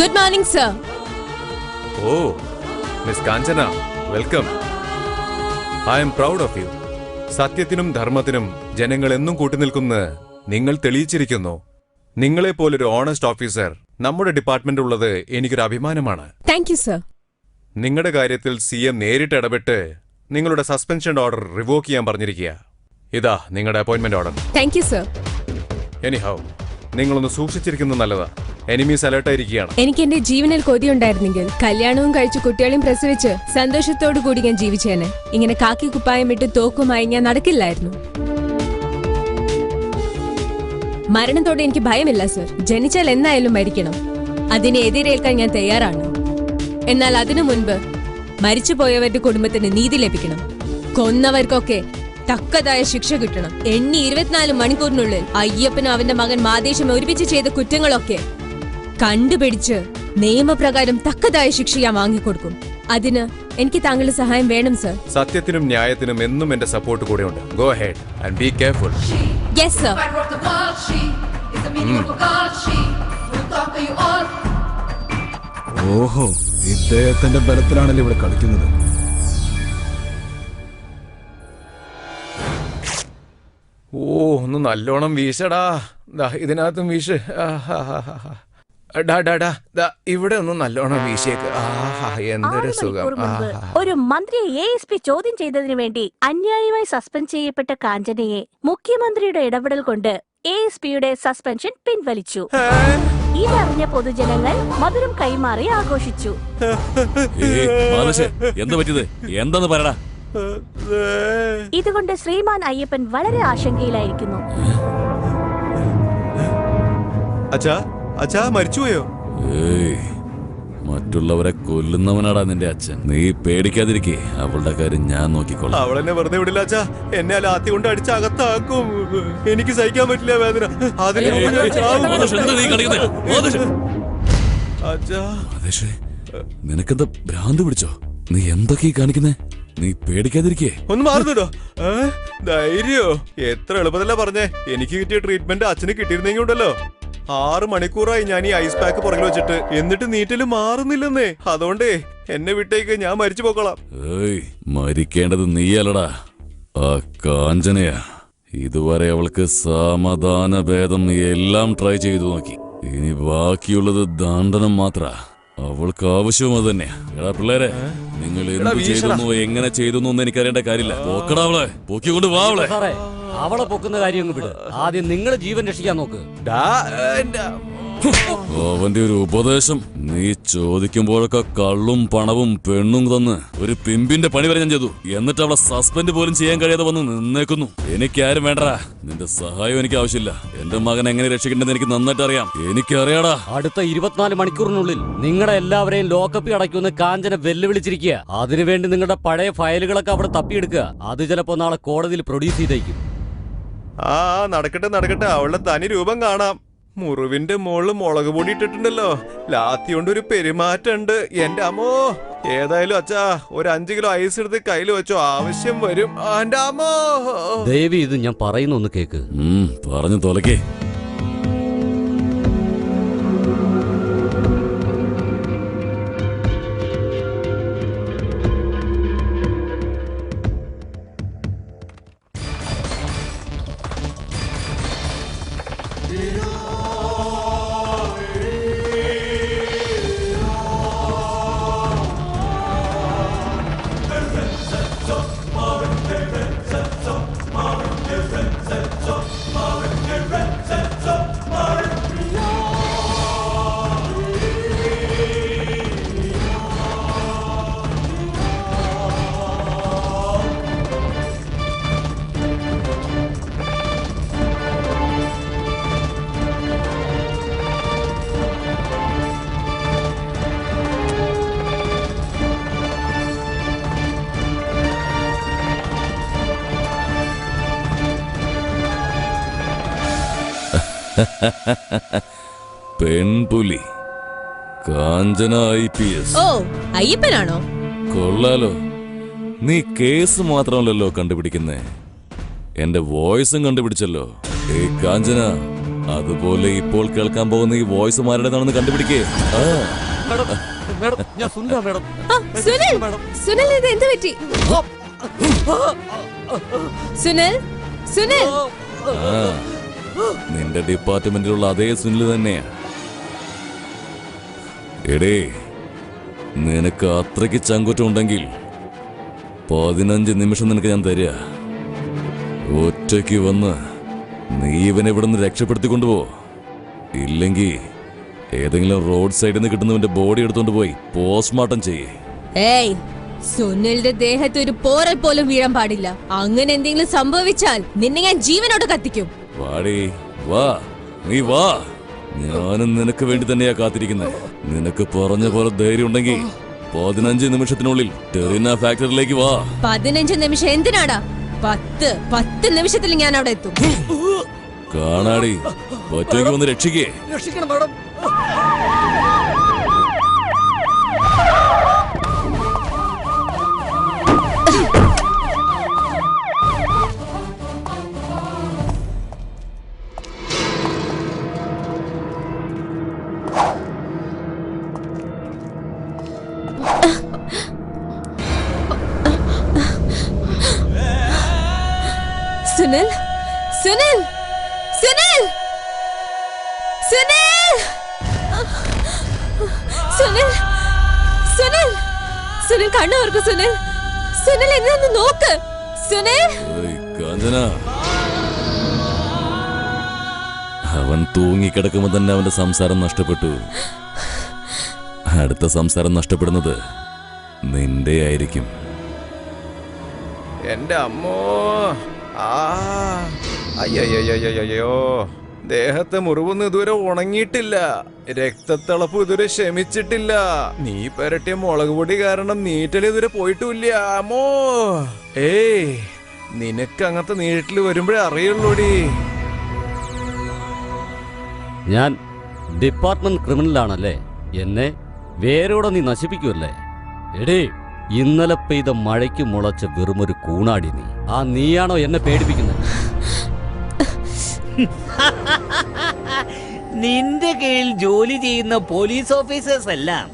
Good morning sir. Oh miss Kanchana, welcome. I am proud of you. സത്യത്തിനും ധർമ്മത്തിനും ജനങ്ങൾ എന്നും കൂട്ടുനിൽക്കുന്ന നിങ്ങൾ തെളിയിച്ചിരിക്കുന്നു. നിങ്ങളെപ്പോലൊരു ഓണസ്റ്റ് ഓഫീസർ നമ്മുടെ ഡിപ്പാർട്ട്മെന്റ് ഉള്ളത് എനിക്കൊരു അഭിമാനമാണ്. Thank you sir. നിങ്ങളുടെ കാര്യത്തിൽ CM നേരിട്ട് ഇടപെട്ട് നിങ്ങളുടെ സസ്പെൻഷൻ ഓർഡർ റിവോക്ക് ചെയ്യാൻ പറഞ്ഞിരിക്കുക. ഇതാ നിങ്ങളുടെ appointment order. Thank you sir. Anyhow, നിങ്ങളൊന്ന് സൂക്ഷിച്ചിരിക്കുന്നത് നല്ലതാ. എനിമീസ് അലേർട്ടായിരിക്കുകയാണ്. എനിക്ക് എന്റെ ജീവനിൽ കൊതിയുണ്ടായിരുന്നെങ്കിൽ കല്യാണവും കഴിച്ച് കുട്ടികളെയും പ്രസവിച്ച് സന്തോഷത്തോടു കൂടി ഞാൻ ജീവിച്ചേനെ. ഇങ്ങനെ കാക്കി കുപ്പായം വിട്ട് തോക്കുമായി ഞാൻ നടക്കില്ലായിരുന്നു. മരണത്തോടെ എനിക്ക് ഭയമില്ല സർ. ജനിച്ചാൽ എന്നായാലും മരിക്കണം. അതിനെ എതിരേൽക്കാൻ ഞാൻ തയ്യാറാണ്. എന്നാൽ അതിനു മുൻപ് മരിച്ചുപോയവരുടെ കുടുംബത്തിന് നീതി ലഭിക്കണം. കൊന്നവർക്കൊക്കെ തക്കതായ ശിക്ഷ കിട്ടണം. 24 മണിക്കൂറിനുള്ളിൽ അയ്യപ്പനും അവന്റെ മകൻ മാദേശം ഒരുമിച്ച് ചെയ്ത കുറ്റങ്ങളൊക്കെ കണ്ടുപിടിച്ച് നിയമപ്രകാരം തക്കതായ ശിക്ഷ ഞാൻ വാങ്ങിക്കൊടുക്കും. അതിന് എനിക്ക് താങ്കളുടെ സഹായം വേണം സർ. സത്യത്തിനും ന്യായത്തിനും എന്നും എന്റെ സപ്പോർട്ട് കൂടെയുണ്ട്. Go ahead and be careful. Yes sir. ഓഹോ, ഇദ്ദേഹത്തിന്റെ ബലത്തിലാണല്ലോ ഇവിടെ കളിക്കുന്നത്. ഓ, ഒന്ന് നല്ലോണം വീശടാ. ഇതിനകത്തും വീശ്. ഇവിടെ ഒന്ന് നല്ലോണം വീശേക്ക്. എന്തൊരു സുഖം. ഒരു മന്ത്രിയെ ASP ചോദ്യം ചെയ്തതിനു വേണ്ടി അന്യായമായി സസ്പെൻഡ് ചെയ്യപ്പെട്ട കാഞ്ചനയെ മുഖ്യമന്ത്രിയുടെ ഇടപെടൽ കൊണ്ട് ASPയുടെ സസ്പെൻഷൻ പിൻവലിച്ചു. ഇതറിഞ്ഞ പൊതുജനങ്ങൾ മധുരം കൈമാറി ആഘോഷിച്ചു. എന്താ പറ്റിയത്? എന്താന്ന് പറയടാ. ഇതുകൊണ്ട് ശ്രീമാൻ അയ്യപ്പൻ വളരെ ആശങ്കയിലായിരിക്കുന്നു. അച്ഛാ മരിച്ചുപോയോ? മറ്റുള്ളവരെ കൊല്ലുന്നവനാടാ നിന്റെ അച്ഛൻ. നീ പേടിക്കാതിരിക്കേ, അവളുടെ കാര്യം ഞാൻ നോക്കിക്കോളാം. അവളെന്നെ വെറുതെ വിടില്ല അച്ഛാ. എന്നെ ലാത്തി കൊണ്ട് അടിച്ച് അകത്താക്കും. എനിക്ക് സഹിക്കാൻ പറ്റില്ല വേദന. നിനക്കെന്താ ഭ്രാന്ത് പിടിച്ചോ? നീ എന്തൊക്കെ കാണിക്കുന്നേ? നീ പേടിക്കാതിരിക്കേ. ഒന്ന് മാറുന്നുണ്ടോ? ധൈര്യോ? എത്ര എളുപ്പത്തില്ല പറഞ്ഞേ. എനിക്ക് കിട്ടിയ ട്രീറ്റ്മെന്റ് അച്ഛന് കിട്ടിയിരുന്നെങ്കിൽ ഉണ്ടല്ലോ. 6 മണിക്കൂറായി ഞാൻ ഈ ഐസ് പാക്ക് പുറകിൽ വെച്ചിട്ട്, എന്നിട്ട് നീറ്റല് മാറുന്നില്ലെന്നേ. അതുകൊണ്ടേ എന്നെ വിട്ടേക്ക്, ഞാൻ മരിച്ചു പോക്കളാം. മരിക്കേണ്ടത് നീയല്ലടാ, ആ കാഞ്ചനയാ. ഇതുവരെ അവൾക്ക് സമാധാന ഭേദം എല്ലാം ട്രൈ ചെയ്തു നോക്കി. ഇനി ബാക്കിയുള്ളത് ദണ്ഡനം മാത്ര. അവൾക്ക് ആവശ്യവും അത് തന്നെയാ. എടാ പിള്ളേരെ, നിങ്ങൾ എന്ത് ചെയ്തു, എങ്ങനെ ചെയ്തു എന്ന് എനിക്കറിയേണ്ട കാര്യമില്ല. പോക്കടാ അവളെ, പൊക്കിക്കൊണ്ട് വാ അവളെ. അവളെ പൊക്കുന്ന കാര്യം വിട്. ആദ്യം നിങ്ങൾ ജീവൻ രക്ഷിക്കാൻ നോക്ക്. അവന്റെ ഒരു ഉപദേശം. നീ ചോദിക്കുമ്പോഴൊക്കെ കള്ളും പണവും പെണ്ണും തന്ന് ഒരു പിമ്പിന്റെ പണി വരെ ഞാൻ ചെയ്തു. എന്നിട്ട് അവളെ സസ്പെൻഡ് പോലും ചെയ്യാൻ കഴിയാതെ വന്ന് നിന്നേക്കുന്നു. എനിക്കാരും വേണ്ടടാ, നിന്റെ സഹായം എനിക്ക് ആവശ്യമില്ല. എന്റെ മകൻ എങ്ങനെ രക്ഷിക്കേണ്ടത് എനിക്ക് നന്നായിട്ട് അറിയാം. എനിക്കറിയാടാ. അടുത്ത 24 മണിക്കൂറിനുള്ളിൽ നിങ്ങളുടെ എല്ലാവരെയും ലോക്കപ്പിൽ അടയ്ക്കുമെന്ന് കാഞ്ചന വെല്ലുവിളിച്ചിരിക്കുക. അതിനുവേണ്ടി നിങ്ങളുടെ പഴയ ഫയലുകളൊക്കെ അവിടെ തപ്പിയെടുക്കുക. അത് ചിലപ്പോ നാളെ കോടതിയിൽ പ്രൊഡ്യൂസ് ചെയ്തേക്കും. ആ നടക്കട്ടെ നടക്കട്ടെ, അവളുടെ തനി രൂപം കാണാം. മുറിവിന്റെ മുകളിൽ മുളക് പൊടി ഇട്ടിട്ടുണ്ടല്ലോ. ലാത്തി കൊണ്ട് ഒരു പെരുമാറ്റമുണ്ട്. എന്റെ അമ്മോ, ഏതായാലും അച്ഛാ ഒരു 5 കിലോ ഐസ് എടുത്ത് കയ്യിൽ വെച്ചോ, ആവശ്യം വരും. എന്റെ അമ്മോ, ദേവി ഇത് ഞാൻ പറയുന്ന ഒന്ന് കേക്ക്. പറഞ്ഞു തോലക്കേ. പെൺപുലി കാഞ്ചന IPS. ഓ അയ്യപ്പനാണോ? കൊള്ളാലോ. നീ കേസ് മാത്രമല്ലല്ലോ കണ്ടുപിടിക്കുന്നേ, എന്റെ വോയിസും കണ്ടുപിടിച്ചല്ലോ. കാഞ്ചന, അതുപോലെ ഇപ്പോൾ കേൾക്കാൻ പോകുന്ന ഈ വോയിസ് ആരുടേതാണെന്ന് കണ്ടുപിടിക്കേ. സുനിൽ ഇത് എന്ത് പറ്റി? സുനിൽ സുനിൽ നിന്റെ ഡിപ്പാർട്ട്മെന്റിലുള്ള അതേ സുനിൽ തന്നെയാ. എടേ, നിനക്ക് അത്രയ്ക്ക് ചങ്കുറ്റം ഉണ്ടെങ്കിൽ 15 നിമിഷം നിനക്ക് ഞാൻ തരിക. ഒറ്റയ്ക്ക് വന്ന് നീ ഇവനെ ഇവിടെ നിന്ന് രക്ഷപ്പെടുത്തി കൊണ്ടുപോ. ഇല്ലെങ്കിൽ ഏതെങ്കിലും റോഡ് സൈഡിൽ നിന്ന് കിട്ടുന്നവന്റെ ബോഡി എടുത്തോണ്ട് പോയി പോസ്റ്റ്മോർട്ടം ചെയ്യേ. ഏയ്, സുനിലിന്റെ ദേഹത്ത് ഒരു പോറൽ പോലും വീഴാൻ പാടില്ല. അങ്ങനെ എന്തെങ്കിലും സംഭവിച്ചാൽ നിന്നെ ഞാൻ ജീവനോട് കത്തിക്കും. വാടി വാ, നീ വാ. ഞാനും നിനക്ക് വേണ്ടി തന്നെയാ കാത്തിരിക്കുന്നത്. നിനക്ക് പറഞ്ഞ പോലെ ധൈര്യം ഉണ്ടെങ്കിൽ 15 നിമിഷത്തിനുള്ളിൽ ടെറിന ഫാക്ടറിയിലേക്ക് വാ. 15 നിമിഷം എന്തിനാടാ? 10 നിമിഷത്തിൽ ഞാൻ അവിടെ എത്തും. കാണാടി, ഒറ്റയ്ക്ക് വന്ന് രക്ഷിക്കേ. രക്ഷിക്കണം മാഡം. സുനിൽ സുനിൽ സുനിൽ സുനിൽ സുനിൽ സുനിൽ സുനിൽ കണ്ണു ഓർക്കു. സുനിൽ സുനിൽ എന്നെ നോക്ക്. സുനിൽ, കാഞ്ചന, അവൻ തൂങ്ങിക്കിടക്കുമ്പോ തന്നെ അവന്റെ സംസാരം നഷ്ടപ്പെട്ടു. അടുത്ത സംസാരം നഷ്ടപ്പെടുന്നത് നിന്റെ ആയിരിക്കും. എന്റെ അമ്മോ, അയ്യോ, ദേഹത്തെ മുറിവൊന്നും ഇതുവരെ ഉണങ്ങിയിട്ടില്ല. രക്തത്തിളപ്പ് ഇതുവരെ ശമിച്ചിട്ടില്ല. നീ പെരട്ടിയ മുളക് പൊടി കാരണം നീറ്റൽ ഇതുവരെ പോയിട്ടുമില്ല. അമ്മോ, ഏയ്, നിനക്ക് അങ്ങനത്തെ നീട്ടിൽ വരുമ്പോഴേ അറിയുള്ളൂടി. ഞാൻ ഡിപ്പാർട്ട്മെന്റ് ക്രിമിനലാണല്ലേ? എന്നെ വേരോടെ നീ നശിപ്പിക്കുമല്ലേ? എടേ, ഇന്നലെ പെയ്ത മഴയ്ക്ക് മുളച്ച വെറുമൊരു കൂണാടി നീ. ആ നീയാണോ എന്നെ പേടിപ്പിക്കുന്നത്? നിന്റെ കീഴിൽ ജോലി ചെയ്യുന്ന പോലീസ് ഓഫീസേഴ്സ് എല്ലാം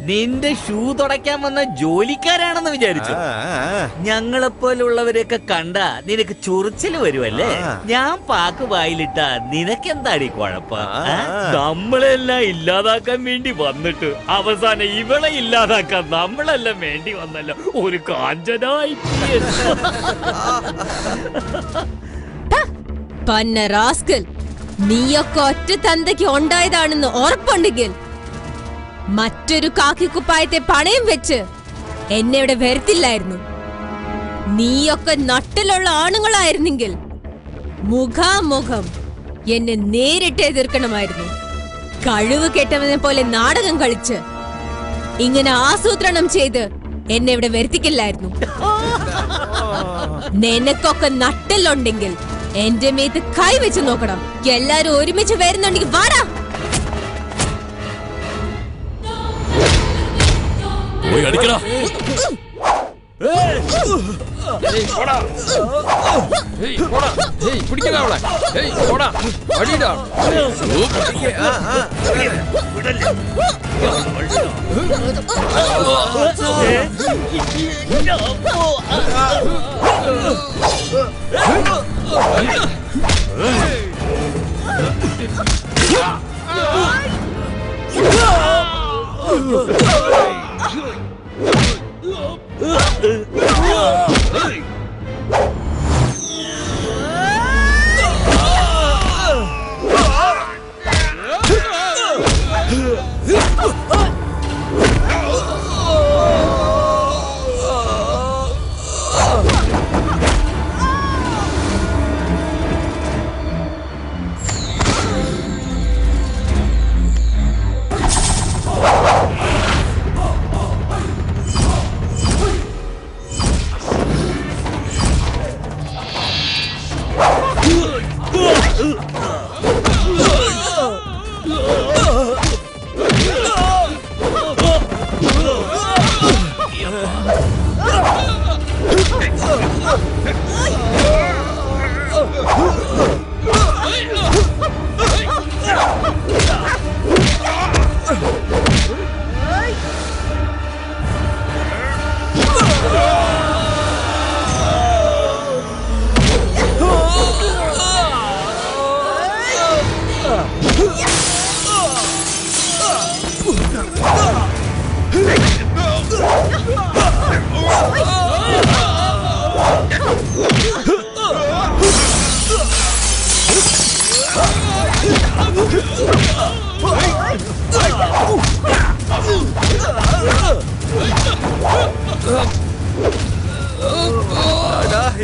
നിന്റെ ഷൂ തുടയ്ക്കാൻ വന്ന ജോലിക്കാരാണെന്ന് വിചാരിച്ചു. ഞങ്ങളെപ്പോലുള്ളവരെയൊക്കെ കണ്ട നിനക്ക് ചൊറിച്ചില് വരുമല്ലേ? ഞാൻ പാക്ക് വായിലിട്ട നിനക്കെന്താടി കുഴപ്പം? നമ്മളെല്ലാം ഇല്ലാതാക്കാൻ വേണ്ടി വന്നിട്ട് അവസാനം ഇവളെ ഇല്ലാതാക്കാൻ നമ്മളെല്ലാം വേണ്ടി വന്നല്ലോ. ഒരു കാഞ്ചനായി പന്ന റാസ്കൽ, നീയൊക്കെ ഒറ്റ തന്തയ്ക്ക് ഉണ്ടായതാണെന്ന് ഉറപ്പുണ്ടെങ്കിൽ മറ്റൊരു കാക്കിക്കുപ്പായത്തെ പണയം വെച്ച് എന്നെ ഇവിടെ വരുത്തില്ലായിരുന്നു. നീയൊക്കെ നട്ടിലുള്ള ആണുങ്ങളായിരുന്നെങ്കിൽ മുഖാമുഖം എന്നെ നേരിട്ട് എതിർക്കണമായിരുന്നു. കഴിവ് കെട്ടവനെ പോലെ നാടകം കളിച്ച് ഇങ്ങനെ ആസൂത്രണം ചെയ്ത് എന്നെ ഇവിടെ വരുത്തിക്കില്ലായിരുന്നു. നിനക്കൊക്കെ നട്ടിലുണ്ടെങ്കിൽ എന്റെ മേത്ത് കൈവച്ച് നോക്കണം. എല്ലാരും ഒരുമിച്ച് വരുന്നുണ്ടെങ്കിൽ വാടാ. പോയി അടിക്കടാ.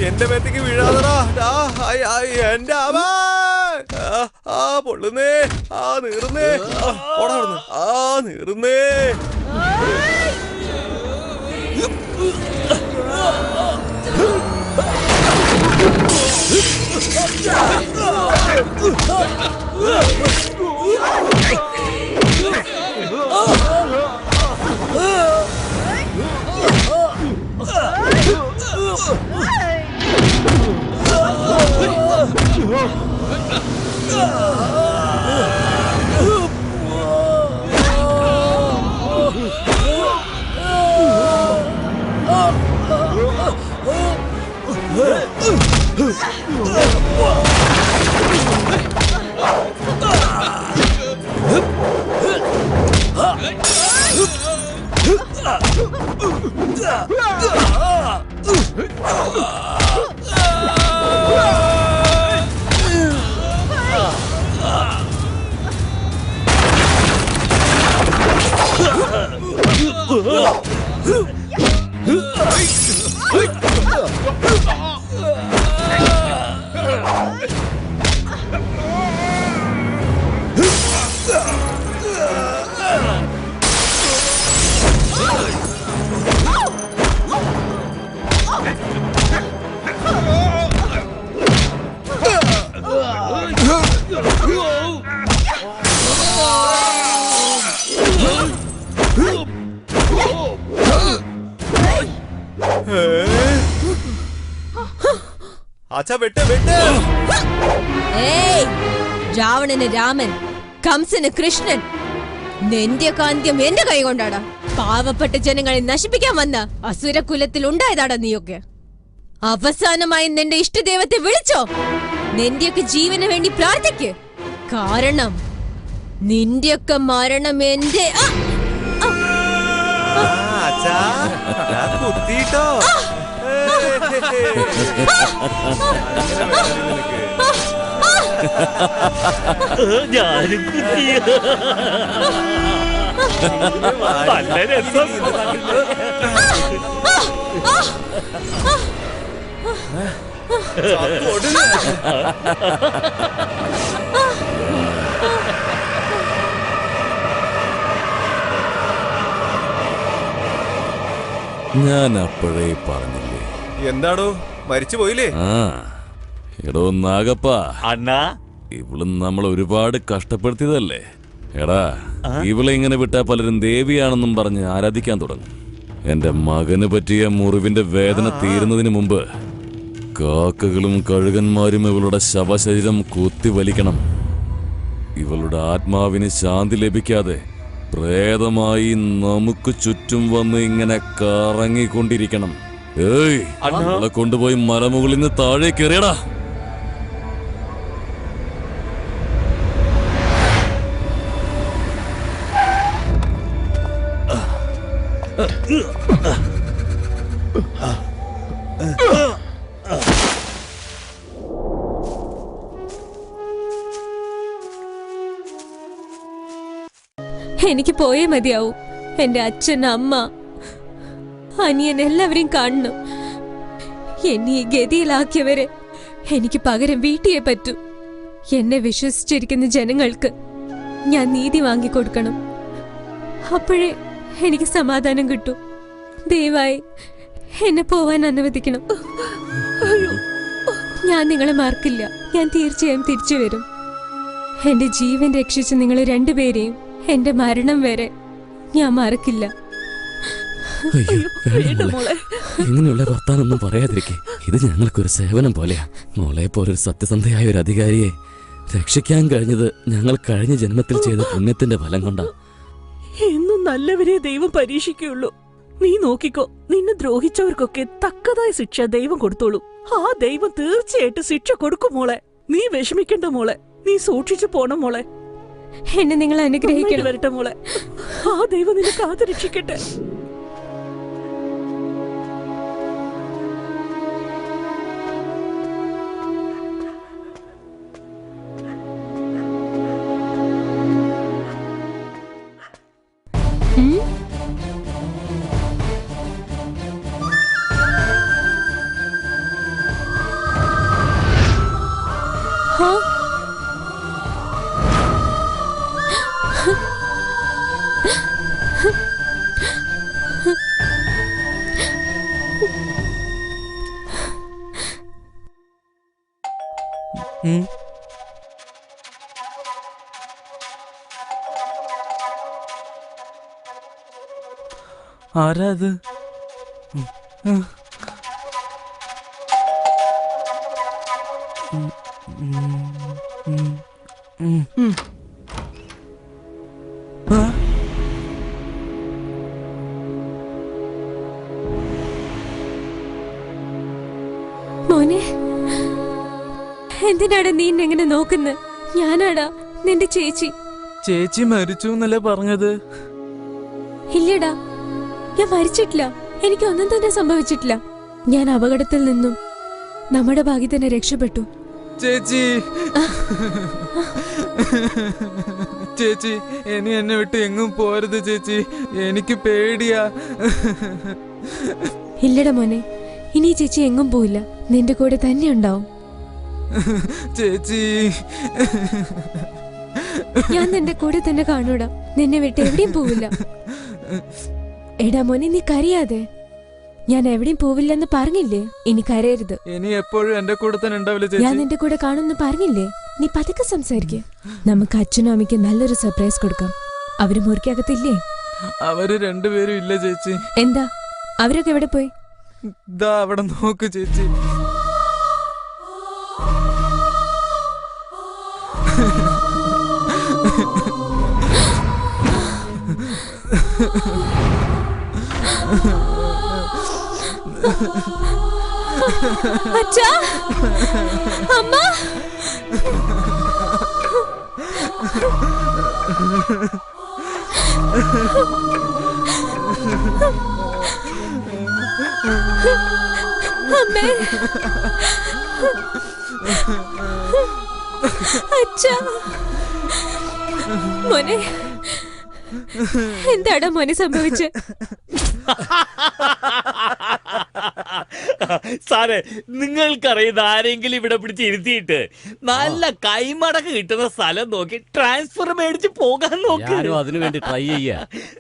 എന്റെ മേത്തേക്ക് വീഴാതടാ. എന്റെ പൊള്ളുന്നേ, നീറുന്നേ, ഓടാടുന്നു, നീറുന്നേ. രാവണന് രാമൻ, കംസന് കൃഷ്ണൻ, നിന്റെ കാന്ത്യം എന്റെ കൈ കൊണ്ടാടാ. പാവപ്പെട്ട ജനങ്ങളെ നശിപ്പിക്കാൻ വന്ന അസുരകുലത്തിൽ ഉണ്ടായതാടാ നീയൊക്കെ. അവസാനമായി നിന്റെ ഇഷ്ടദൈവത്തെ വിളിച്ചോ? നിന്റെയൊക്കെ ജീവന് വേണ്ടി പ്രാർത്ഥിക്ക്. കാരണം നിന്റെയൊക്കെ മരണം എന്റെ ഞാനും നല്ല രസം. ഞാൻ അപ്പോഴേ പറഞ്ഞില്ലേ. എന്താടോ മരിച്ചു പോയില്ലേ? ആ എടോ നാഗപ്പ, അണ്ണാ ഇവള് നമ്മൾ ഒരുപാട് കഷ്ടപ്പെടുത്തിയതല്ലേ. എടാ ഇവളെ ഇങ്ങനെ വിട്ടാ പലരും ദേവിയാണെന്നും പറഞ്ഞ് ആരാധിക്കാൻ തുടങ്ങും. എന്റെ മകന് പറ്റിയ മുറിവിന്റെ വേദന തീരുന്നതിന് മുമ്പ് കാക്കകളും കഴുകന്മാരും ഇവളുടെ ശവശരീരം കുത്തിവലിക്കണം. ഇവളുടെ ആത്മാവിന് ശാന്തി ലഭിക്കാതെ പ്രേതമായി നമുക്ക് ചുറ്റും വന്ന് ഇങ്ങനെ കറങ്ങിക്കൊണ്ടിരിക്കണം. ഏയ്, അവളെ കൊണ്ടുപോയി മലമുകളിൽ നിന്ന് താഴേക്ക് എറിയടാ. എനിക്ക് പോയേ മതിയാവും. എന്റെ അച്ഛൻ, അമ്മ, അനിയൻ എല്ലാവരെയും കാണണം. എന്നെ ഈ ഗതിയിലാക്കിയവരെ എനിക്ക് പകരം വീട്ടിയേ പറ്റൂ. എന്നെ വിശ്വസിച്ചിരിക്കുന്ന ജനങ്ങൾക്ക് ഞാൻ നീതി വാങ്ങിക്കൊടുക്കണം. അപ്പോഴേ എനിക്ക് സമാധാനം കിട്ടൂ. ദയവായി എന്നെ പോവാൻ അനുവദിക്കണം. ഞാൻ നിങ്ങളെ മറക്കില്ല. ഞാൻ തീർച്ചയായും തിരിച്ചു വരും. എന്റെ ജീവൻ രക്ഷിച്ച നിങ്ങൾ രണ്ടുപേരെയും എന്റെ മരണം വരെ ഞാൻ മറക്കില്ല. ഇങ്ങനെയുള്ള വർത്താനൊന്നും പറയാതിരിക്കെ. ഇത് ഞങ്ങൾക്കൊരു സേവനം പോലെയാ. മോളെ പോലൊരു സത്യസന്ധയായ ഒരു അധികാരിയെ രക്ഷിക്കാൻ കഴിഞ്ഞത് ഞങ്ങൾ കഴിഞ്ഞ ജന്മത്തിൽ ചെയ്ത പുണ്യത്തിന്റെ ഫലം കൊണ്ടാ. എന്നും നല്ലവരെ ദൈവം പരീക്ഷിക്കുള്ളൂ. നീ നോക്കിക്കോ, നിന്നെ ദ്രോഹിച്ചവർക്കൊക്കെ തക്കതായ ശിക്ഷ ദൈവം കൊടുത്തോളൂ. ആ ദൈവം തീർച്ചയായിട്ടും ശിക്ഷ കൊടുക്കും മോളെ. നീ വിഷമിക്കണ്ട മോളെ. നീ സൂക്ഷിച്ചു പോണം മോളെ. എന്നെ നിങ്ങൾ അനുഗ്രഹിക്കണം. വരട്ടെ മോളെ. ആ ദൈവം നിന്നെ കാത്തു രക്ഷിക്കട്ടെ. ആരാ അത്? മോനെ, എന്തിനാടാ നീ എങ്ങനെ നോക്കുന്നത്? ഞാനാടാ നിന്റെ ചേച്ചി. ചേച്ചി മരിച്ചു എന്നല്ലേ പറഞ്ഞത്? ഇല്ലടാ, ഞാൻ മരിച്ചിട്ടില്ല. എനിക്കൊന്നും തന്നെ സംഭവിച്ചിട്ടില്ല. ഞാൻ അപകടത്തിൽ നിന്നും നമ്മുടെ ഭാഗ്യം തന്നെ രക്ഷപ്പെട്ടു. ചേച്ചി, ചേച്ചി ഇനി എന്നെ വിട്ട് എങ്ങും പോരുത് ചേച്ചി. എനിക്ക് പേടിയാ. ഇല്ലടാ മോനെ, ഇനി ചേച്ചി എങ്ങും പോയില്ല. നിന്റെ കൂടെ തന്നെ ഉണ്ടാവും. ചേച്ചി, ഞാൻ നിന്റെ കൂടെ തന്നെ കാണൂടാ. നിന്നെ വിട്ട് എവിടെയും പോവില്ല. എടാ മോനെ, നീ കരയാതെ. ഞാൻ എവിടെയും പോവില്ലെന്ന് പറഞ്ഞില്ലേ? ഇനി കരയരുത്. ഇനി എപ്പോഴും എന്റെ കൂടെ തന്നെ ഉണ്ടാവില്ല. ഞാൻ നിന്റെ കൂടെ കാണുമെന്ന് പറഞ്ഞില്ലേ? നീ പതുക്കെ സംസാരിക്കേ. നമുക്ക് അച്ഛനും അമ്മയ്ക്കും നല്ലൊരു സർപ്രൈസ് കൊടുക്കാം. അവര് മുറിക്കകത്തില്ലേ? അവര് രണ്ടുപേരും ഇല്ല ചേച്ചി. എന്താ, അവരൊക്കെ എവിടെ പോയി? ദാ അവിടെ നോക്ക് ചേച്ചി. അച്ഛാ, അമ്മ, അമ്മേ, അച്ഛാ മോനെ, എന്താടാ മോനെ സംഭവിച്ചേ? സാറേ, നിങ്ങൾക്കറിയുന്ന ആരെങ്കിലും ഇവിടെ പിടിച്ച് ഇരുത്തിയിട്ട് നല്ല കൈമടക്ക് കിട്ടുന്ന സ്ഥലം നോക്കി ട്രാൻസ്ഫർ മേടിച്ച് പോകാൻ നോക്കി. ഞാനും അതിനു വേണ്ടി ട്രൈ ചെയ്യാ.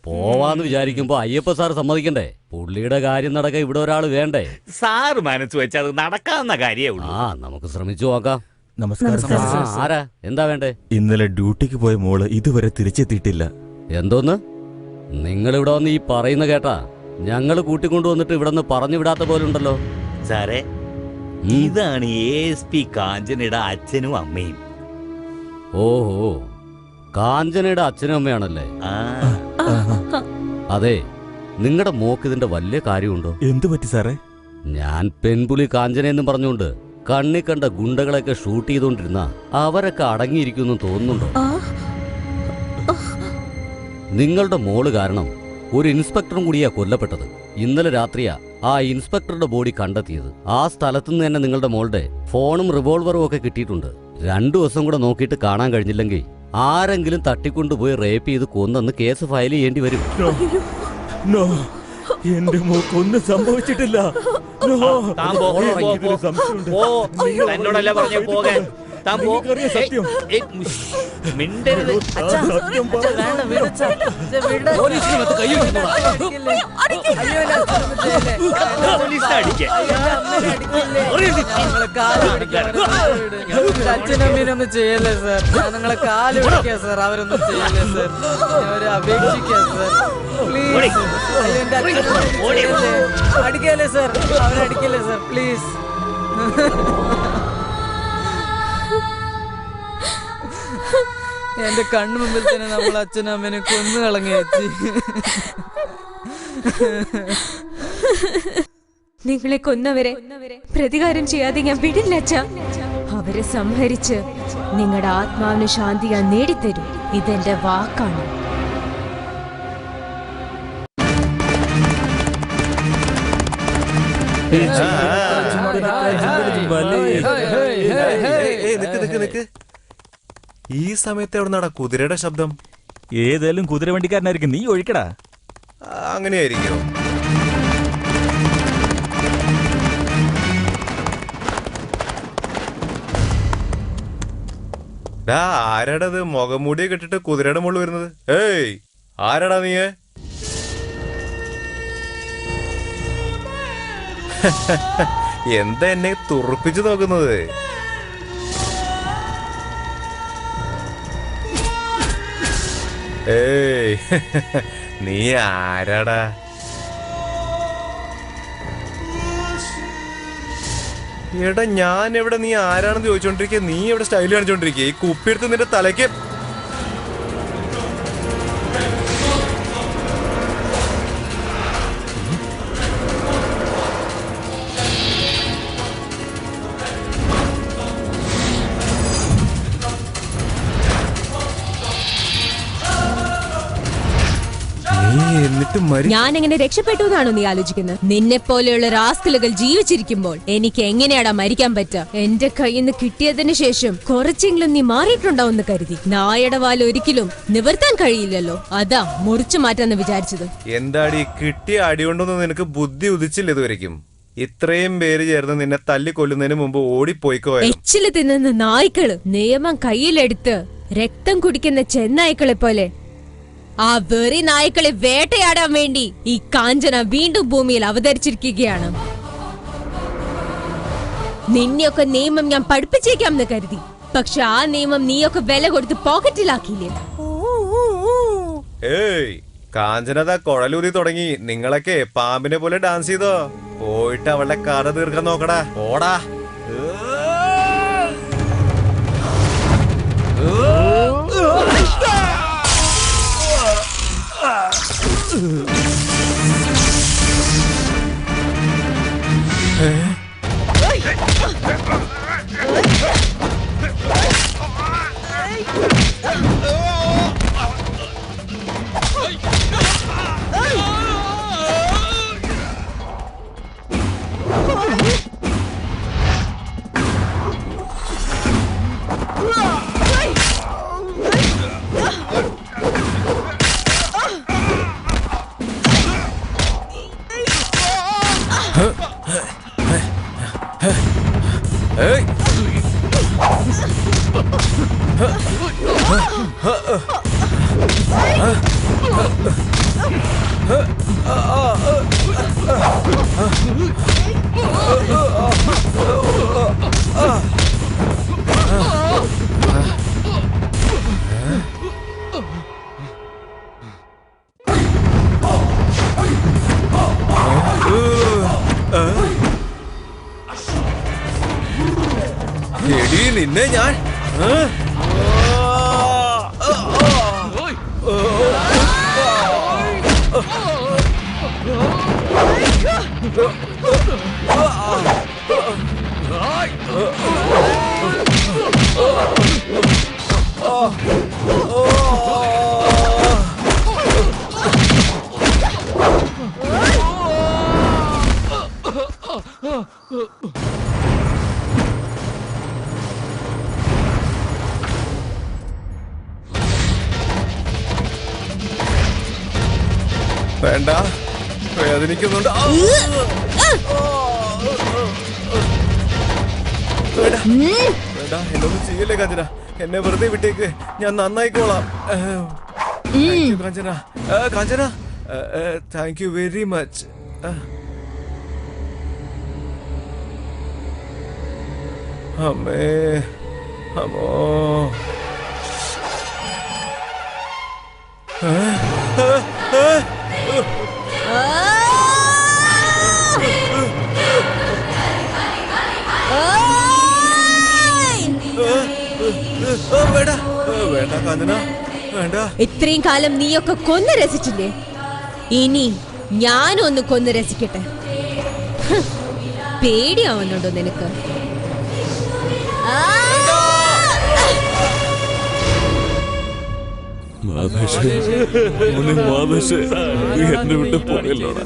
പോവാന്ന് വിചാരിക്കുമ്പോ അയ്യപ്പ സാർ സമ്മതിക്കണ്ടേ? പുള്ളിയുടെ കാര്യം നടക്കാൻ ഇവിടെ ഒരാൾ വേണ്ടേ? സാറ് മനസ്സ് വെച്ചാൽ അത് നടക്കാവുന്ന കാര്യമേ ഉള്ളൂ. നമുക്ക് ശ്രമിച്ചു നോക്കാം. നമസ്കാരം. ആരാ? എന്താ വേണ്ടേ? ഇന്നലെ ഡ്യൂട്ടിക്ക് പോയ മോള് ഇതുവരെ തിരിച്ചെത്തിയിട്ടില്ല. എന്തോന്ന്? നിങ്ങൾ ഇവിടെ വന്ന് ഈ പറയുന്ന കേട്ടാ ഞങ്ങൾ കൂട്ടിക്കൊണ്ടുവന്നിട്ട് ഇവിടെ നിന്ന് പറഞ്ഞു വിടാത്ത പോലെ ഉണ്ടല്ലോ. സാറേ, ഇതാണ് ASP കാഞ്ചനയുടെ അച്ഛനും അമ്മയും. ഓഹോ, കാഞ്ചനയുടെ അച്ഛനും അമ്മയാണല്ലേ? അതെ, നിങ്ങളുടെ മോക്ക് ഇതിന്റെ വലിയ കാര്യമുണ്ടോ? എന്തു പറ്റി സാറേ? ഞാൻ പെൺപുലി കാഞ്ചനയെന്നും പറഞ്ഞുകൊണ്ട് കണ്ണി കണ്ട ഗുണ്ടകളൊക്കെ ഷൂട്ട് ചെയ്തോണ്ടിരുന്ന അവരൊക്കെ അടങ്ങിയിരിക്കുന്നു തോന്നുന്നുണ്ടോ? നിങ്ങളുടെ മോള് കാരണം ഒരു ഇൻസ്പെക്ടറും കൂടിയാ കൊല്ലപ്പെട്ടത്. ഇന്നലെ രാത്രിയാ ആ ഇൻസ്പെക്ടറുടെ ബോഡി കണ്ടെത്തിയത്. ആ സ്ഥലത്തുനിന്ന് തന്നെ നിങ്ങളുടെ മോളുടെ ഫോണും റിവോൾവറും ഒക്കെ കിട്ടിയിട്ടുണ്ട്. 2 ദിവസം കൂടെ നോക്കിയിട്ട് കാണാൻ കഴിഞ്ഞില്ലെങ്കിൽ ആരെങ്കിലും തട്ടിക്കൊണ്ടുപോയി റേപ്പ് ചെയ്ത് കൊന്നെന്ന് കേസ് ഫയൽ ചെയ്യേണ്ടി വരും. എന്റെ മോക്കൊന്നും സംഭവിച്ചിട്ടില്ല. എന്നോടല്ല പറഞ്ഞ പോകാൻ. മിണ്ടരുത്. അച്ഛനമ്മീനൊന്നും ചെയ്യല്ലേ സാർ, ഞാൻ നിങ്ങളെ കാല് പിടിക്കാ സാർ, അവരൊന്നും ചെയ്യല്ലേ സാർ, അവരെ അപേക്ഷിക്കാ സാർ, പ്ലീസ്. എന്റെ അച്ഛനെ അടിക്കല്ലേ സാർ, അവരടിക്കല്ലേ സാർ, പ്ലീസ്. എന്റെ കണ്ണു മുമ്പിൽ തന്നെ നമ്മൾ അച്ഛനും അമ്മേനെ കൊന്നു കളഞ്ഞു വെച്ച്. നിങ്ങളെ കൊന്നവരെ പ്രതികാരം ചെയ്യാതെ ഞാൻ വിടില്ല അച്ഛാ. അവരെ സംഹരിച്ച് നിങ്ങളുടെ ആത്മാവിന് ശാന്തി ഞാൻ നേടിത്തരും. ഇതെന്റെ വാക്കാണ്. ഈ സമയത്ത് എവിടെ നടാ കുതിരയുടെ ശബ്ദം? ഏതായാലും കുതിര വണ്ടിക്കാരനായിരിക്കും. നീ ഒഴിക്കടാ. അങ്ങനെയായിരിക്കോ? ആരാടത് മുഖംമൂടിയെ കെട്ടിട്ട് കുതിരയുടെ മുകളിൽ വരുന്നത്? ഏയ്, ആരാടാ നീ? എന്താ എന്നെ തുറപ്പിച്ചു നോക്കുന്നത്? ഏയ്, നീ ആരാടാ? എടാ, ഞാൻ എവിടെ, നീ ആരാണെന്ന് ചോദിച്ചോണ്ടിരിക്കുക, നീ എവിടെ സ്റ്റൈൽ കാണിച്ചോണ്ടിരിക്കുക? ഈ കുപ്പിയെടുത്ത് നിന്റെ തലയ്ക്ക്. ഞാൻ എങ്ങനെ രക്ഷപ്പെട്ടു എന്നാണോ നീ ആലോചിക്കുന്നത്? നിന്നെ പോലെയുള്ള റാസ്കലുകൾ ജീവിച്ചിരിക്കുമ്പോൾ എനിക്ക് എങ്ങനെയാടാ മരിക്കാൻ പറ്റുക? എന്റെ കയ്യിൽ നിന്ന് കിട്ടിയതിന് ശേഷം കുറച്ചെങ്കിലും നീ മാറിയിട്ടുണ്ടാവുമെന്ന് കരുതി. നായയുടെ വാൽ ഒരിക്കലും നിവർത്താൻ കഴിയില്ലല്ലോ, അതാ മുറിച്ചു മാറ്റാന്ന് വിചാരിച്ചത്. എന്താടി, കിട്ടിയ അടി കൊണ്ടൊന്നും നിനക്ക് ബുദ്ധി ഉദിച്ചില്ല ഇതുവരെയ്ക്കും? ഇത്രയും പേര് ചേർന്ന് നിന്നെ തല്ലിക്കൊല്ലുന്നതിന് മുമ്പ് ഓടിപ്പോയിക്കോ. എച്ചില് തിന്നുന്ന നായ്ക്കള് നിയമം കയ്യിലെടുത്ത് രക്തം കുടിക്കുന്ന ചെന്നായ്ക്കളെ പോലെ ആ വെറി നായ്ക്കളെ വേട്ടയാടാൻ വേണ്ടി ഈ കാഞ്ചന വീണ്ടും ഭൂമിയിൽ അവതരിച്ചിരിക്കുകയാണ്. നിന്നെയൊക്കെ നിയമം ഞാൻ പഠിപ്പിച്ചേക്കാമെന്ന് കരുതി, പക്ഷെ ആ നിയമം നീയൊക്കെ വില കൊടുത്ത് പോക്കറ്റിലാക്കിയില്ലേ? ഏയ്, കാഞ്ചനത കുഴലൂതി തുടങ്ങി. നിങ്ങളൊക്കെ പാമ്പിനെ പോലെ ഡാൻസ് ചെയ്തോ? പോയിട്ട് അവളുടെ കഥ തീർക്കാൻ നോക്കടാ. ഓടാ. എടീ നിന്നെ ഞാൻ വേണ്ട, വേദനിക്കുന്നുണ്ട്. വേണ്ട, എന്നൊന്നും ചെയ്യല്ലേ കാഞ്ചന. എന്നെ വെറുതെ വിട്ടേക്ക്, ഞാൻ നന്നായിക്കോളാം. കാഞ്ചന, കാഞ്ചന, താങ്ക് യു വെരി മച്ച്. അമ്മേ, അമ്മോ. വേണ്ട കാഞ്ചന, വേണ്ട. ഇത്രയും കാലം നീയൊക്കെ കൊന്നു രസിച്ചില്ലേ? ഇനി ഞാനും ഒന്ന് കൊന്നു രസിക്കട്ടെ. പേടിയാവുന്നുണ്ടോ നിനക്ക്? എന്നെ വിട്ട് പോയല്ലോടാ.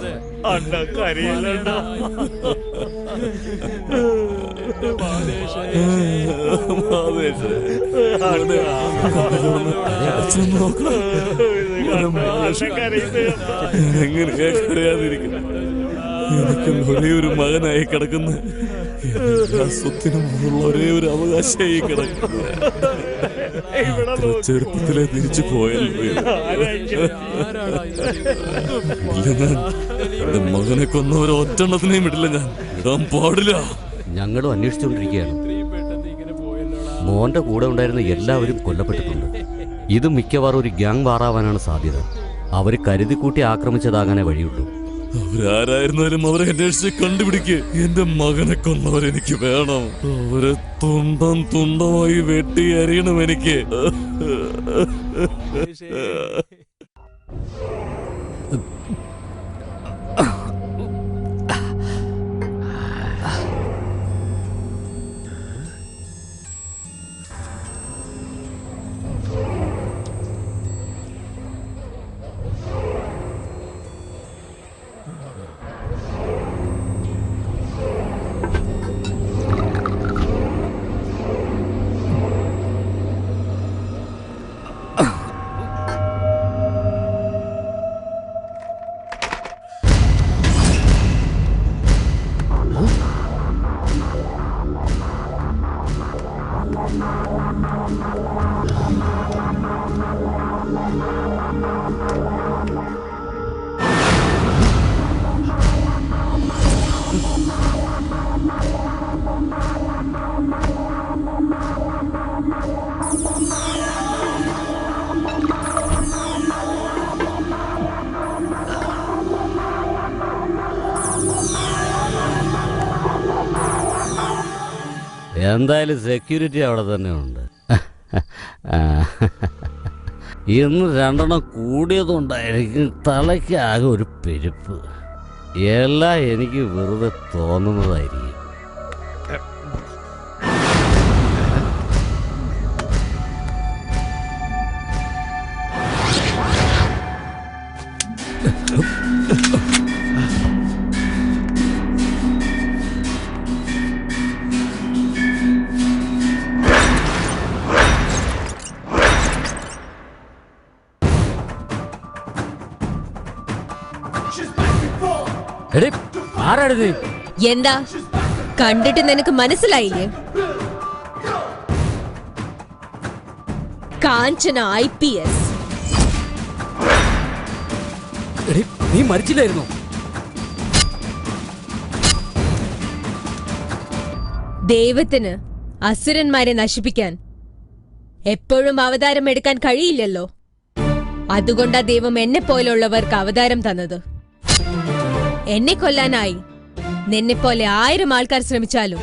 അണ്ണ കരയില്ലണ്ട. എങ്ങനെയാ കരയാതിരിക്കുന്നു? എനിക്ക് ഒരേ ഒരു മകനായി കിടക്കുന്ന, സ്വത്തിനും ഒരേ ഒരു അവകാശമായി കിടക്കുന്നു. ചെറുപ്പത്തിലെ തിരിച്ചു പോയല്ലോ. എന്റെ മകനെ കൊന്നവരെ ഒറ്റെണ്ണത്തിനെയും വിടില്ല, ഞാൻ ഇടാൻ പാടില്ല. ഞങ്ങളും അന്വേഷിച്ചുകൊണ്ടിരിക്കുകയാണ്. മോന്റെ കൂടെ ഉണ്ടായിരുന്ന എല്ലാവരും കൊല്ലപ്പെട്ടിട്ടുണ്ട്. ഇത് മിക്കവാറും ഒരു ഗ്യാങ് വാറാവാനാണ് സാധ്യത. അവർ കരുതിക്കൂട്ടി ആക്രമിച്ചതാകാനേ വഴിയുള്ളൂ. അവരാരായിരുന്നാലും അവരെ അന്വേഷിച്ച് കണ്ടുപിടിക്ക്. എന്റെ മകനെ കൊന്നവരെനിക്ക് വേണം. അവരെ തുണ്ടം തുണ്ടമായി വെട്ടി അരിയണം എനിക്ക്. എന്തായാലും സെക്യൂരിറ്റി അവിടെ തന്നെ ഉണ്ട്. ഇന്ന് രണ്ടെണ്ണം കൂടിയതുകൊണ്ടായിരിക്കും തലയ്ക്ക് ആകെ ഒരു പെരുപ്പ്. എല്ലാം എനിക്ക് വെറുതെ തോന്നുന്നതായിരിക്കും. എന്താ കണ്ടിട്ട് നിനക്ക് മനസ്സിലായില്ലേ? കാഞ്ചന IPS. നീ മരിച്ചില്ലായിരുന്നോ? ദൈവത്തിന് അസുരന്മാരെ നശിപ്പിക്കാൻ എപ്പോഴും അവതാരം എടുക്കാൻ കഴിയില്ലല്ലോ. അതുകൊണ്ടാ ദൈവം എന്നെ പോലുള്ളവർക്ക് അവതാരം തന്നത്. എന്നെ കൊല്ലാനായി നിന്നെ പോലെ 1000 ആൾക്കാർ ശ്രമിച്ചാലും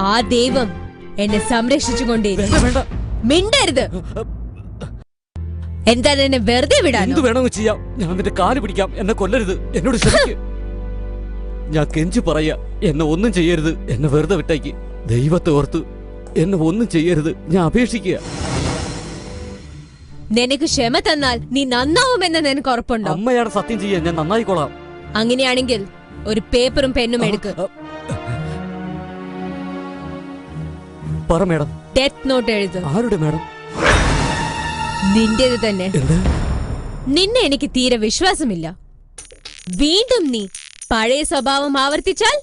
ആ ദൈവം എന്നെ സംരക്ഷിച്ചുകൊണ്ടേയിരിക്കും. മിണ്ടരുത്. എന്താ എന്നെ വെറുതെ വിടാൻ? എന്ത് വേണമെന്ന് ചെയ്യാം. ഞാൻ നിന്റെ കാല് പിടിക്കാം. എന്നെ കൊല്ലരുത്. എന്നോട് ക്ഷമിക്ക്. ഞാൻ കെഞ്ചി പറയാ, എന്നെ ഒന്നും ചെയ്യരുത്. എന്നെ വെറുതെ വിട്ടേക്ക്. ദൈവത്തെ ഓർത്ത് എന്നെ ഒന്നും ചെയ്യരുത്. ഞാൻ അപേക്ഷിക്കുക. നിനക്ക് ക്ഷമ തന്നാൽ നീ നന്നാവുമെന്ന് നിനക്ക് ഉറപ്പുണ്ടോ? അമ്മയാണ് സത്യം ചെയ്യാൻ. ഞാൻ നന്നായിക്കോളാം. അങ്ങനെയാണെങ്കിൽ ഒരു പേപ്പറും പെന്നും എടുക്ക്. പറ മേഡം. ഡെത്ത് നോട്ട് എഴുത്. ആരുടെ മേഡം? നിന്റേത് തന്നെ. നിന്നെ എനിക്ക് തീരെ വിശ്വാസമില്ല. വീണ്ടും നീ പഴയ സ്വഭാവം ആവർത്തിച്ചാൽ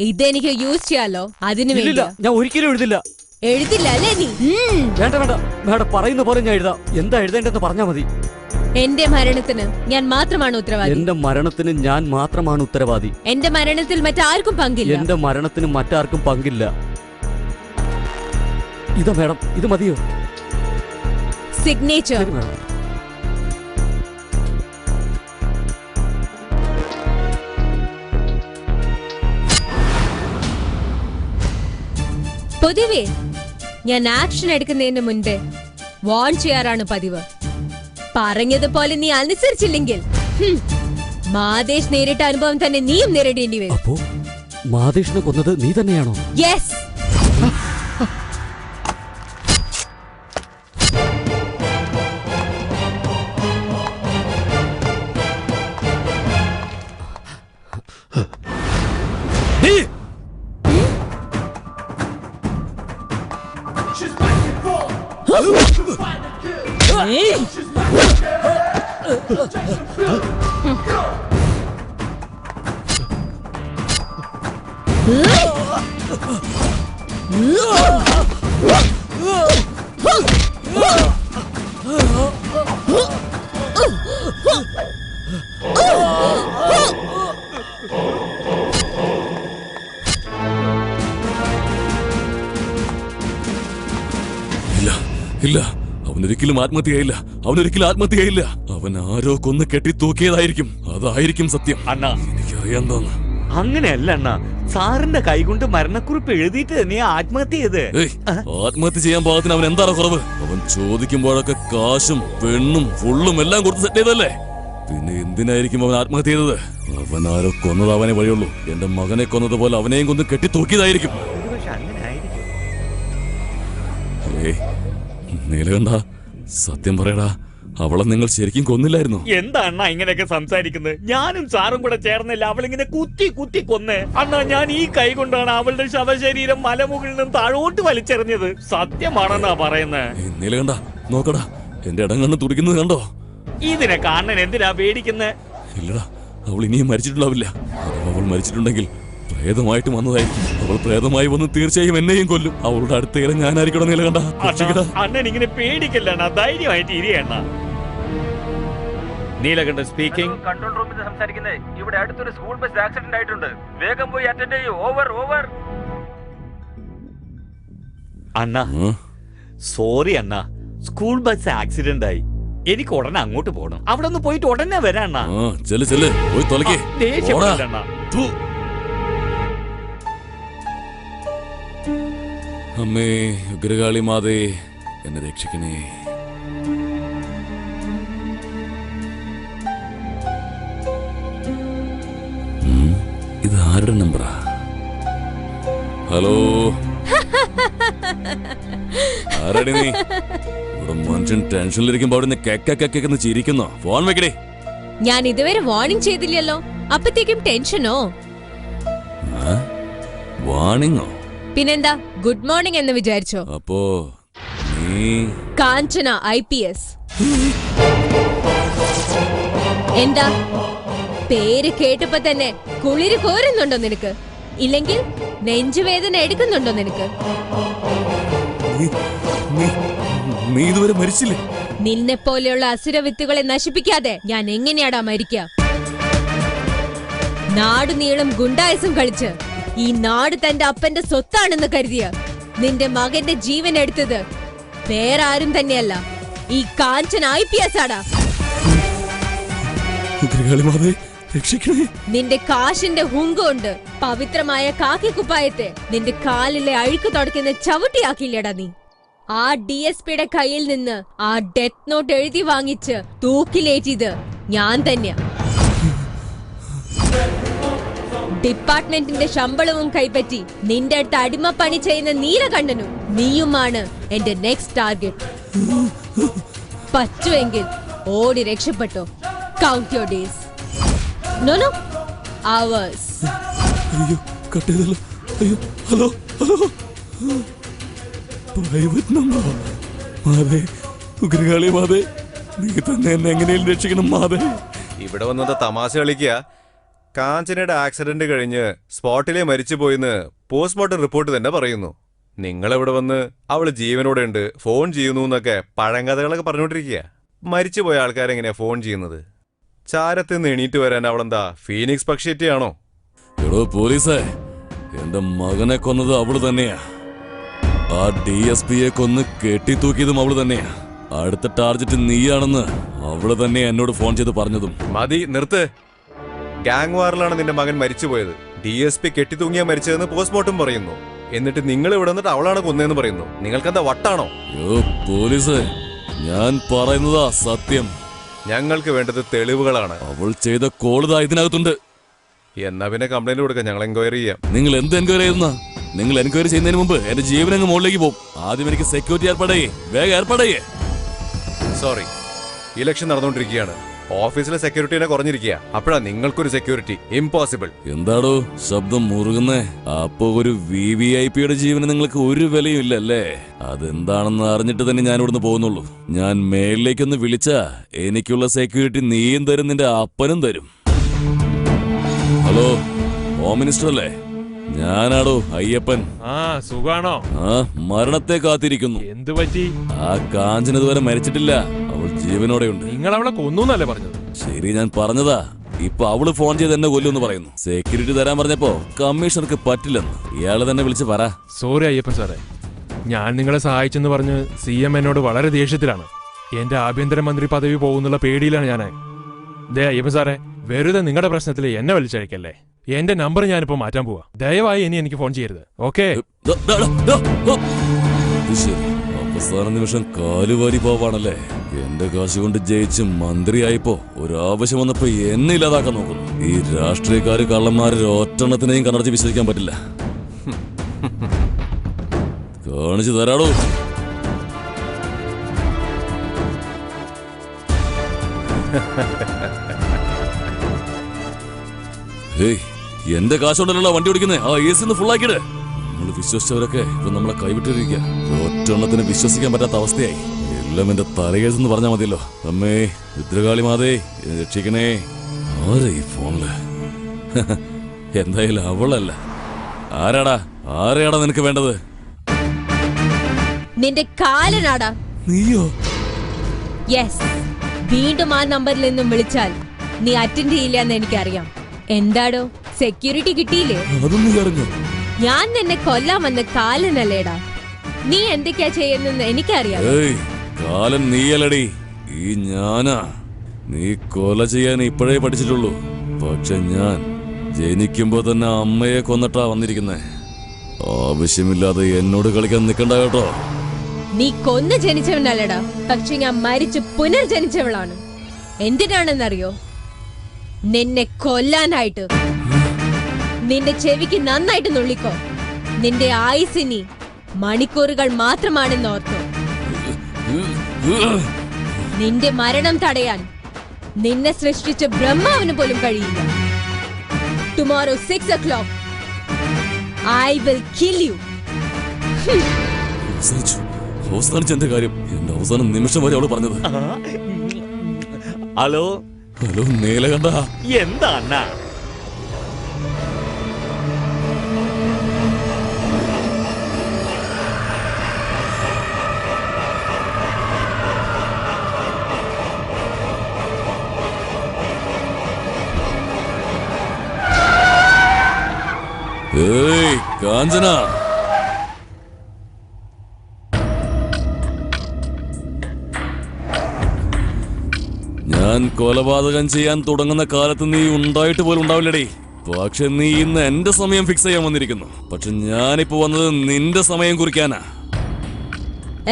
ഇതെനിക്ക് യൂസ് ചെയ്യാലോ. അതിനു വേണ്ടി ഞാൻ ഒരിക്കലും എഴുതില്ല. എഴുതില്ല അല്ലേ നീ? വേണ്ട വേണ്ട മേഡം, പറയുന്ന പോലെ ഞാൻ എഴുതാം. എന്താ എഴുതേണ്ടെന്ന് പറഞ്ഞാ മതി. എന്റെ മരണത്തിന് ഞാൻ മാത്രമാണ് ഉത്തരവാദി. എന്റെ മരണത്തിന് ഞാൻ മാത്രമാണ് ഉത്തരവാദി. എന്റെ മരണത്തിൽ മറ്റാർക്കും പങ്കില്ല. എന്റെ മരണത്തിന് മറ്റാർക്കും പങ്കില്ല. ഇതാ മേഡം, ഇത് മതിയോ? സിഗ്നേച്ചർ. പൊതുവേ ഞാൻ ആക്ഷൻ എടുക്കുന്നതിന് മുൻപേ വാൺ ചെയ്യാറാണ് പതിവ്. പറഞ്ഞതുപോലെ നീ അനുസരിച്ചില്ലെങ്കിൽ മാതേഷ് നേരിട്ട അനുഭവം തന്നെ നീയും നേരിടേണ്ടി വരും. അപ്പോ മാതേഷിനെ കൊന്നത് നീ തന്നെയാണോ? യെസ്. ഇല്ല, അവനൊരിക്കലും ആത്മഹത്യയായില്ല. അവനൊരിക്കലും ആത്മഹത്യയായില്ല. അവൻ ആരോ കൊന്ന് കെട്ടി തൂക്കിയതായിരിക്കും. അതായിരിക്കും സത്യം. അണ്ണാ, എനിക്കറിയാൻ തോന്നുന്നു. അങ്ങനെയല്ല അണ്ണാ, സാറിന്റെ കൈകൊണ്ട് മരണക്കുറിപ്പ് എഴുതിയിട്ട് തന്നെ ആത്മഹത്യ ചെയ്ത്. ആത്മഹത്യ ചെയ്യാൻ പാകത്തിന് അവൻ എന്താണ് കുറവ്? അവൻ ചോദിക്കുമ്പോഴൊക്കെ കാശും പെണ്ണും ഫുള്ളും എല്ലാം കൊടുത്ത് സെറ്റ് ചെയ്തല്ലേ. പിന്നെ എന്തിനായിരിക്കും അവൻ ആത്മഹത്യ ചെയ്തത്? അവൻ ആരോ കൊന്നത് അവനെ വഴിയുള്ളൂ. എന്റെ മകനെ കൊന്നതുപോലെ അവനെയും കൊന്ന് കെട്ടി തൂക്കിയതായിരിക്കും. നീലകണ്ഠ, സത്യം പറയടാ, അവളെ നിങ്ങൾ ശരിക്കും കൊന്നില്ലായിരുന്നു? എന്താ അണ്ണാ ഇങ്ങനെയൊക്കെ സംസാരിക്കുന്നത്? ഞാനും സാറും കൂടെ ചേർന്നില്ല അവളിങ്ങനെ കുത്തി കുത്തി കൊന്ന്. അണ്ണാ, ഞാൻ ഈ കൈ കൊണ്ടാണ് അവളുടെ ശവശരീരം മലമുകളിൽ നിന്നും താഴോട്ട് വലിച്ചെറിഞ്ഞത്. സത്യമാണെന്നാ പറയുന്നത്. നീലകണ്ഠ, നോക്കടാ, എന്റെ ഇടങ്ങണ്ണ് തുടിക്കുന്നത് കണ്ടോ? ഇതിനെ കാണാൻ എന്തിനാ പേടിക്കുന്നത്? ഇല്ലടാ, അവൾ ഇനിയും മരിച്ചിട്ടുണ്ടാവില്ല. അവൾ മരിച്ചിട്ടുണ്ടെങ്കിൽ പ്രേതമായിട്ട് വന്നതായിരിക്കും. അവൾ പ്രേതമായി വന്ന് തീർച്ചയായും എന്നെയും കൊല്ലും. അവളുടെ അടുത്തേറെ ഞാനായിരിക്കണം. നീലകണ്ഠ, അണ്ണൻ ഇങ്ങനെ പേടിക്കല്ല, ധൈര്യമായിട്ട് ഇരിയണ്ണ. നീലകണ്ഠ സ്പീക്കിംഗ്. കൺട്രോൾ റൂമിൽ നിന്ന് സംസാരിക്കുന്നത്. ഇവിടെ അടുത്തൊരു സ്കൂൾ ബസ് ആക്സിഡന്റ് ആയിട്ടുണ്ട്. വേഗം പോയി അറ്റൻഡ് ചെയ്യൂ. Over over. അണ്ണ, സോറി അണ്ണ, സ്കൂൾ ബസ് ആക്സിഡന്റ് ആയി. എനിക്ക് ഉടനെ അങ്ങോട്ട് പോകണം. അവിടെ ഒന്ന് പോയിട്ട് ഉടനെ വരാം അണ്ണ. പോയി തൊലക്കേ. ദേഷ്യപ്പെടില്ല. അമ്മേ ഉഗ്രകാളി മാതേ, എന്നെ രക്ഷിക്കണേ. ഇത് ആരുടെ നമ്പറാ? ഹലോ, ആരാടി നീ? ഇവിടെ മനുഷ്യൻ ടെൻഷനിലിരിക്കുമ്പോ അവിടെ കേക്കെന്ന് ചിരിക്കുന്നോ? ഫോൺ വെക്കടേ. ഞാൻ ഇതുവരെ വാർണിംഗ് ചെയ്തില്ലല്ലോ, അപ്പത്തേക്കും ടെൻഷനോ? വാർണിംഗോ? പിന്നെന്താ, ഗുഡ് മോർണിംഗ് എന്ന് വിചാരിച്ചോ? അപ്പോ നീ കാഞ്ചന IPS. എന്താ പേര് കേട്ടപ്പോ തന്നെ കുളിര് കോരുന്നുണ്ടോ നിനക്ക്? ഇല്ലെങ്കിൽ നെഞ്ചുവേദന എടുക്കുന്നുണ്ടോ നിനക്ക്? നീ ഇതുവരെ മരിച്ചില്ലേ? നിന്നെ പോലെയുള്ള അസുരവിത്തുകളെ നശിപ്പിക്കാതെ ഞാൻ എങ്ങനെയാടാ മരിക്ക? നാടുനീളം ഗുണ്ടായസം കളിച്ച് ഈ നാട് തന്റെ അപ്പന്റെ സ്വത്താണെന്ന് കരുതിയ നിന്റെ മകന്റെ ജീവൻ എടുത്തത് വേറെ ആരും തന്നെയല്ല, ഈ കാഞ്ചൻ IPS ആടാ. നിന്റെ കാശിന്റെ ഹുങ്കൊണ്ട് പവിത്രമായ കാക്കിക്കുപ്പായത്തെ നിന്റെ കാലിലെ അഴുക്ക് തുടക്കുന്ന ചവിട്ടിയാക്കില്ലടാ നീ. ആ DSPയുടെ കയ്യിൽ നിന്ന് ആ ഡെത്ത് നോട്ട് എഴുതി വാങ്ങിച്ച് തൂക്കിലേറ്റിയത് ഞാൻ തന്നെയാ. ഡിപ്പാർട്ട്മെന്റിന്റെ ശമ്പളവും കൈപ്പറ്റി നിന്റെ അടുത്ത് അടിമപ്പണി ചെയ്യുന്ന നീലകണ്ഠനും നീയുമാണ് എന്റെ നെക്സ്റ്റ് ടാർഗറ്റ്. പറ്റുമെങ്കിൽ ഓടി രക്ഷപ്പെട്ടോ. Count your days. No no, hours. അയ്യോ, കട്ട് ചെയ്തല്ലോ. അയ്യോ, ഹലോ ഹലോ, പ്രൈവറ്റ് നമ്പർ. മാതേ, ഉഗ്രകാളി മാതേ, നീ തന്നെ എന്നെ എങ്ങനെയും രക്ഷിക്കണം മാതേ. ഇവിടെ വന്നത് തമാശ കളിക്കുക. കാഞ്ചനയുടെ ആക്സിഡന്റ് കഴിഞ്ഞ് സ്പോട്ടിലെ മരിച്ചുപോയിന്ന് പോസ്റ്റ്മോർട്ടം റിപ്പോർട്ട് തന്നെ പറയുന്നു. നിങ്ങളെവിടെ വന്ന് അവള് ജീവനോടെ ഉണ്ട്, ഫോൺ ചെയ്യുന്നു എന്നൊക്കെ പഴങ്കഥകളൊക്കെ പറഞ്ഞുകൊണ്ടിരിക്കുക. മരിച്ചുപോയ ആൾക്കാരെങ്ങനെയാ ഫോൺ ചെയ്യുന്നത്? ചാരത്തിൽ നിന്ന് എണീറ്റ് വരാൻ അവളെന്താ ഫീനിക്സ് പക്ഷിയാണോ? എടോ പോലീസേ, എന്റെ മകനെ കൊന്നത് അവള് തന്നെയാ. ആ DSPയെ കൊന്ന് കെട്ടിത്തൂക്കിയതും അവള് തന്നെയാ. അടുത്ത ടാർഗറ്റ് നീയാണെന്ന് അവള് തന്നെ എന്നോട് ഫോൺ ചെയ്ത് പറഞ്ഞതും. മതി, നിർത്ത്. ഗാങ് വാറിലാണ് നിന്റെ മകൻ മരിച്ചുപോയത്. DSP കെട്ടിത്തൂങ്ങിയാ മരിച്ചതെന്ന് പോസ്റ്റ്മോർട്ടം പറയുന്നു. എന്നിട്ട് നിങ്ങൾ ഇവിടെ വന്നിട്ട് അവളാണ് കൊന്നതെന്ന് പറയുന്നു. നിങ്ങൾക്കെന്താ വട്ടാണോ? പോലീസേ, ഞാൻ പറയുന്നതാ സത്യം. ഞങ്ങൾക്ക് വേണ്ടത് തെളിവുകളാണ്. അവൾ ചെയ്ത കോളുതാ ഇതിനകത്തുണ്ട്. എന്നാ പിന്നെ കംപ്ലൈന്റ് കൊടുക്കാം, ഞങ്ങൾ എൻക്വയറി ചെയ്യാം. നിങ്ങൾ എന്ത് എൻക്വയറി ചെയ്യുന്ന? നിങ്ങൾ എൻക്വയറി ചെയ്യുന്നതിന് മുമ്പ് എന്റെ ജീവനങ്ങ് മുകളിലേക്ക് പോകും. ആദ്യം എനിക്ക് സെക്യൂരിറ്റി ഏർപ്പാടേ, വേഗം ഏർപ്പാടേ. സോറി, ഇലക്ഷൻ നടന്നുകൊണ്ടിരിക്കുകയാണ്. ഓഫീസിലെ സെക്യൂരിറ്റിനെ കുറഞ്ഞിരിക്കുക. അപ്പോഴാ നിങ്ങൾക്കൊരു സെക്യൂരിറ്റി ഇമ്പോസിബിൾ. എന്താടോ ശബ്ദം മുറുകുന്നേ? അപ്പൊ ഒരു VVIPയുടെ ജീവന് നിങ്ങൾക്ക് ഒരു വിലയും ഇല്ലല്ലേ? അതെന്താണെന്ന് അറിഞ്ഞിട്ട് തന്നെ ഞാൻ ഇവിടുന്ന് പോകുന്നുള്ളൂ. ഞാൻ മേളിലേക്കൊന്ന് വിളിച്ചാ എനിക്കുള്ള സെക്യൂരിറ്റി നീയും തരും, നിന്റെ അപ്പനും തരും. ഹലോ, ഹോം മിനിസ്റ്റർ അല്ലേ? ഞാനാടോ അയ്യപ്പൻ. സുഖാണോ? മരണത്തെ കാത്തിരിക്കുന്നു. എന്തു പറ്റി? ആ കാഞ്ചന ഇതുവരെ മരിച്ചിട്ടില്ല, അവൾ ജീവനോടെയുണ്ട്. നിങ്ങൾ അവളെ കൊന്നൂന്നല്ലേ പറഞ്ഞത്? ശരി, ഞാൻ പറഞ്ഞതാ. ഇപ്പൊ അവള് ഫോൺ ചെയ്ത് എന്നെ കൊല്ലുമെന്ന് പറയുന്നു. സെക്യൂരിറ്റി തരാൻ പറഞ്ഞപ്പോ കമ്മീഷണർക്ക് പറ്റില്ലെന്ന് ഇയാള് തന്നെ വിളിച്ച് പറ. സോറി അയ്യപ്പൻ സാറേ, ഞാൻ നിങ്ങളെ സഹായിച്ചെന്ന് പറഞ്ഞ് CM എന്നോട് വളരെ ദേഷ്യത്തിലാണ്. എന്റെ ആഭ്യന്തരമന്ത്രി പദവി പോകുന്നുള്ള പേടിയിലാണ് ഞാൻ. ദേ അയ്യപ്പൻ സാറേ, വെറുതെ നിങ്ങളുടെ പ്രശ്നത്തിൽ എന്നെ വലിച്ചഴിക്കല്ലേ. എന്റെ നമ്പർ ഞാനിപ്പോ മാറ്റാൻ പോവാ. ദയവായി ഇനി എനിക്ക് ഫോൺ ചെയ്യരുത്, ഓക്കെ? അവസാന നിമിഷം കാലുവാരി പോവാണല്ലേ. എന്റെ കാശ് കൊണ്ട് ജയിച്ച് മന്ത്രിയായപ്പോ ഒരാവശ്യം വന്നപ്പോ എന്നെ ഇല്ലാതാക്കാൻ നോക്കുന്നു. ഈ രാഷ്ട്രീയക്കാര് കള്ളന്മാര് ഒറ്റെണ്ണത്തിനെയും കണ്ണടച്ച് വിശ്വസിക്കാൻ പറ്റില്ല. കാണിച്ചു തരാടോ. ഏയ്, എന്റെ കാശോണ്ടല്ലോ വണ്ടി ഓടിക്കുന്നേ. ആ AC ഫുൾ ആക്കിയിട്ട്. നമ്മൾ വിശ്വസിച്ചവരൊക്കെ ഇപ്പൊ നമ്മളെ കൈവിട്ടിരിക്കുക. ഒറ്റെണ്ണത്തിന് വിശ്വസിക്കാൻ പറ്റാത്ത അവസ്ഥയായി. എല്ലാം എന്റെ തലകേസെന്ന് പറഞ്ഞാൽ മതിയല്ലോ. അമ്മേ, രുദ്രകാളി മാതേ, രക്ഷിക്കണേ. ആരാ ഈ ഫോണില്? എന്തായാലും അവളല്ല. ആരെയാടാ നിനക്ക് വേണ്ടത്? നിന്റെ കാലനാടാ. നീയോ? യെസ്. വീണ്ടും ആ നമ്പറിൽ നിന്നും വിളിച്ചാൽ നീ അറ്റൻഡ് ചെയ്യില്ല എന്ന് എനിക്കറിയാം. എന്താടോ, സെക്യൂരിറ്റി കിട്ടിയില്ലേ? ഞാൻ നിന്നെ കൊല്ലാൻ വന്ന കാലനല്ലേടാ. നീ എന്തൊക്കെയാ ചെയ്യുന്നെന്ന് എനിക്കറിയാം. കാലൻ നീയല്ലടി, ഈ ഞാനാ. നീ കൊല ചെയ്യാൻ ഇപ്പോഴേ പഠിച്ചിട്ടുള്ളൂ. പക്ഷെ ഞാൻ ജനിക്കുമ്പോ തന്നെ അമ്മയെ കൊന്നിട്ടാ വന്നിരിക്കുന്നേ. ആവശ്യമില്ലാതെ എന്നോട് കളിക്കാൻ നിൽക്കണ്ട കേട്ടോ. നീ കൊന്നു ജനിച്ചവനല്ലടാ, പക്ഷെ ഞാൻ മരിച്ചു പുനർജനിച്ചവളാണ്. എന്തിനാണെന്നറിയോ? നിന്നെ കൊല്ലാനായിട്ട്. നിന്റെ ചെവിക്ക് നന്നായിട്ട് നുള്ളിക്കോ. നിന്റെ ആയുസിനി മണിക്കൂറുകൾ മാത്രമാണെന്ന് ഓർത്തോ. നിന്റെ മരണം തടയാൻ നിന്നെ സൃഷ്ടിച്ച ബ്രഹ്മാവിന് പോലും കഴിയില്ല. Tomorrow 6 o'clock I will kill you. അവസാനിച്ച എന്റെ കാര്യം എന്റെ അവസാന നിമിഷം വരെ അവള് പറഞ്ഞത്. Hello, hello Neelakanta. എന്താ അണ്ണാ? ഏയ് കാഞ്ചന, ഞാൻ കൊലപാതകം ചെയ്യാൻ തുടങ്ങുന്ന കാലത്ത് നീ ഉണ്ടായിട്ട് പോലും ഉണ്ടാവില്ലടേ. പക്ഷെ നീ ഇന്ന് എന്റെ സമയം ഫിക്സ് ചെയ്യാൻ വന്നിരിക്കുന്നു. പക്ഷെ ഞാനിപ്പോ വന്നത് നിന്റെ സമയം കുറിക്കാനാ.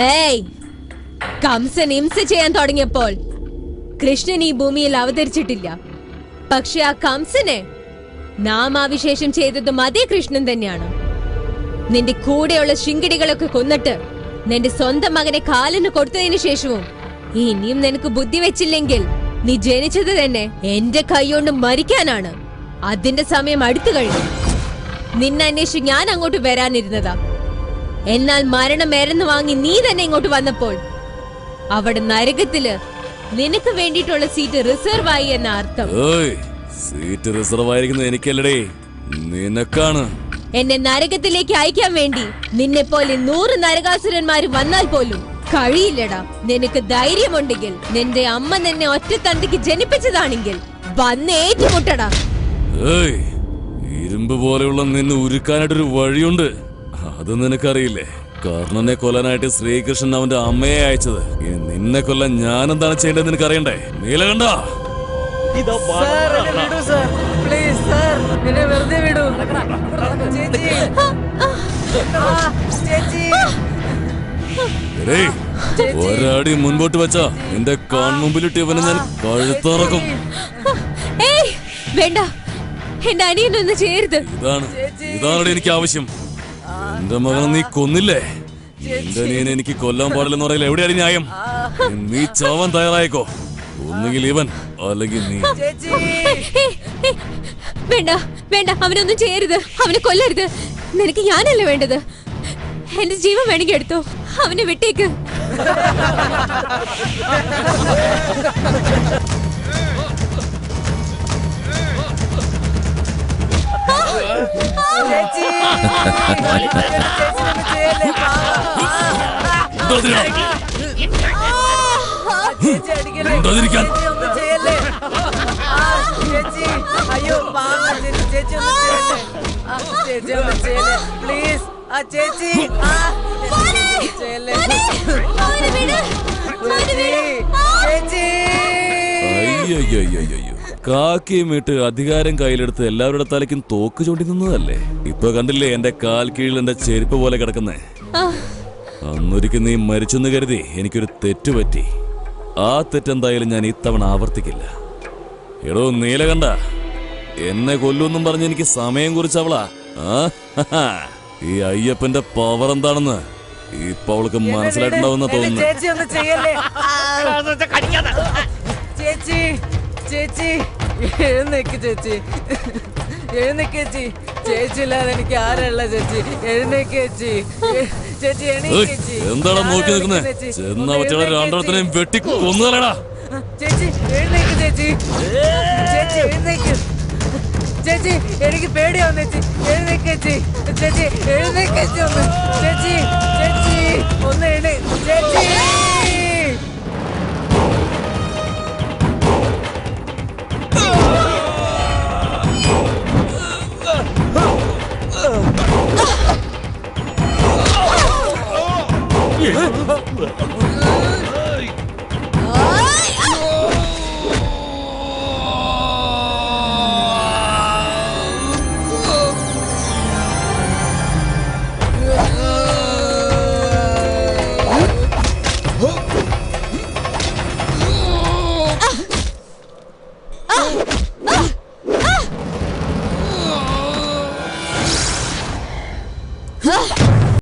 ഏയ്, കംസൻ ഹിംസ ചെയ്യാൻ തുടങ്ങിയപ്പോൾ കൃഷ്ണൻ ഈ ഭൂമിയിൽ അവതരിച്ചിട്ടില്ല. പക്ഷെ ആ കംസനെ നാമാവിശേഷം ചെയ്തതും അതേ കൃഷ്ണൻ തന്നെയാണ്. നിന്റെ കൂടെയുള്ള ശിങ്കിടികളൊക്കെ കൊന്നിട്ട് നിന്റെ സ്വന്തം മകനെ കാലിന് കൊടുത്തതിനു ശേഷവും ഇനിയും നിനക്ക് ബുദ്ധി വെച്ചില്ലെങ്കിൽ നീ ജനിച്ചത് തന്നെ എന്റെ കൈകൊണ്ട് മരിക്കാനാണ്. അതിന്റെ സമയം അടുത്തു കഴിഞ്ഞു. നിന്നെ അന്വേഷിച്ച് ഞാൻ അങ്ങോട്ട് വരാനിരുന്നതാ. എന്നാൽ മരണം മരുന്ന് വാങ്ങി നീ തന്നെ ഇങ്ങോട്ട് വന്നപ്പോൾ അവിടെ നരകത്തില് നിനക്ക് വേണ്ടിയിട്ടുള്ള സീറ്റ് റിസർവ് ആയി എന്ന അർത്ഥം. സീറ്റ് റിസർവ് ആയിരിക്കുന്നത് എനിക്കല്ലടേ, നിനക്കാണ്. എന്നെ നരകത്തിലേക്ക് അയക്കാൻ വേണ്ടി നിന്നെ പോലെ 100 നരകാസുരന്മാര് വന്നാൽ പോലും കഴിയില്ലടാ. നിനക്ക് ധൈര്യമുണ്ടെങ്കിൽ നിന്റെ അമ്മ നിന്നെ ഒറ്റത്തന്തയ്ക്ക് ജനിപ്പിച്ചതാണെങ്കിൽ വന്ന് ഏറ്റുമുട്ടടാ. ഇരുമ്പ് പോലെയുള്ള നിന്നെ ഉരുക്കാനായിട്ടൊരു വഴിയുണ്ട്. അത് നിനക്കറിയില്ലേ? കർണനെ കൊല്ലാനായിട്ട് ശ്രീകൃഷ്ണൻ അവന്റെ അമ്മയെ അയച്ചത്. ഇനി നിന്നെ കൊല്ലാൻ ഞാൻ എന്താണ് ചെയ്യേണ്ടത് നിനക്കറിയണ്ടേ? നീലകണ്ഠ, ഒരടി മുൻപോട്ട് വെച്ചാ നിന്റെ കൺമുമ്പിലിട്ട് ഇവനെ ഞാൻ കഴുത്തറക്കും. വേണ്ട, എന്റെ അനിയനൊന്നും ചെയ്യരുത്. ഇതാണ് എനിക്ക് ആവശ്യം. എന്റെ മകനെ നീ കൊന്നില്ലേ? എന്റെ അനിയനെ എനിക്ക് കൊല്ലാൻ പാടില്ലെന്ന് പറയില്ല. എവിടെയാണ് ന്യായം? നീ ചാവാൻ തയ്യാറായിക്കോ. ഒന്നുകിൽ ഇവൻ അല്ലെങ്കിൽ നീ. വേണ്ട വേണ്ട, അവനൊന്നും ചെയ്യരുത്. അവനെ കൊല്ലരുത്. നിനക്ക് ഞാനല്ലേ വേണ്ടത്. എന്റെ ജീവൻ വേണമെങ്കിൽ എടുത്തോ. അവനെ വിട്ടേക്ക്. അയ്യോ ചേച്ചി പ്ലീസ്. ചേച്ചി കാക്കിയും ഇട്ട് അധികാരം കയ്യിലെടുത്ത് എല്ലാവരുടെ തലയ്ക്കും തോക്ക് ചൂണ്ടി നിന്നതല്ലേ? ഇപ്പൊ കണ്ടില്ലേ എന്റെ കാൽ കീഴിൽ എന്റെ ചെരുപ്പ് പോലെ കിടക്കുന്നേ? അന്നൊരിക്കൽ നീ മരിച്ചെന്ന് കരുതി എനിക്കൊരു തെറ്റുപറ്റി. ആ തെറ്റെന്തായാലും ഞാൻ ഇത്തവണ ആവർത്തിക്കില്ല. എടോ നീലകണ്ഠ, എന്നെ കൊല്ലൊന്നും പറഞ്ഞ് എനിക്ക് സമയം കുറിച്ചവളാ. ഈ അയ്യപ്പന്റെ പവർ എന്താണെന്ന് ഇപ്പൊ അവൾക്ക് മനസ്സിലായിട്ടുണ്ടാവുന്ന തോന്നുന്നു. ചേച്ചി ചേച്ചി എഴുന്നേക്ക് ചേച്ചി, എഴുന്നേക്ക് ചേച്ചി. ചേച്ചിയില്ലാതെ എനിക്ക് ആരല്ല ചേച്ചി. എഴുന്നേക്ക് ചേച്ചി. ചേച്ചി എണീക്ക് ചേച്ചി. എന്താടാ നോക്കി നിൽക്കുന്നേ? ചെന്ന അവറ്റകളെ രണ്ടെണ്ണത്തിനെയും വെട്ടി കൊന്നുകളടാ. ചേച്ചി എഴുന്നേക്ക് ചേച്ചി. ചേച്ചി എഴുന്നേക്ക് ചേച്ചി. എനിക്ക് പേടിയാവുന്നു ചേച്ചി. എഴുന്നേക്ക് ചേച്ചി. ചേച്ചി എഴുന്നേക്ക് ചേച്ചി. ഒന്ന് ചേച്ചി, ചേച്ചി ഒന്ന് ചേച്ചി.